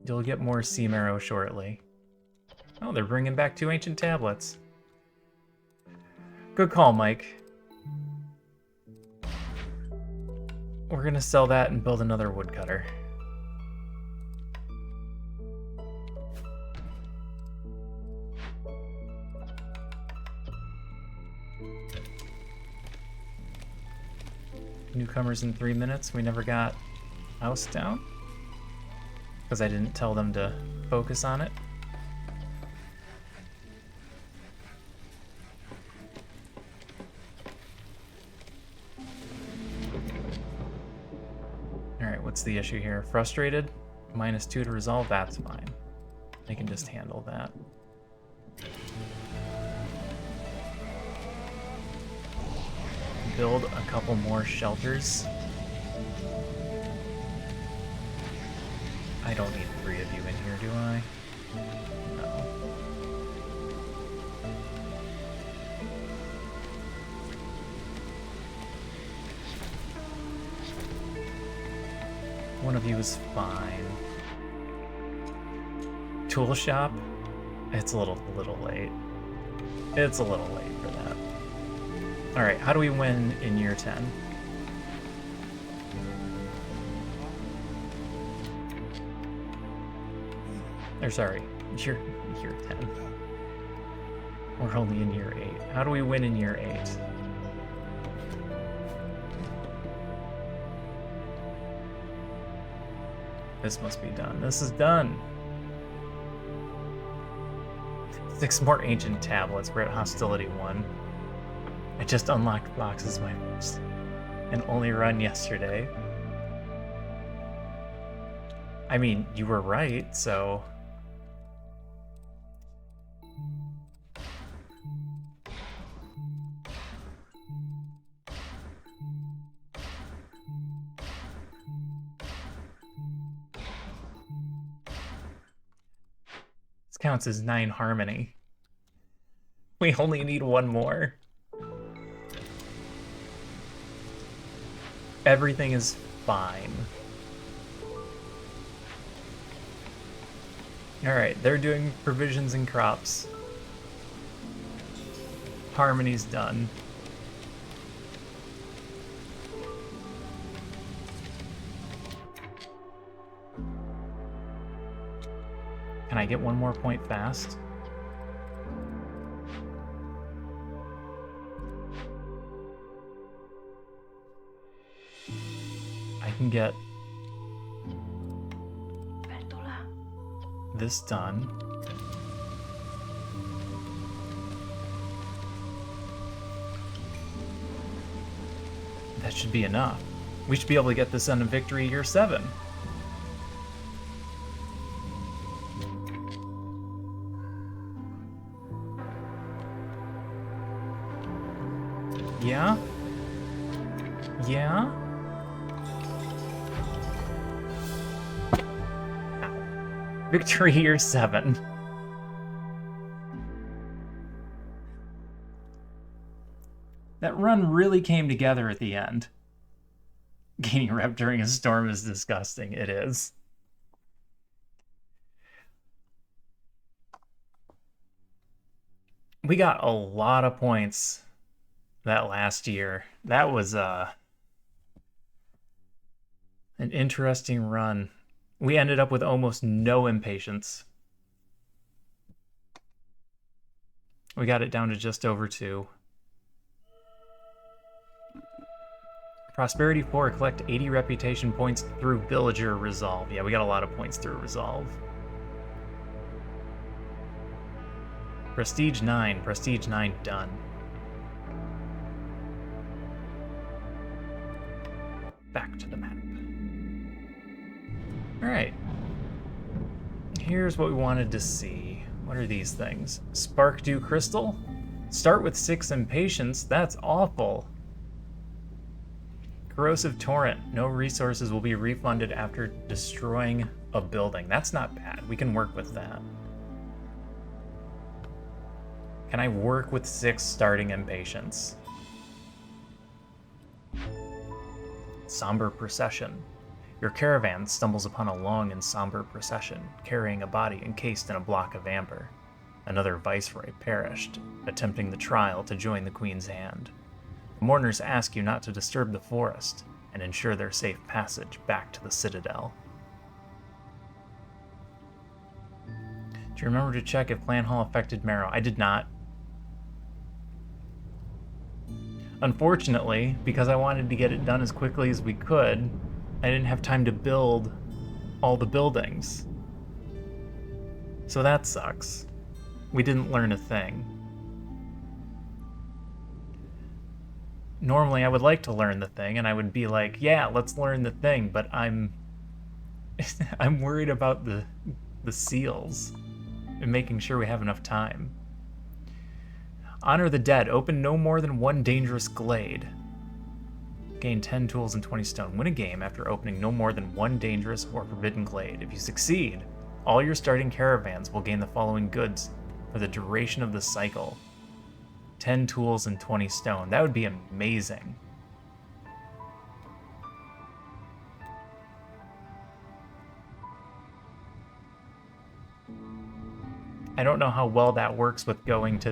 You'll get more sea marrow shortly. Oh, they're bringing back 2 ancient tablets. Good call, Mike. We're gonna sell that and build another woodcutter. Newcomers in 3 minutes. We never got house down because I didn't tell them to focus on it. Alright, what's the issue here? Frustrated? -2 to resolve? That's fine. They can just handle that. Build a couple more shelters. I don't need 3 of you in here, do I? No. One of you is fine. Tool shop? It's a little late. It's a little late for that. Alright, how do we win in year 10? Or sorry, year 10. We're only in year 8. How do we win in year 8? This must be done. This is done. 6 more ancient tablets. We're at hostility 1. I just unlocked boxes my first and only run yesterday. I mean, you were right, so... This counts as 9 harmony. We only need 1 more. Everything is fine. Alright, they're doing provisions and crops. Harmony's done. Can I get 1 more point fast? I can get this done. That should be enough. We should be able to get this done in victory year 7. Yeah? Yeah? Ow. Victory year 7. That run really came together at the end. Gaining rep during a storm is disgusting. It is. We got a lot of points that last year. That was an interesting run. We ended up with almost no impatience. We got it down to just over 2. Prosperity 4, collect 80 reputation points through villager resolve. Yeah, we got a lot of points through resolve. Prestige 9, Prestige 9 done. Back to the map. Alright. Here's what we wanted to see. What are these things? Spark Dew Crystal? Start with 6 impatience? That's awful. Corrosive Torrent. No resources will be refunded after destroying a building. That's not bad. We can work with that. Can I work with 6 starting impatience? Somber Procession. Your caravan stumbles upon a long and somber procession, carrying a body encased in a block of amber. Another viceroy perished, attempting the trial to join the queen's hand. The mourners ask you not to disturb the forest and ensure their safe passage back to the citadel. Do you remember to check if Clan Hall affected Marrow? I did not. Unfortunately, because I wanted to get it done as quickly as we could, I didn't have time to build all the buildings. So that sucks. We didn't learn a thing. Normally I would like to learn the thing and I would be like, yeah, let's learn the thing, but I'm worried about the seals and making sure we have enough time. Honor the dead. Open no more than 1 dangerous glade. Gain 10 tools and 20 stone. Win a game after opening no more than 1 dangerous or forbidden glade. If you succeed, All your starting caravans will gain the following goods for the duration of the cycle: 10 tools and 20 stone. That would be amazing. I don't know how well that works with going to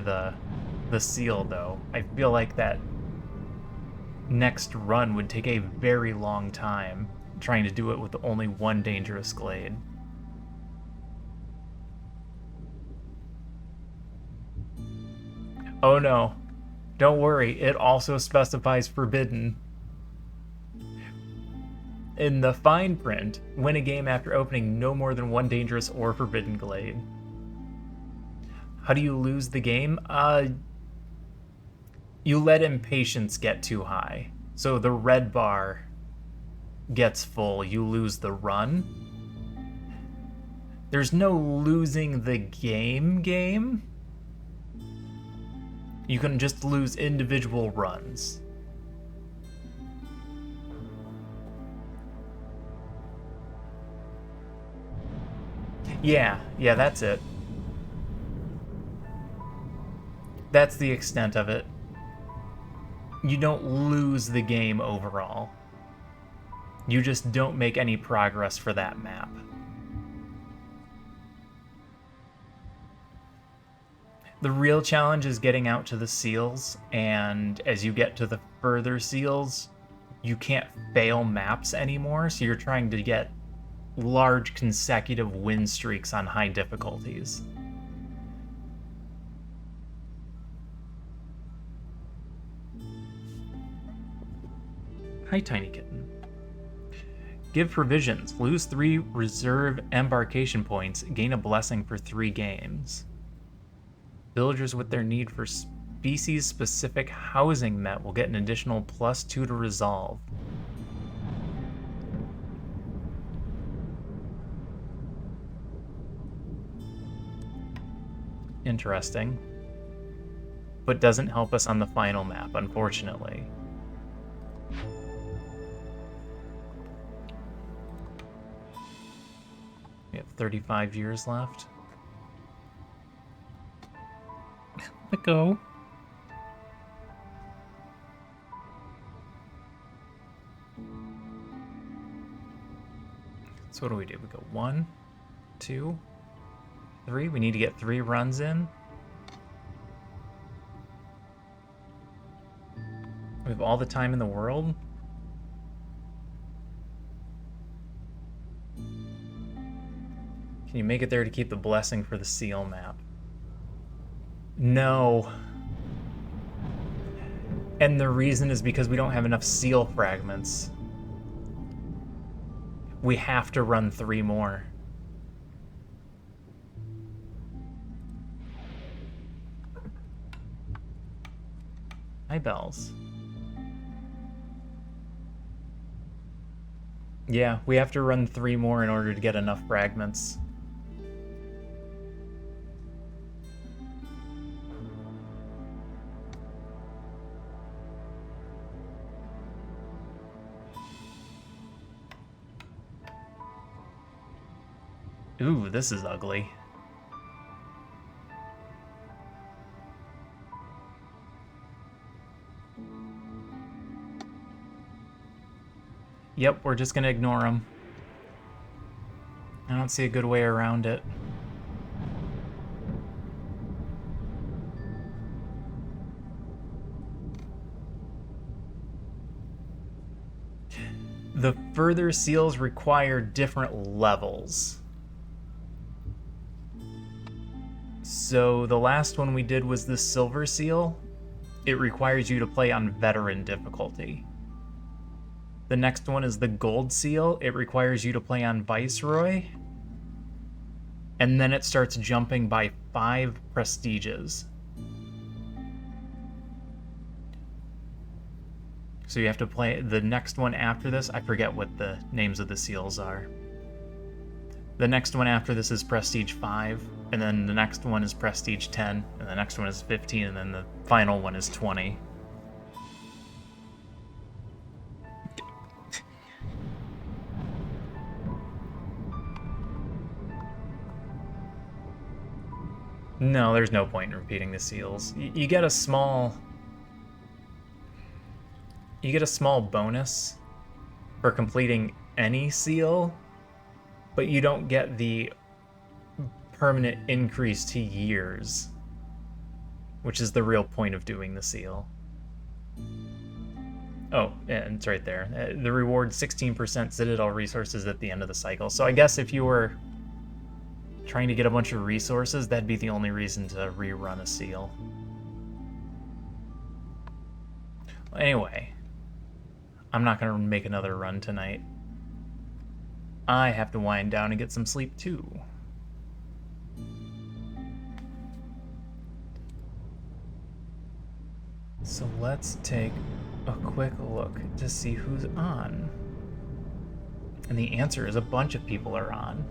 the seal, though. I feel like that next run would take a very long time trying to do it with only one dangerous glade. Oh no, don't worry, it also specifies forbidden. In the fine print, win a game after opening no more than one dangerous or forbidden glade. How do you lose the game? You let impatience get too high. So the red bar gets full, you lose the run. There's no losing the game. You can just lose individual runs. Yeah, that's it. That's the extent of it. You don't lose the game overall. You just don't make any progress for that map. The real challenge is getting out to the seals, and as you get to the further seals, you can't fail maps anymore, so you're trying to get large consecutive win streaks on high difficulties. Hi, Tiny Kitten. Give provisions. Lose 3 reserve embarkation points. Gain a blessing for 3 games. Villagers with their need for species-specific housing met will get an additional +2 to resolve. Interesting. But doesn't help us on the final map, unfortunately. We have 35 years left. Let go. So what do? We go 1, 2, 3. We need to get 3 runs in. We have all the time in the world. Can you make it there to keep the blessing for the seal map? No. And the reason is because we don't have enough seal fragments. We have to run 3 more. Hi, Bells. Yeah, we have to run 3 more in order to get enough fragments. Ooh, this is ugly. Yep, we're just gonna ignore them. I don't see a good way around it. The further seals require different levels. So the last one we did was the silver seal. It requires you to play on veteran difficulty. The next one is the gold seal. It requires you to play on viceroy. And then it starts jumping by 5 prestiges. So you have to play the next one after this. I forget what the names of the seals are. The next one after this is Prestige 5, and then the next one is Prestige 10, and the next one is 15, and then the final one is 20. No, there's no point in repeating the seals. You get a small... You get a small bonus for completing any seal, but you don't get the permanent increase to years, which is the real point of doing the seal. Oh, and it's right there. The reward 16% Citadel resources at the end of the cycle. So I guess if you were trying to get a bunch of resources, that'd be the only reason to rerun a seal. Anyway, I'm not going to make another run tonight. I have to wind down and get some sleep too. So let's take a quick look to see who's on. And the answer is a bunch of people are on.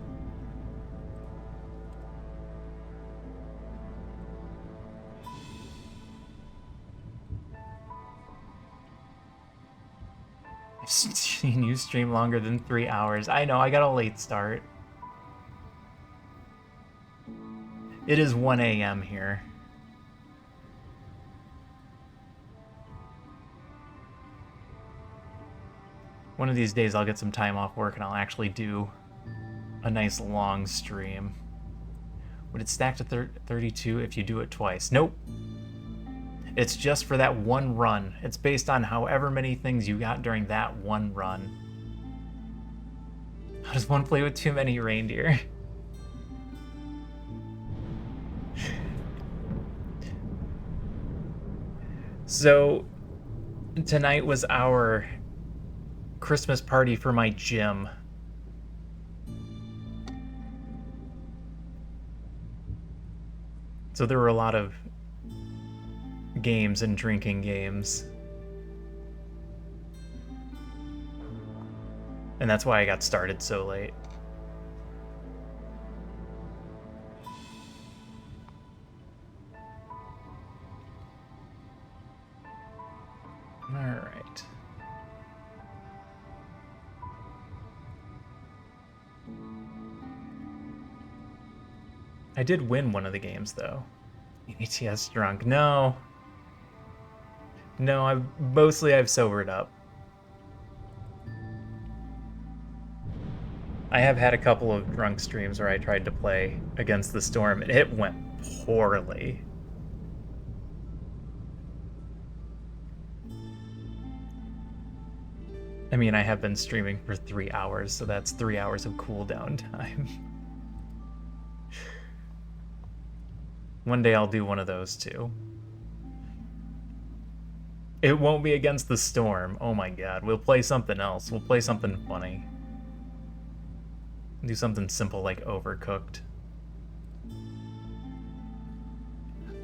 I've seen you stream longer than 3 hours. I know, I got a late start. It is 1 a.m. here. One of these days I'll get some time off work and I'll actually do a nice long stream. Would it stack to 32 if you do it twice? Nope. It's just for that one run. It's based on however many things you got during that one run. How does one play with too many reindeer? So, tonight was our Christmas party for my gym. So there were a lot of games and drinking games. And that's why I got started so late. All right. I did win one of the games, though. ETS drunk. No. No, I've sobered up. I have had a couple of drunk streams where I tried to play Against the Storm, and it went poorly. I mean, I have been streaming for 3 hours, so that's 3 hours of cooldown time. One day I'll do one of those too. It won't be Against the Storm. Oh my god. We'll play something else. We'll play something funny. Do something simple like Overcooked.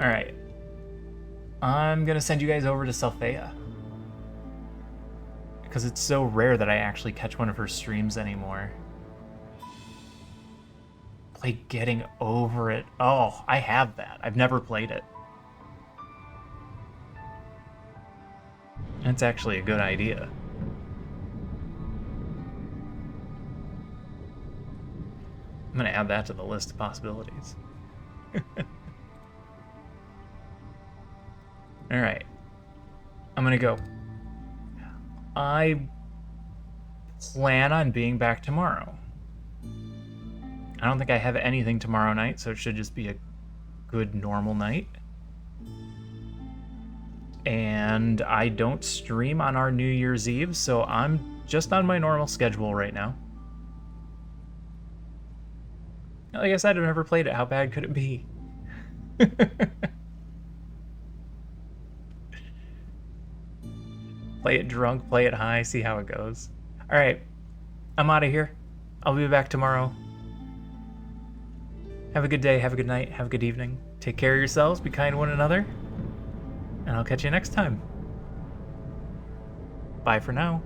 Alright. I'm gonna send you guys over to Selphia. Because it's so rare that I actually catch one of her streams anymore. Play Getting Over It. Oh, I have that. I've never played it. That's actually a good idea. I'm gonna add that to the list of possibilities. Alright. I'm gonna go. I plan on being back tomorrow. I don't think I have anything tomorrow night, so it should just be a good normal night. And I don't stream on our New Year's Eve, so I'm just on my normal schedule right now. Like I said, I've never played it. How bad could it be? Play it drunk, play it high, see how it goes. Alright, I'm out of here. I'll be back tomorrow. Have a good day, have a good night, have a good evening. Take care of yourselves, be kind to one another. And I'll catch you next time. Bye for now.